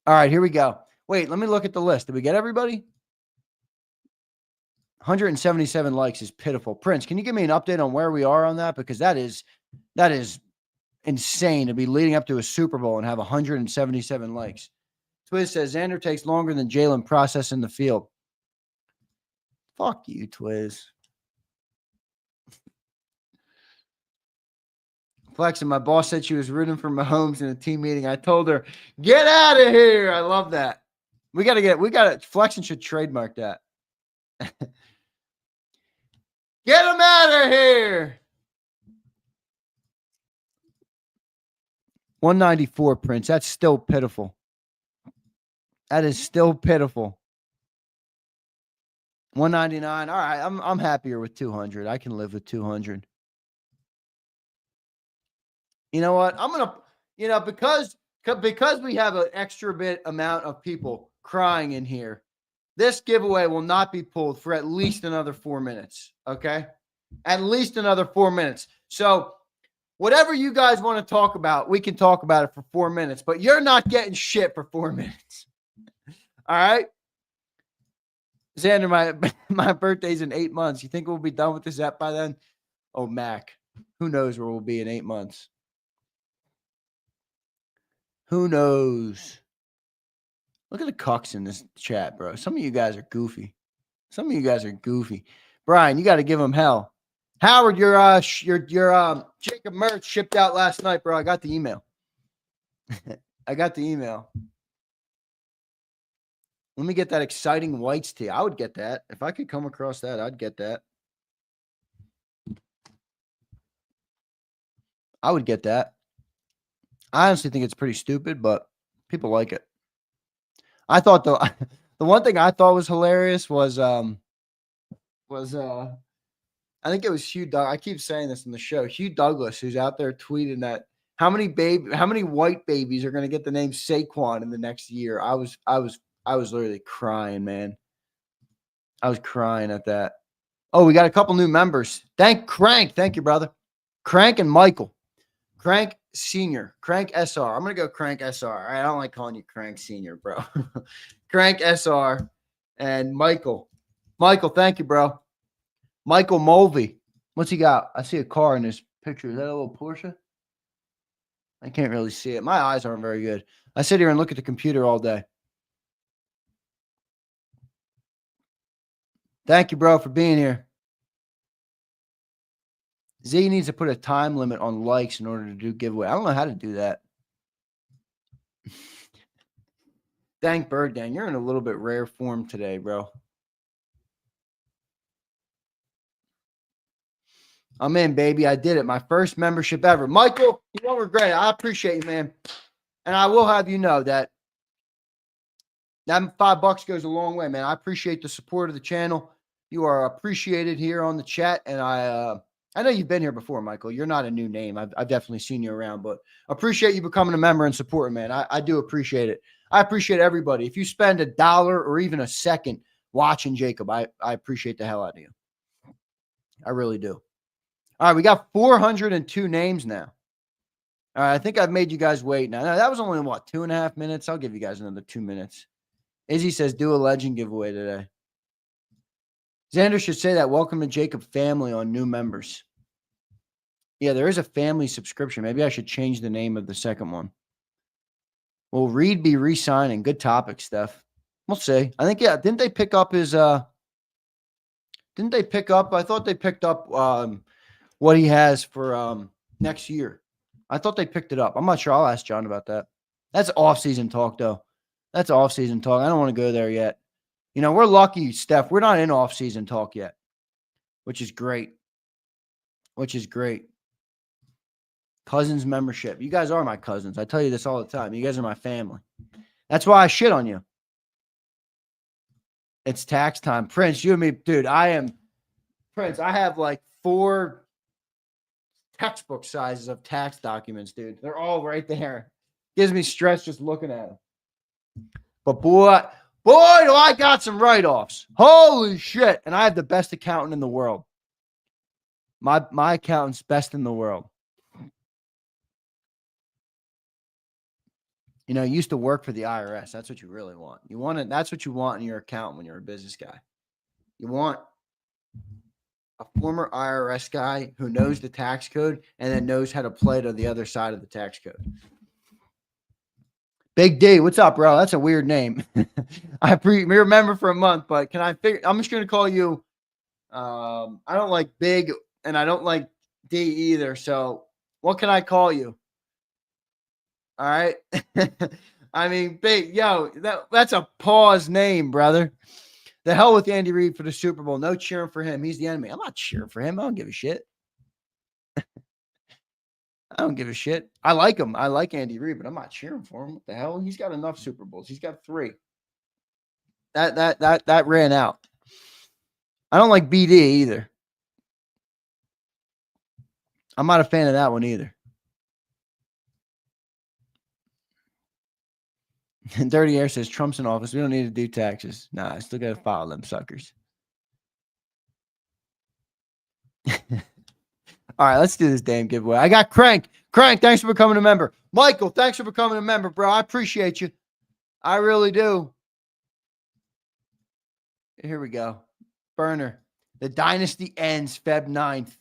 All right, here we go. Wait, let me look at the list. Did we get everybody? 177 likes is pitiful. Prince, can you give me an update on where we are on that? Because that is insane to be leading up to a Super Bowl and have 177 likes. Twiz says Zander takes longer than Jalen process in the field. Fuck you, Twiz. Flexing, my boss said she was rooting for Mahomes in a team meeting. I told her, get out of here. I love that. We got to, Flexing should trademark that. Get him out of here. 194, Prince. That's still pitiful. That is still pitiful. 199. All right, I'm happier with 200. I can live with 200. You know what? I'm going to, because we have an extra bit amount of people crying in here, this giveaway will not be pulled for at least another 4 minutes. Okay? At least another 4 minutes. So whatever you guys want to talk about, we can talk about it for 4 minutes, but you're not getting shit for 4 minutes. All right? Zander, my birthday's in 8 months. You think we'll be done with this app by then? Oh, Mac. Who knows where we'll be in 8 months? Who knows? Look at the cucks in this chat, bro. Some of you guys are goofy. Brian, you got to give them hell. Howard, your JAKIB merch shipped out last night, bro. I got the email. Let me get that exciting whites tee. I would get that. If I could come across that, I'd get that. I would get that. I honestly think it's pretty stupid, but people like it. I thought the one thing I thought was hilarious was I think it was Hugh Douglas. I keep saying this in the show. Hugh Douglas, who's out there tweeting that how many white babies are going to get the name Saquon in the next year. I was literally crying, man. I was crying at that. Oh, we got a couple new members. Thank you, brother. Crank and Michael. Crank Senior. Crank SR. I'm going to go Crank SR. All right, I don't like calling you Crank Senior, bro. Crank SR and Michael. Michael, thank you, bro. Michael Mulvey. What's he got? I see a car in this picture. Is that a little Porsche? I can't really see it. My eyes aren't very good. I sit here and look at the computer all day. Thank you, bro, for being here. Z needs to put a time limit on likes in order to do giveaway. I don't know how to do that. Thank Bird Dan. You're in a little bit rare form today, bro. I'm in, baby. I did it. My first membership ever. Michael, you won't regret it. I appreciate you, man. And I will have you know that $5 goes a long way, man. I appreciate the support of the channel. You are appreciated here on the chat. And I know you've been here before, Michael. You're not a new name. I've definitely seen you around, but appreciate you becoming a member and supporting, man. I do appreciate it. I appreciate everybody. If you spend $1 or even a second watching JAKIB, I appreciate the hell out of you. I really do. All right, we got 402 names now. All right, I think I've made you guys wait now. That was only, 2.5 minutes? I'll give you guys another 2 minutes. Izzy says, do a legend giveaway today. Zander should say that. Welcome to JAKIB family on new members. Yeah, there is a family subscription. Maybe I should change the name of the second one. Will Reed be re-signing? Good topic, Steph. We'll see. I think, yeah, didn't they pick up his I thought they picked up what he has for next year. I thought they picked it up. I'm not sure. I'll ask John about that. That's off-season talk, though. That's off-season talk. I don't want to go there yet. You know, we're lucky, Steph. We're not in off-season talk yet, which is great. Cousins membership. You guys are my cousins. I tell you this all the time. You guys are my family. That's why I shit on you. It's tax time. Prince, you and me, dude, Prince, I have like 4 textbook sizes of tax documents, dude. They're all right there. Gives me stress just looking at them. But boy, do I got some write-offs. Holy shit. And I have the best accountant in the world. My accountant's best in the world. You used to work for the IRS. That's what you really want. That's what you want in your account when you're a business guy. You want a former IRS guy who knows the tax code and then knows how to play to the other side of the tax code. Big D, what's up, bro? That's a weird name. I remember for a month, but can I figure? I'm just going to call you. I don't like Big and I don't like D either. So what can I call you? All right. I mean, Big, yo, that's a pause name, brother. The hell with Andy Reid for the Super Bowl. No cheering for him. He's the enemy. I'm not cheering for him. I don't give a shit. I don't give a shit. I like him. I like Andy Reid, but I'm not cheering for him. What the hell? He's got enough Super Bowls. He's got 3. That ran out. I don't like BD either. I'm not a fan of that one either. And Dirty Air says Trump's in office. We don't need to do taxes. Nah, I still got to file them suckers. All right, let's do this damn giveaway. I got Crank. Crank, thanks for becoming a member. Michael, thanks for becoming a member, bro. I appreciate you. I really do. Here we go. Burner. The dynasty ends Feb 9th.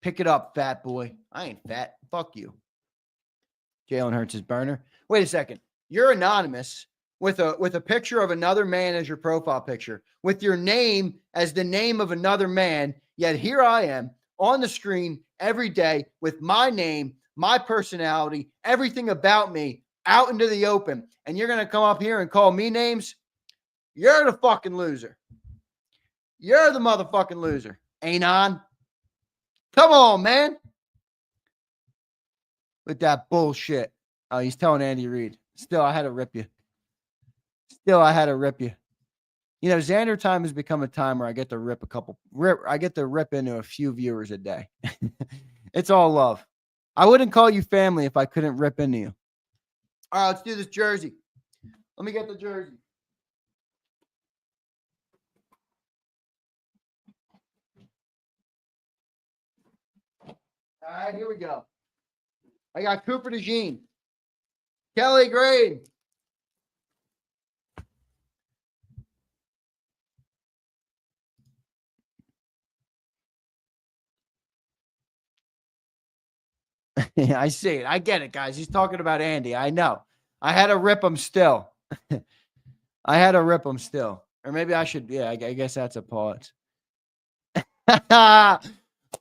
Pick it up, fat boy. I ain't fat. Fuck you. Jalen Hurts is burner. Wait a second. You're anonymous with a picture of another man as your profile picture, with your name as the name of another man. Yet here I am on the screen every day with my name, my personality, everything about me out into the open. And you're going to come up here and call me names? You're the fucking loser. You're the motherfucking loser. Anon. Come on, man. With that bullshit. Oh, he's telling Andy Reid. Still, I had to rip you. Zander time has become a time where I get to rip into a few viewers a day. It's all love. I wouldn't call you family if I couldn't rip into you. All right, let's do this jersey. Let me get the jersey. All right, here we go. I got Cooper DeJean. Kelly Green. Yeah, I see it. I get it, guys. He's talking about Andy. I know. I had to rip him still. Or maybe I should. Yeah, I guess that's a pause.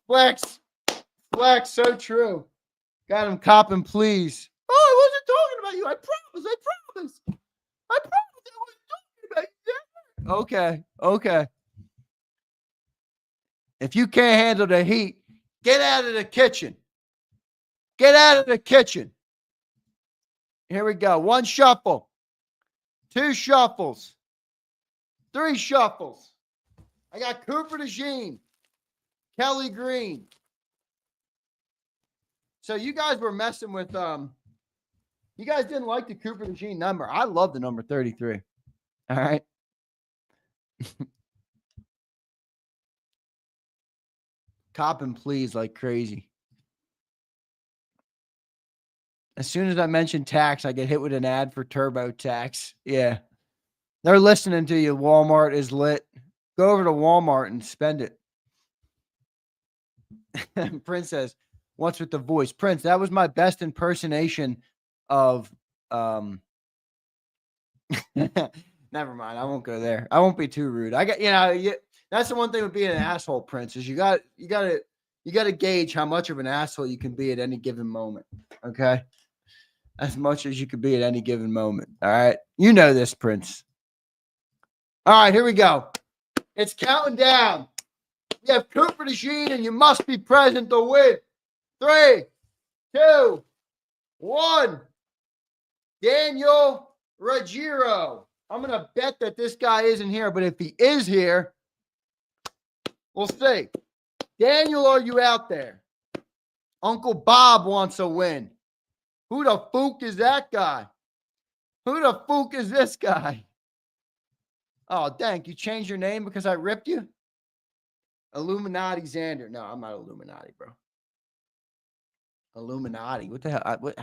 Flex. So true. Got him copping, please. Oh, I wasn't talking about you. I promise. I wasn't talking about you. Okay. If you can't handle the heat, get out of the kitchen. Here we go. 1 shuffle. 2 shuffles. 3 shuffles. I got Cooper DeJean. Kelly Green. So you guys were messing with you guys didn't like the Cooper DeJean number. I love the number 33. All right. Copping please like crazy. As soon as I mention tax, I get hit with an ad for TurboTax. Yeah. They're listening to you. Walmart is lit. Go over to Walmart and spend it. Prince says, what's with the voice? Prince, that was my best impersonation of never mind. I won't go there. I won't be too rude. I got, that's the one thing with being an asshole, Prince, is you got to gauge how much of an asshole you can be at any given moment. Okay? As much as you could be at any given moment. All right. You know this, Prince. All right, here we go. It's counting down. You have Cooper DeJean, and you must be present to win. 3, 2, 1. Daniel Ruggiero. I'm going to bet that this guy isn't here, but if he is here, we'll see. Daniel, are you out there? Uncle Bob wants a win. Who the fook is that guy? Who the fook is this guy? Oh, dang. You changed your name because I ripped you? Illuminati Zander. No, I'm not Illuminati, bro. Illuminati. What the hell? What?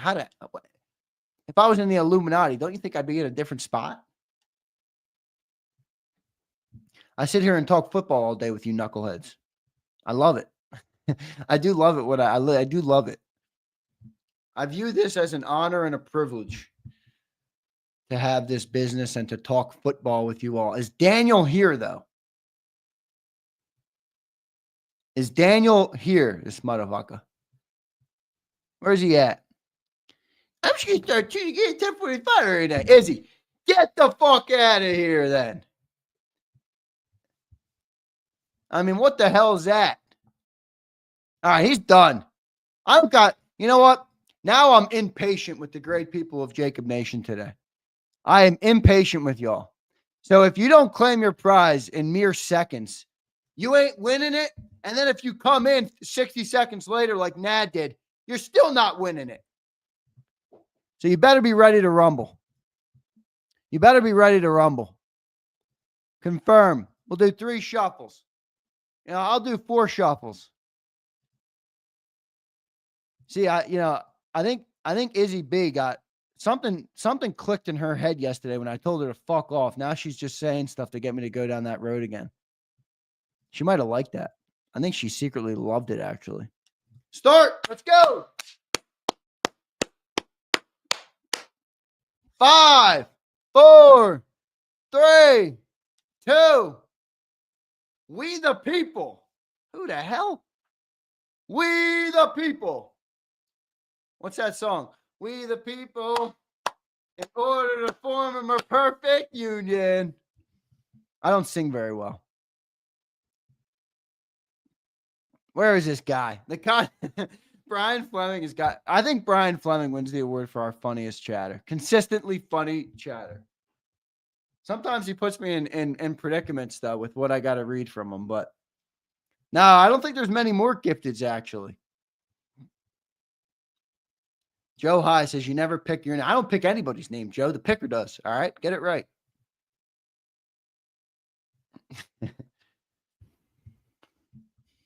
If I was in the Illuminati, don't you think I'd be in a different spot? I sit here and talk football all day with you knuckleheads. I love it. I do love it. I do love it. I view this as an honor and a privilege to have this business and to talk football with you all. Is Daniel here, though? Is Daniel here, this motherfucker? Where's he at? I'm just going to start shooting at 10:45 right now. Is he? Get the fuck out of here, then. I mean, what the hell is that? All right, he's done. You know what? Now I'm impatient with the great people of JAKIB Nation today. I am impatient with y'all. So if you don't claim your prize in mere seconds, you ain't winning it. And then if you come in 60 seconds later like Nad did, you're still not winning it. So you better be ready to rumble. You better be ready to rumble. Confirm. We'll do 3 shuffles. I'll do 4 shuffles. See, I think Izzy B got something clicked in her head yesterday when I told her to fuck off. Now she's just saying stuff to get me to go down that road again. She might have liked that. I think she secretly loved it, actually. Start. Let's go. 5, 4, 3, 2. We the people. Who the hell? We the people. What's that song? We the people, in order to form a more perfect union. I don't sing very well. Where is this guy? Brian Fleming has got. I think Brian Fleming wins the award for our funniest chatter. Consistently funny chatter. Sometimes he puts me in predicaments, though, with what I got to read from him. But no, I don't think there's many more gifteds, actually. Joe High says you never pick your name. I don't pick anybody's name, Joe. The picker does. All right? Get it right.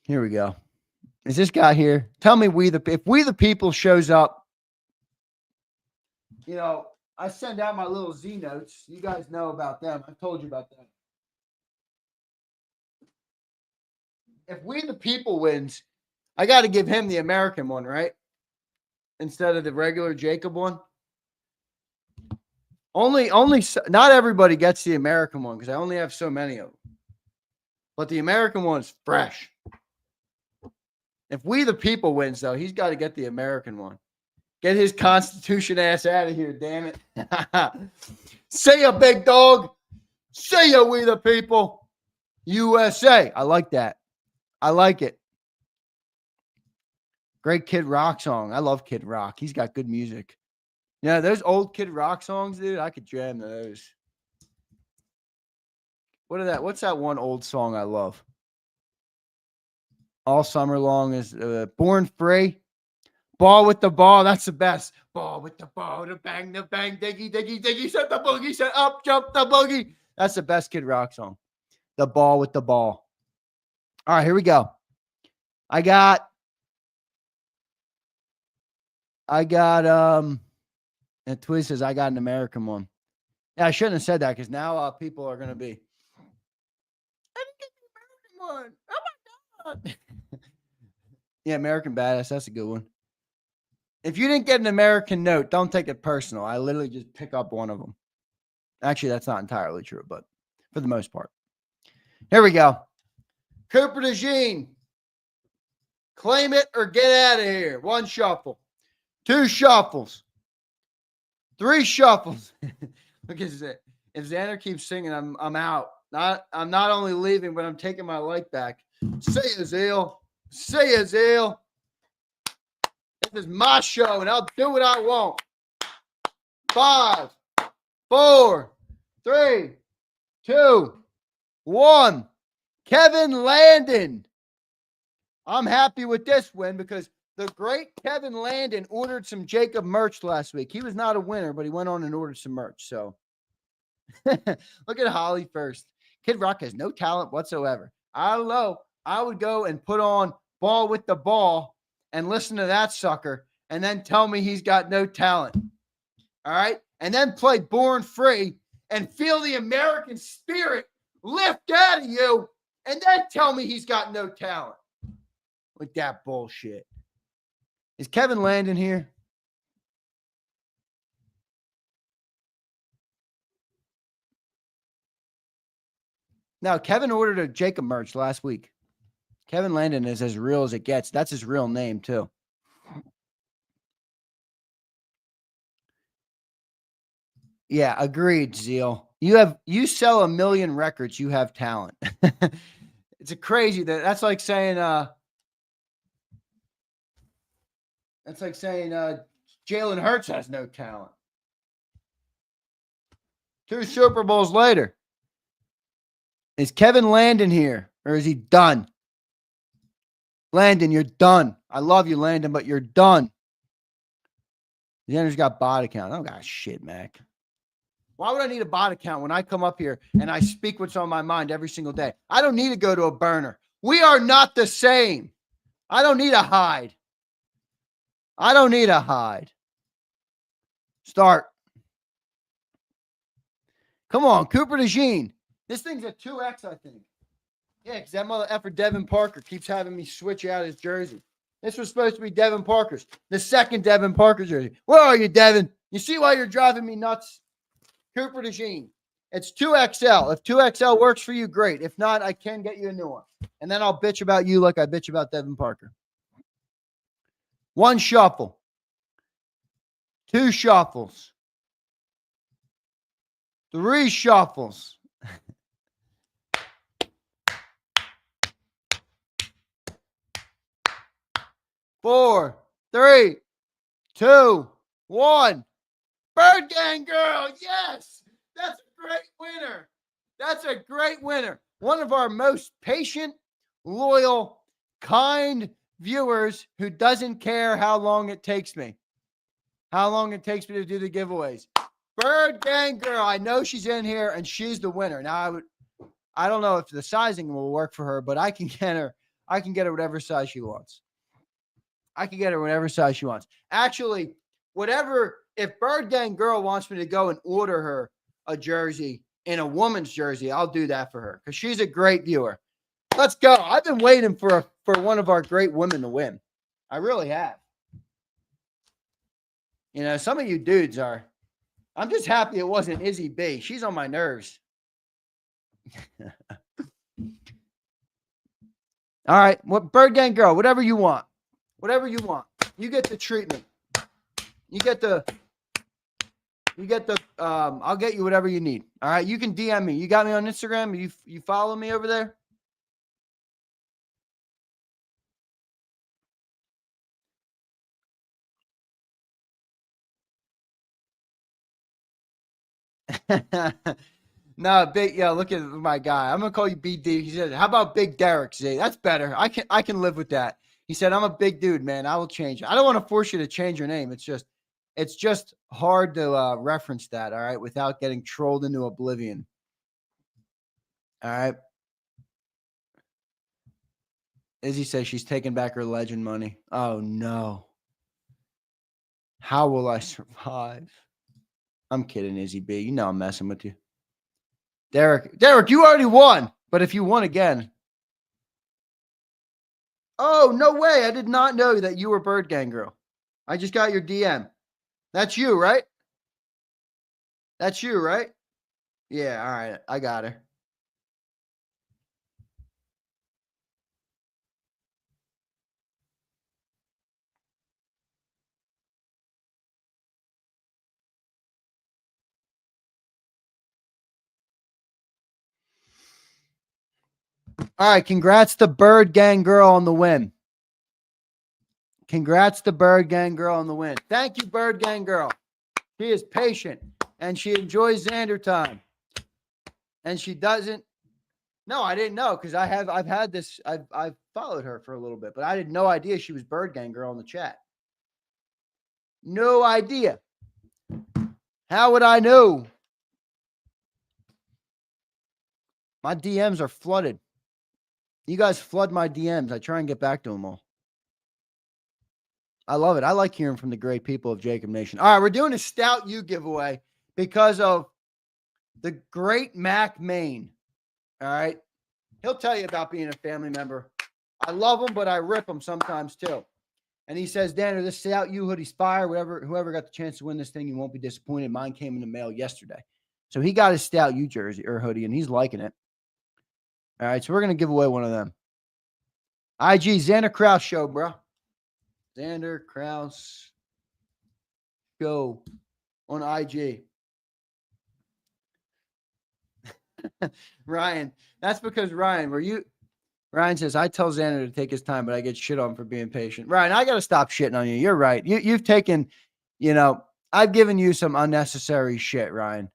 Here we go. Is this guy here? Tell me if we the people shows up. I send out my little Z notes. You guys know about them. I've told you about them. If we the people wins, I got to give him the American one, right? Instead of the regular JAKIB one. Not everybody gets the American one because I only have so many of them. But the American one's fresh. If we the people wins, though, he's got to get the American one. Get his Constitution ass out of here, damn it. See ya, big dog. See ya, we the people. USA. I like that. I like it. Great Kid Rock song. I love Kid Rock. He's got good music. Yeah, those old Kid Rock songs, dude, I could jam those. What's that one old song I love? All summer long is Born Free. Ball with the ball. That's the best. Ball with the ball. The bang, diggy, diggy, diggy. Set the boogie. Set up, jump the boogie. That's the best Kid Rock song. The ball with the ball. All right, here we go. I got, and Twiz says I got an American one. Yeah, I shouldn't have said that because now people are going to be, I didn't get the American one. Oh my God. Yeah, American Badass. That's a good one. If you didn't get an American note, don't take it personal. I literally just pick up one of them. Actually, that's not entirely true, but for the most part. Here we go. Cooper DeJean. Claim it or get out of here. 1 shuffle. 2 shuffles. 3 shuffles. Look at that. If Zander keeps singing, I'm out. I'm not only leaving, but I'm taking my light back. See ya, Zeal. See ya, Zeal. This is my show, and I'll do what I want. 5, 4, 3, 2, 1. Kevin Landon. I'm happy with this win because the great Kevin Landon ordered some JAKIB merch last week. He was not a winner, but he went on and ordered some merch. So look at Holly first. Kid Rock has no talent whatsoever. I don't know. I would go and put on Ball with the Ball and listen to that sucker and then tell me he's got no talent. All right. And then play Born Free and feel the American spirit lift out of you. And then tell me he's got no talent with that bullshit. Is Kevin Landon here? No, Kevin ordered a JAKIB merch last week. Kevin Landon is as real as it gets. That's his real name, too. Yeah, agreed, Zeal. You sell 1 million records, you have talent. It's a crazy that's like saying Jalen Hurts has no talent. 2 Super Bowls later. Is Kevin Landon here or is he done? Landon, you're done. I love you, Landon, but you're done. Zander's got bot account. I don't got shit, Mac. Why would I need a bot account when I come up here and I speak what's on my mind every single day? I don't need to go to a burner. We are not the same. I don't need a hide. I don't need a hide. Start. Come on, Cooper DeJean. This thing's a 2X, I think. Yeah, because that mother effer Devin Parker keeps having me switch out his jersey. This was supposed to be Devin Parker's. The second Devin Parker jersey. Where are you, Devin? You see why you're driving me nuts? Cooper DeJean. It's 2XL. If 2XL works for you, great. If not, I can get you a new one. And then I'll bitch about you like I bitch about Devin Parker. 1 shuffle. 2 shuffles. 3 shuffles. 4, 3, 2, 1. Bird Gang Girl, yes! That's a great winner. That's a great winner. One of our most patient, loyal, kind viewers who doesn't care how long it takes me. How long it takes me to do the giveaways. Bird Gang Girl, I know she's in here and she's the winner. Now I don't know if the sizing will work for her, but I can get her whatever size she wants. I can get her whatever size she wants. Actually, if Bird Gang Girl wants me to go and order her a jersey in a woman's jersey, I'll do that for her because she's a great viewer. Let's go. I've been waiting for one of our great women to win. I really have. You know, some of you dudes are. I'm just happy it wasn't Izzy B. She's on my nerves. All right. What Bird Gang Girl, whatever you want. Whatever you want. You get the treatment. I'll get you whatever you need. All right. You can DM me. You got me on Instagram. You follow me over there. No, look at my guy. I'm gonna call you BD. He said, how about Big Derek? Z? That's better. I can live with that. He said, I'm a big dude, man. I will change. I don't want to force you to change your name. It's just hard to reference that, all right, without getting trolled into oblivion. All right. Izzy says she's taking back her legend money. Oh, no. How will I survive? I'm kidding, Izzy B. You know I'm messing with you. Derek, you already won. But if you won again. Oh, no way. I did not know that you were Bird Gang Girl. I just got your DM. That's you, right? That's you, right? Yeah, all right. I got her. All right, congrats to Bird Gang Girl on the win. Congrats to Bird Gang Girl on the win. Thank you, Bird Gang Girl. She is patient and she enjoys Zander time. And she doesn't. No, I didn't know because I've followed her for a little bit, but I had no idea she was Bird Gang Girl in the chat. No idea. How would I know? My DMs are flooded. You guys flood my DMs. I try and get back to them all. I love it. I like hearing from the great people of JAKIB Nation. All right, we're doing a Stout U giveaway because of the great Mac Maine. All right. He'll tell you about being a family member. I love him, but I rip him sometimes too. And he says, Zander, this Stout U hoodie's fire. Whoever got the chance to win this thing, you won't be disappointed. Mine came in the mail yesterday. So he got his Stout U jersey or hoodie, and he's liking it. All right, so we're going to give away one of them. IG Zander Krause show, bro. Zander Krause show on IG. Ryan, that's because Ryan says, I tell Zander to take his time, but I get shit on for being patient. Ryan, I got to stop shitting on you. You're right. You've taken, I've given you some unnecessary shit, Ryan.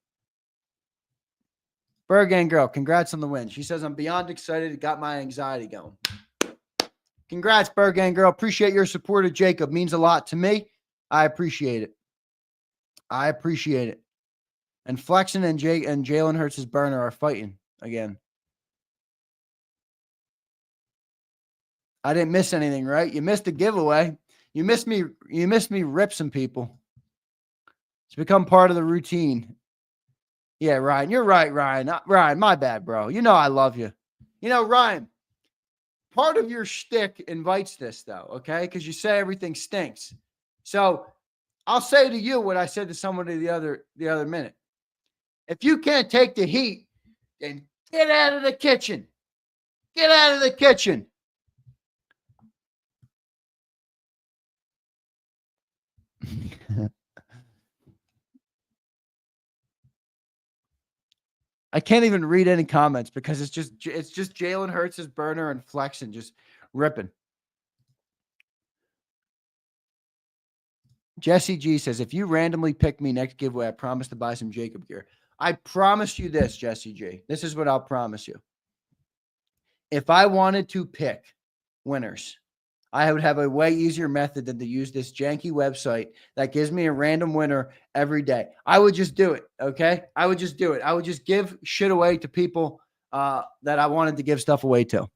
Bergen girl, congrats on the win. She says, I'm beyond excited. It got my anxiety going. Congrats, Bergen girl. Appreciate your support of JAKIB. Means a lot to me. I appreciate it. And Flexen and Jalen Hurts' burner are fighting again. I didn't miss anything, right? You missed a giveaway. You missed me rip some people. It's become part of the routine. Yeah, Ryan. You're right, Ryan. Ryan, my bad, bro. You know I love you. Ryan, part of your shtick invites this, though, okay? Because you say everything stinks. So I'll say to you what I said to somebody the other minute. If you can't take the heat, then get out of the kitchen. Get out of the kitchen. I can't even read any comments because it's just Jalen Hurts' burner and Flexen just ripping. Jesse G says, if you randomly pick me next giveaway, I promise to buy some JAKIB gear. I promise you this, Jesse G. This is what I'll promise you. If I wanted to pick winners, I would have a way easier method than to use this janky website that gives me a random winner every day. I would just do it, okay? I would just do it. I would just give shit away to people that I wanted to give stuff away to.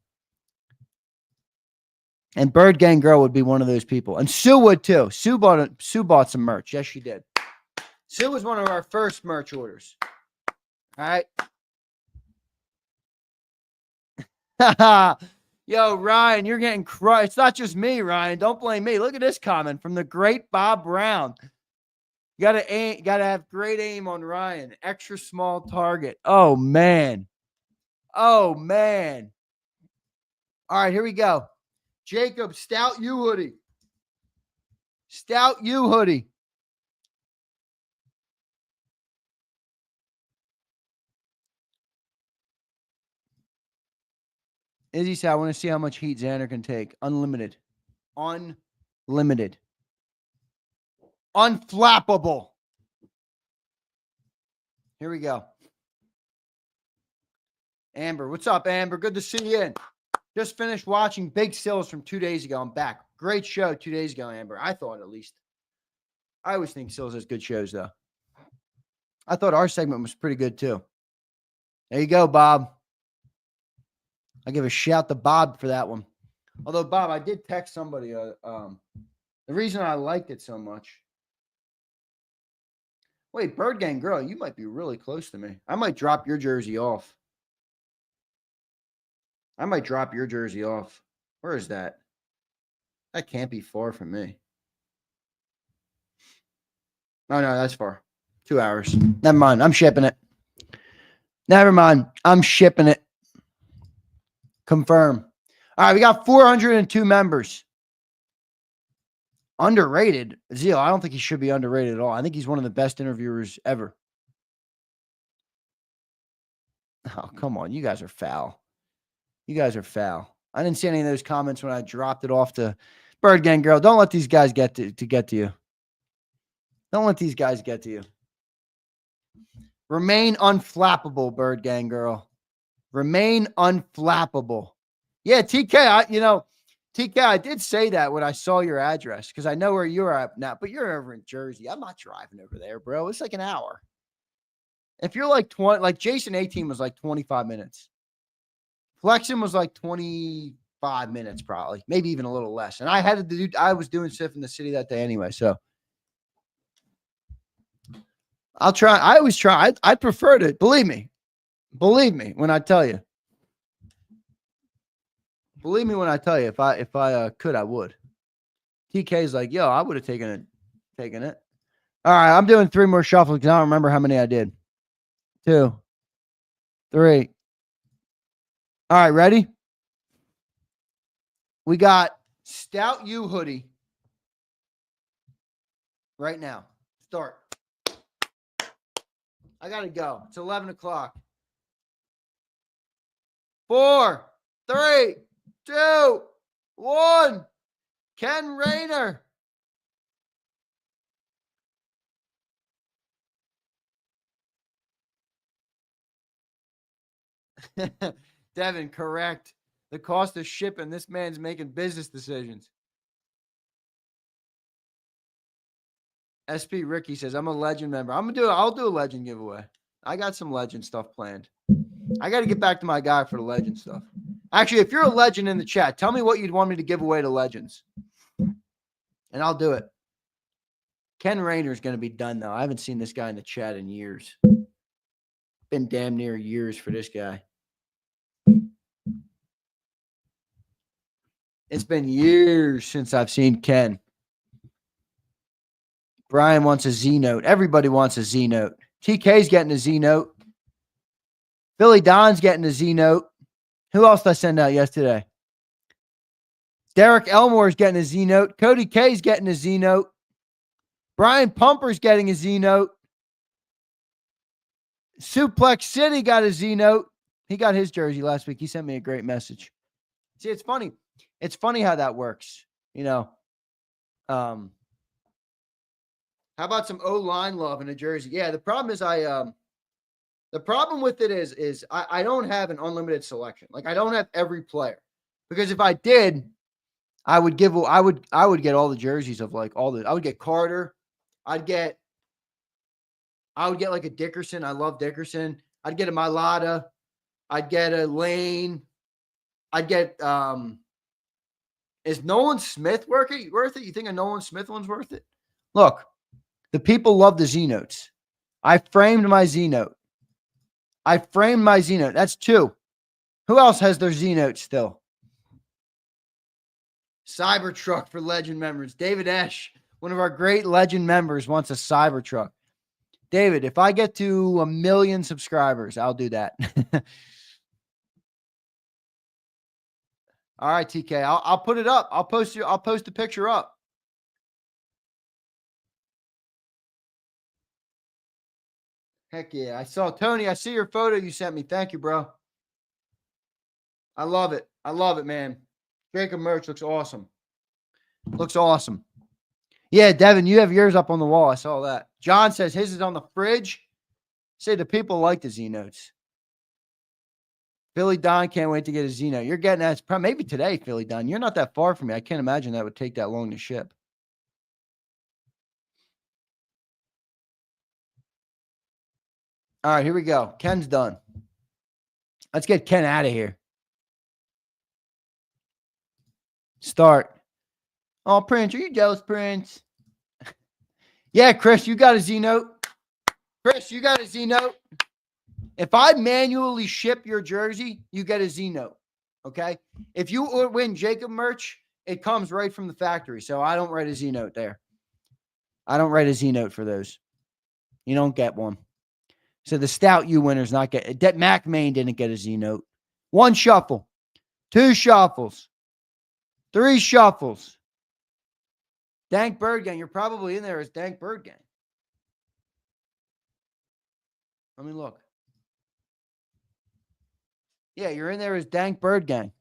And Bird Gang Girl would be one of those people. And Sue would too. Sue bought some merch. Yes, she did. Sue was one of our first merch orders. All right. Yo, Ryan, you're getting crushed. It's not just me, Ryan. Don't blame me. Look at this comment from the great Bob Brown. You gotta have great aim on Ryan. Extra small target. Oh man. All right, here we go. JAKIB Stout U hoodie. Stout U hoodie. Izzy said, I want to see how much heat Zander can take. Unlimited. Unflappable. Here we go. Amber, what's up, Amber? Good to see you in. Just finished watching Big Sills from 2 days ago. I'm back. Great show 2 days ago, Amber. I thought, at least. I always think Sills has good shows, though. I thought our segment was pretty good, too. There you go, Bob. I give a shout to Bob for that one. Although, Bob, I did text somebody. The reason I liked it so much. Wait, Bird Gang Girl, you might be really close to me. I might drop your jersey off. Where is that? That can't be far from me. Oh, no, that's far. 2 hours. Never mind. I'm shipping it. Confirm. All right, we got 402 members. Underrated. Zeal, I don't think he should be underrated at all. I think he's one of the best interviewers ever. Oh, come on. You guys are foul. I didn't see any of those comments when I dropped it off to Bird Gang Girl. Don't let these guys get to you. Remain unflappable, Bird Gang Girl. Remain unflappable. Yeah, TK, TK, I did say that when I saw your address because I know where you're at now, but you're over in Jersey. I'm not driving over there, bro. It's like an hour. If you're like 20, like Jason 18 was like 25 minutes. Flexen was like 20, 5 minutes, probably, maybe even a little less. And I was doing stuff in the city that day anyway. So I'll try. I always try. I prefer to believe me when I tell you. Believe me when I tell you, if I could, I would. TK's like, yo, I would have taken it. All right, I'm doing 3 more shuffles because I don't remember how many I did. 2, 3. All right, ready? We got Stout U hoodie right now. Start. I got to go. It's 11 o'clock. 4, 3, 2, 1. Ken Rayner. Devin, correct. The cost of shipping. This man's making business decisions. SP Ricky says, I'm a legend member. I'll do a legend giveaway. I got some legend stuff planned. I got to get back to my guy for the legend stuff. Actually, if you're a legend in the chat, tell me what you'd want me to give away to legends. And I'll do it. Ken Rayner's going to be done, though. I haven't seen this guy in the chat in years. Been damn near years for this guy. It's been years since I've seen Ken. Brian wants a Z note. Everybody wants a Z note. TK's getting a Z note. Billy Don's getting a Z note. Who else did I send out yesterday? Derek Elmore's getting a Z note. Cody K's getting a Z note. Brian Pumper's getting a Z note. Suplex City got a Z note. He got his jersey last week. He sent me a great message. See, it's funny. It's funny how that works. You know, how about some O-line love in a jersey? Yeah, the problem is the problem with it is I don't have an unlimited selection. Like, I don't have every player, because if I did, I would get all the jerseys of like I would get Carter. I would get like a Dickerson. I love Dickerson. I'd get a Mailata. I'd get a Lane. I'd get is Nolan Smith worth it? You think a Nolan Smith one's worth it? Look, the people love the Z notes. I framed my Z note. That's 2. Who else has their Z notes still? Cybertruck for legend members. David Esch, one of our great legend members, wants a Cybertruck. David, if I get to 1 million subscribers, I'll do that. All right, TK. I'll put it up. I'll post the picture up. Heck yeah. I saw Tony. I see your photo you sent me. Thank you, bro. I love it. I love it, man. JAKIB merch looks awesome. Looks awesome. Yeah, Devin, you have yours up on the wall. I saw that. John says his is on the fridge. Say the people like the Z notes. Philly Don can't wait to get a Z note. You're getting that maybe today, Philly Don. You're not that far from me. I can't imagine that would take that long to ship. All right, here we go. Ken's done. Let's get Ken out of here. Start. Oh, Prince, are you jealous, Prince? Yeah, Chris, you got a Z note. Chris, you got a Z note. If I manually ship your jersey, you get a Z note. Okay? If you win JAKIB merch, it comes right from the factory. So I don't write a Z note there. I don't write a Z note for those. You don't get one. So the Stout U winners not get it. Mac Main didn't get a Z note. 1 shuffle. 2 shuffles. 3 shuffles. Dank Bird Gang. You're probably in there as Dank Bird Gang. Let me look. Yeah, you're in there as Dank Bird Gang.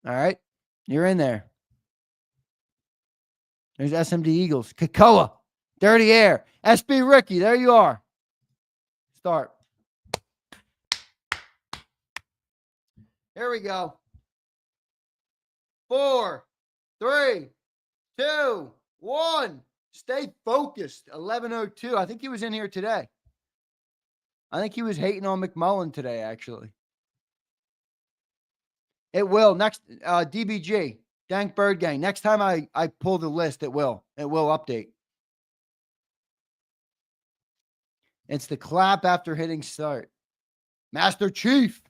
All right. You're in there. There's SMD Eagles. Kakoa. Dirty Air. SB Ricky. There you are. Start. Here we go. 4, 3, 2, 1. Stay focused. 11:02. I think he was in here today. I think he was hating on McMullen today, actually. It will. Next, DBG, Dank Bird Gang. Next time I pull the list, it will. It will update. It's the clap after hitting start. Master Chief.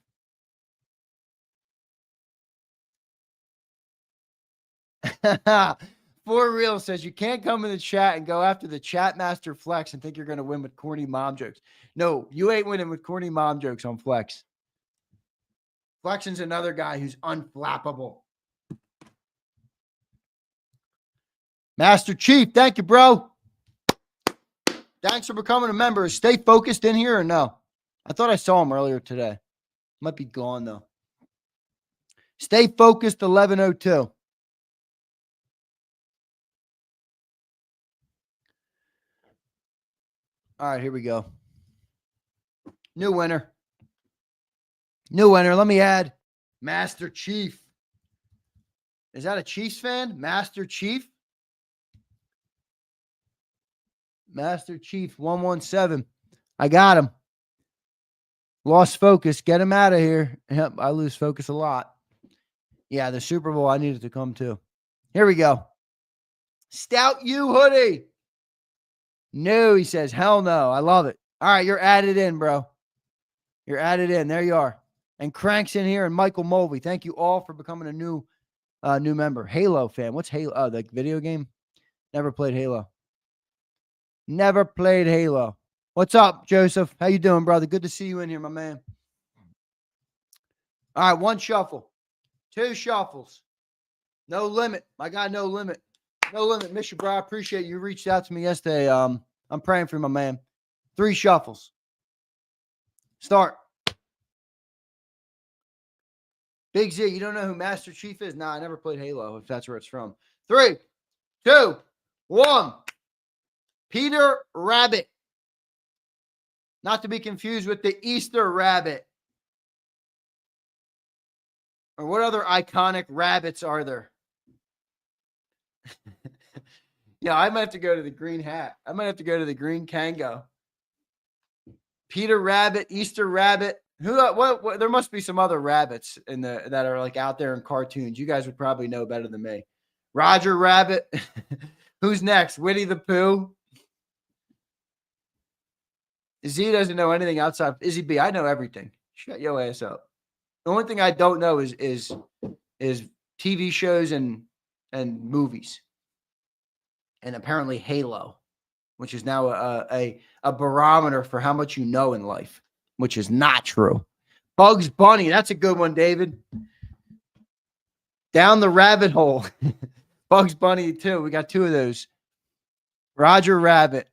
For real says you can't come in the chat and go after the chat master Flex and think you're going to win with corny mom jokes. No, you ain't winning with corny mom jokes on Flex. Flexion's another guy who's unflappable. Master Chief, thank you, bro. Thanks for becoming a member. Stay focused in here or no? I thought I saw him earlier today. Might be gone, though. Stay focused, 1102. All right, here we go. New winner. New winner. Let me add Master Chief. Is that a Chiefs fan? Master Chief? Master Chief 117. I got him. Lost focus. Get him out of here. Yep, I lose focus a lot. Yeah, the Super Bowl I needed to come to. Here we go. Stout U hoodie. No, he says, hell no. I love it. All right, you're added in, bro. You're added in. There you are. And Crank's in here and Michael Mulvey. Thank you all for becoming a new member. Halo fan. What's Halo? Oh, the video game? Never played Halo. Never played Halo. What's up, Joseph? How you doing, brother? Good to see you in here, my man. All right, one shuffle. Two shuffles. No limit. I got no limit. No limit. Miss you, bro. I appreciate you reached out to me yesterday. I'm praying for you, my man. Three shuffles. Start. Big Z, you don't know who Master Chief is? Nah, I never played Halo, if that's where it's from. 3, 2, 1. Peter Rabbit. Not to be confused with the Easter Rabbit. Or what other iconic rabbits are there? Yeah, I might have to go to the green hat. I might have to go to the green Kango. Peter Rabbit, Easter Rabbit. What there must be some other rabbits that are like out there in cartoons. You guys would probably know better than me. Roger Rabbit. Who's next? Winnie the Pooh. Z doesn't know anything outside. Izzy B, I know everything. Shut your ass up. The only thing I don't know is TV shows and movies. And apparently Halo, which is now a barometer for how much you know in life, which is not true. Bugs Bunny, that's a good one, David. Down the rabbit hole. Bugs Bunny, too. We got two of those. Roger Rabbit.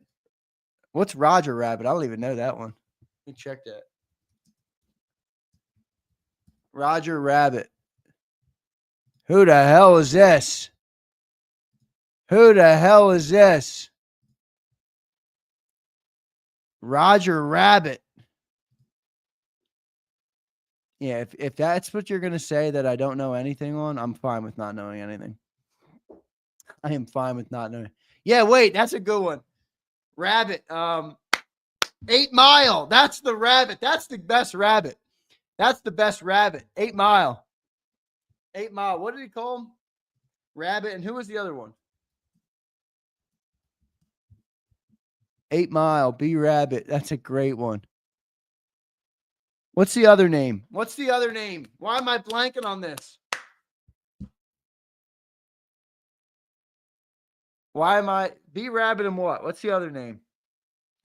What's Roger Rabbit? I don't even know that one. Let me check that. Roger Rabbit. Who the hell is this? Who the hell is this? Roger Rabbit. Yeah, if that's what you're going to say that I don't know anything on, I'm fine with not knowing anything. I am fine with not knowing. Yeah, wait, that's a good one. Rabbit. 8 Mile. That's the rabbit. That's the best rabbit. That's the best rabbit. 8 Mile. 8 Mile. What did he call him? Rabbit. And who was the other one? 8 Mile. B Rabbit. That's a great one. What's the other name? What's the other name? Why am I blanking on this? Why am I? B Rabbit and what? What's the other name?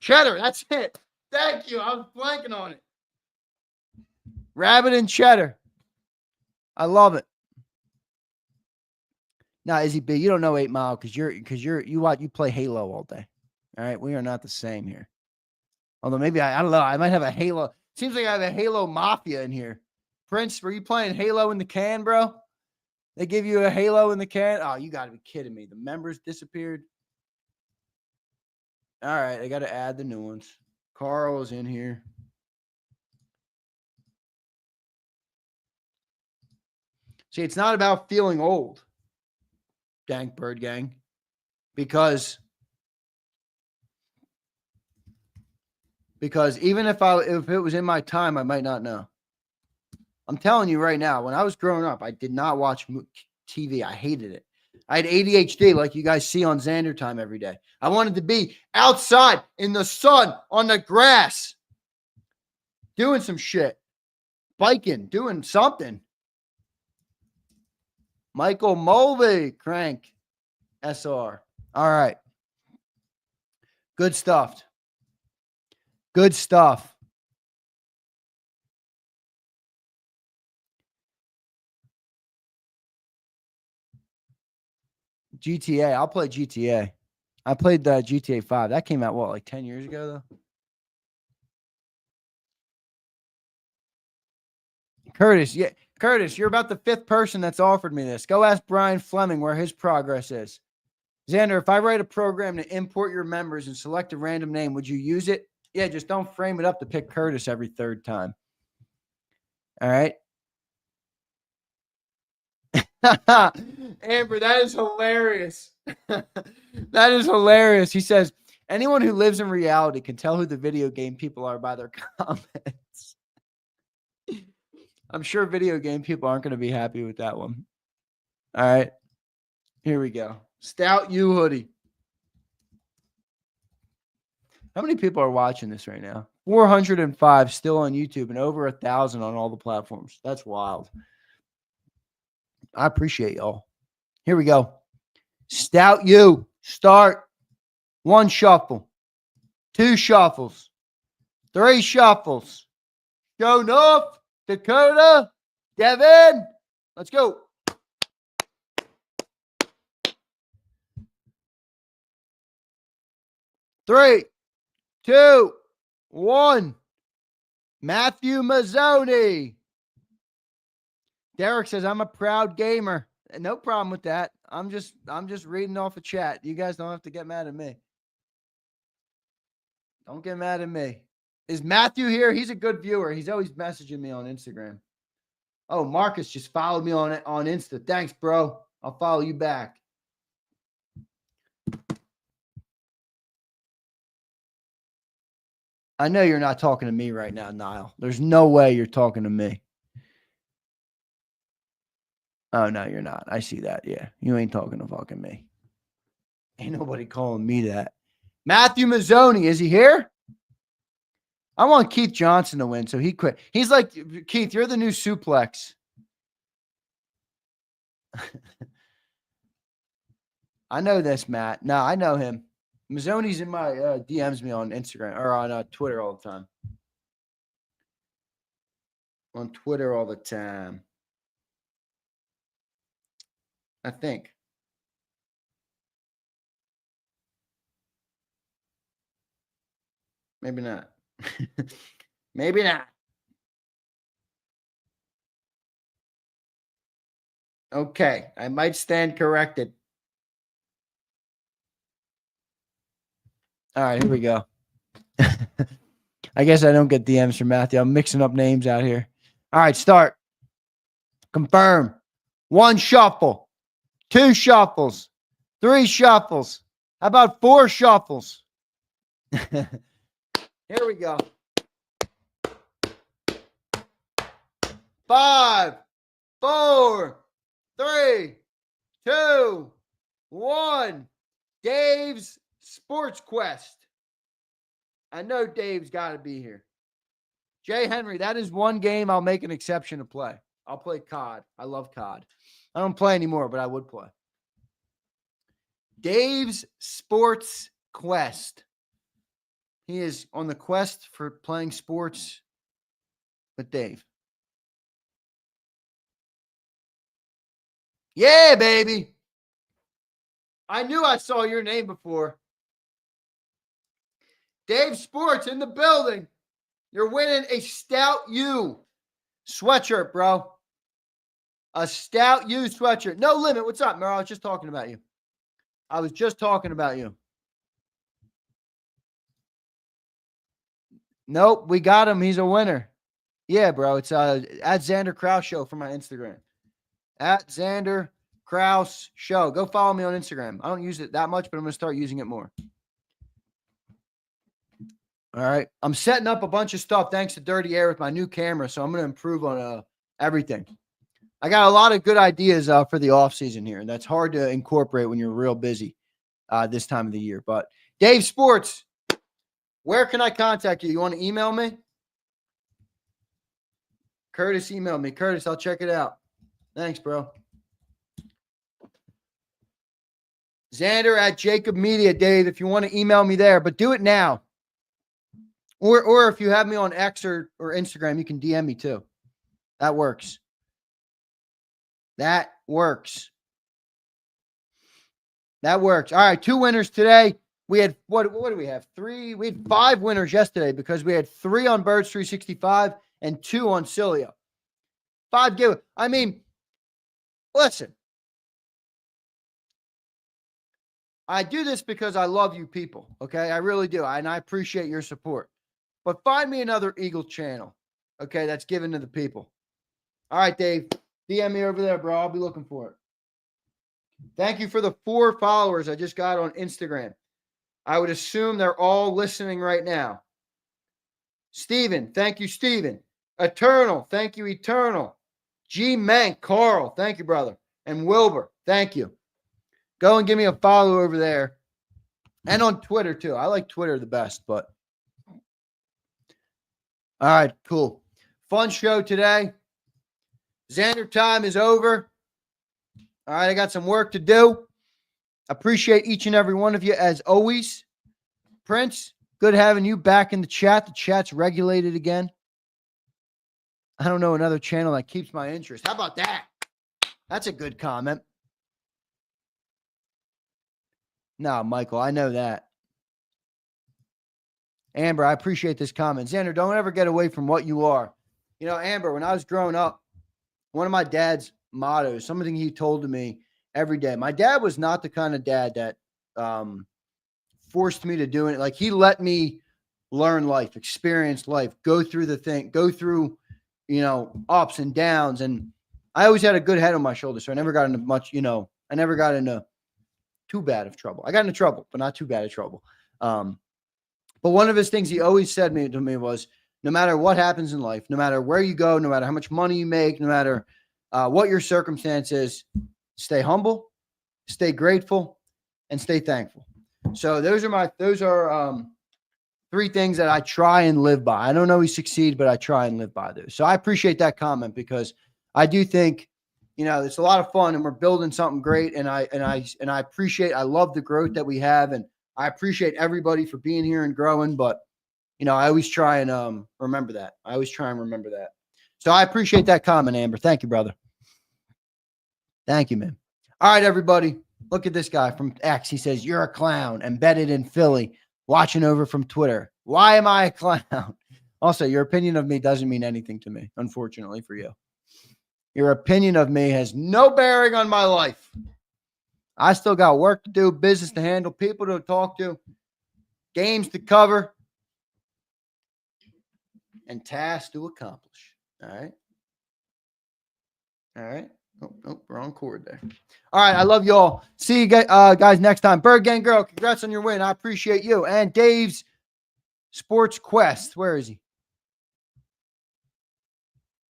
Cheddar. That's it. Thank you. I was blanking on it. Rabbit and Cheddar. I love it. Now, Izzy B, you don't know 8 Mile because you play Halo all day. All right, we are not the same here. Although maybe I don't know. I might have a Halo. Seems like I have a Halo Mafia in here. Prince, were you playing Halo in the can, bro? They give you a Halo in the can? Oh, you got to be kidding me. The members disappeared. All right, I got to add the new ones. Carl is in here. See, it's not about feeling old, Dank Bird Gang, because because even if it was in my time, I might not know. I'm telling you right now, when I was growing up, I did not watch TV. I hated it. I had ADHD like you guys see on Zander time every day. I wanted to be outside in the sun, on the grass, doing some shit, biking, doing something. Michael Mulvey, crank, SR. All right. Good stuff. Good stuff. GTA. I'll play GTA. I played GTA 5. That came out, what, like 10 years ago, though? Curtis, yeah. Curtis, you're about the 5th person that's offered me this. Go ask Brian Fleming where his progress is. Zander, if I write a program to import your members and select a random name, would you use it? Yeah, just don't frame it up to pick Curtis every 3rd time. All right. Amber, that is hilarious. That is hilarious. He says, anyone who lives in reality can tell who the video game people are by their comments. I'm sure video game people aren't going to be happy with that one. All right. Here we go. Stout U hoodie. How many people are watching this right now? 405 still on YouTube and over 1,000 on all the platforms. That's wild. I appreciate y'all. Here we go. Stout U. Start. 1 shuffle. 2 shuffles. 3 shuffles. Show North. Dakota. Devin. Let's go. 3, 2, 1. Matthew Mazzoni. Derek says, I'm a proud gamer. No problem with that. I'm just reading off a chat. You guys don't have to get mad at me. Don't get mad at me. Is Matthew here? He's a good viewer. He's always messaging me on Instagram. Oh, Marcus just followed me on Insta. Thanks, bro. I'll follow you back. I know you're not talking to me right now, Niall. There's no way you're talking to me. Oh, no, you're not. I see that. Yeah. You ain't talking to fucking me. Ain't nobody calling me that. Matthew Mazzoni, is he here? I want Keith Johnson to win, so he quit. He's like, Keith, you're the new suplex. I know this, Matt. No, I know him. Mazzoni's in my DMs me on Instagram or on Twitter all the time. On Twitter all the time. I think. Maybe not. Maybe not. Okay. I might stand corrected. All right, here we go. I guess I don't get DMs from Matthew. I'm mixing up names out here. All right, start. Confirm. 1 shuffle. 2 shuffles. 3 shuffles. How about 4 shuffles? Here we go. 5, 4, 3, 2, 1. Dave's Sports Quest. I know Dave's got to be here. Jay Henry, that is one game I'll make an exception to play. I'll play COD. I love COD. I don't play anymore, but I would play. Dave's Sports Quest. He is on the quest for playing sports with Dave. Yeah, baby. I knew I saw your name before. Dave Sports in the building. You're winning a Stout U sweatshirt, bro. A Stout U sweatshirt. No limit. What's up, Merle? I was just talking about you. I was just talking about you. Nope, we got him. He's a winner. Yeah, bro. It's at Zander Krause Show for my Instagram. At Zander Krause Show. Go follow me on Instagram. I don't use it that much, but I'm going to start using it more. All right. I'm setting up a bunch of stuff thanks to Dirty Air with my new camera, so I'm going to improve on everything. I got a lot of good ideas for the off season here, and that's hard to incorporate when you're real busy this time of the year. But JAKIB Sports, where can I contact you? You want to email me? Curtis, email me. Curtis, I'll check it out. Thanks, bro. Zander at JAKIB Media, Dave, if you want to email me there, but do it now. Or if you have me on X or Instagram, you can DM me too. That works. That works. That works. All right, 2 winners today. We had, what do we have? 3. We had 5 winners yesterday because we had 3 on Birds 365 and 2 on Cilio. 5 give. I mean, listen. I do this because I love you people, okay? I really do, and I appreciate your support. But find me another Eagle channel, okay, that's given to the people. All right, Dave, DM me over there, bro. I'll be looking for it. Thank you for the 4 followers I just got on Instagram. I would assume they're all listening right now. Steven, thank you, Steven. Eternal, thank you, Eternal. G. Mank, Carl, thank you, brother. And Wilbur, thank you. Go and give me a follow over there. And on Twitter, too. I like Twitter the best, but. All right, cool. Fun show today. Zander time is over. All right, I got some work to do. Appreciate each and every one of you as always. Prince, good having you back in the chat. The chat's regulated again. I don't know another channel that keeps my interest. How about that? That's a good comment. No, Michael, I know that. Amber, I appreciate this comment. Zander, don't ever get away from what you are. You know, Amber, when I was growing up, one of my dad's mottos, something he told to me every day. My dad was not the kind of dad that forced me to do it. Like, he let me learn life, experience life, go through you know, ups and downs. And I always had a good head on my shoulders, so I never got into much, you know, I never got into too bad of trouble. I got into trouble, but not too bad of trouble. But one of his things he always said to me was, no matter what happens in life, no matter where you go, no matter how much money you make, no matter what your circumstance is, stay humble, stay grateful, and stay thankful. So those are 3 things that I try and live by. I don't always succeed, but I try and live by those. So I appreciate that comment because I do think, you know, it's a lot of fun and we're building something great. And I appreciate, I love the growth that we have. And I appreciate everybody for being here and growing, but you know, I always try and remember that. So I appreciate that comment, Amber. Thank you, brother. Thank you, man. All right, everybody. Look at this guy from X. He says, you're a clown, embedded in Philly, watching over from Twitter. Why am I a clown? Also, your opinion of me doesn't mean anything to me, unfortunately for you. Your opinion of me has no bearing on my life. I still got work to do, business to handle, people to talk to, games to cover, and tasks to accomplish. All right. All right. Oh, wrong chord there. All right. I love you all. See you guys next time. Bird Gang Girl, congrats on your win. I appreciate you. And Dave's Sports Quest. Where is he?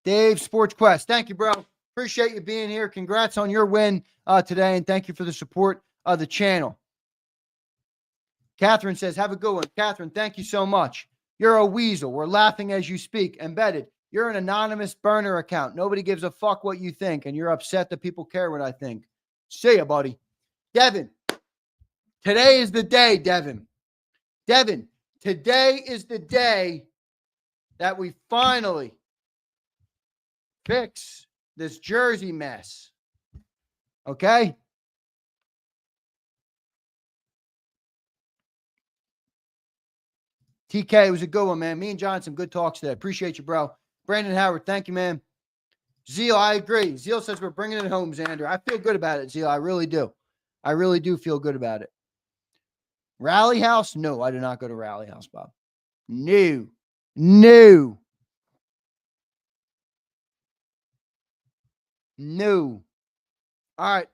Dave Sports Quest. Thank you, bro. Appreciate you being here. Congrats on your win today, and thank you for the support of the channel. Catherine says, have a good one. Catherine, thank you so much. You're a weasel. We're laughing as you speak. Embedded, you're an anonymous burner account. Nobody gives a fuck what you think, and you're upset that people care what I think. See ya, buddy. Devin, today is the day, Devin. Devin, today is the day that we finally fix this jersey mess. Okay? TK, it was a good one, man. Me and John, some good talks today. Appreciate you, bro. Brandon Howard, thank you, man. Zeal, I agree. Zeal says we're bringing it home, Zander. I feel good about it, Zeal. I really do. I really do feel good about it. Rally House? No, I do not go to Rally House, Bob. No. No. No. All right.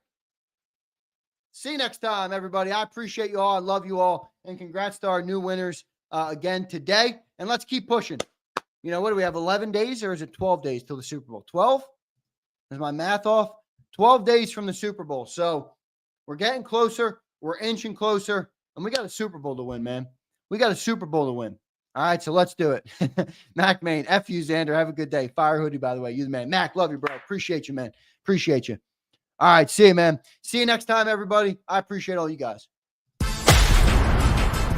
See you next time, everybody. I appreciate you all. I love you all. And congrats to our new winners. again today. And let's keep pushing. What do we have, 11 days or is it 12 days till the Super Bowl? 12? Is my math off? 12 days from the Super Bowl. So we're getting closer. We're inching closer. And we got a Super Bowl to win, man. We got a Super Bowl to win. All right, so let's do it. Mac Main, F you, Zander. Have a good day. Fire Hoodie, by the way. You the man. Mac, love you, bro. Appreciate you, man. Appreciate you. All right, see you, man. See you next time, everybody. I appreciate all you guys.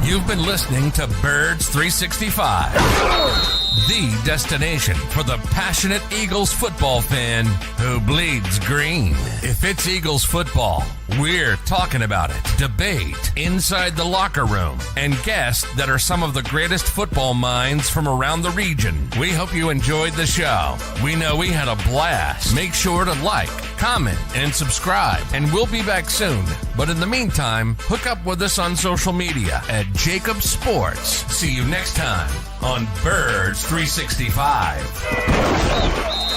You've been listening to Birds 365, the destination for the passionate Eagles football fan who bleeds green. If it's Eagles football, we're talking about it. Debate inside the locker room and guests that are some of the greatest football minds from around the region. We hope you enjoyed the show. We know we had a blast. Make sure to like, comment, and subscribe, and we'll be back soon. But in the meantime, hook up with us on social media at JAKIB Sports. See you next time on Birds 365.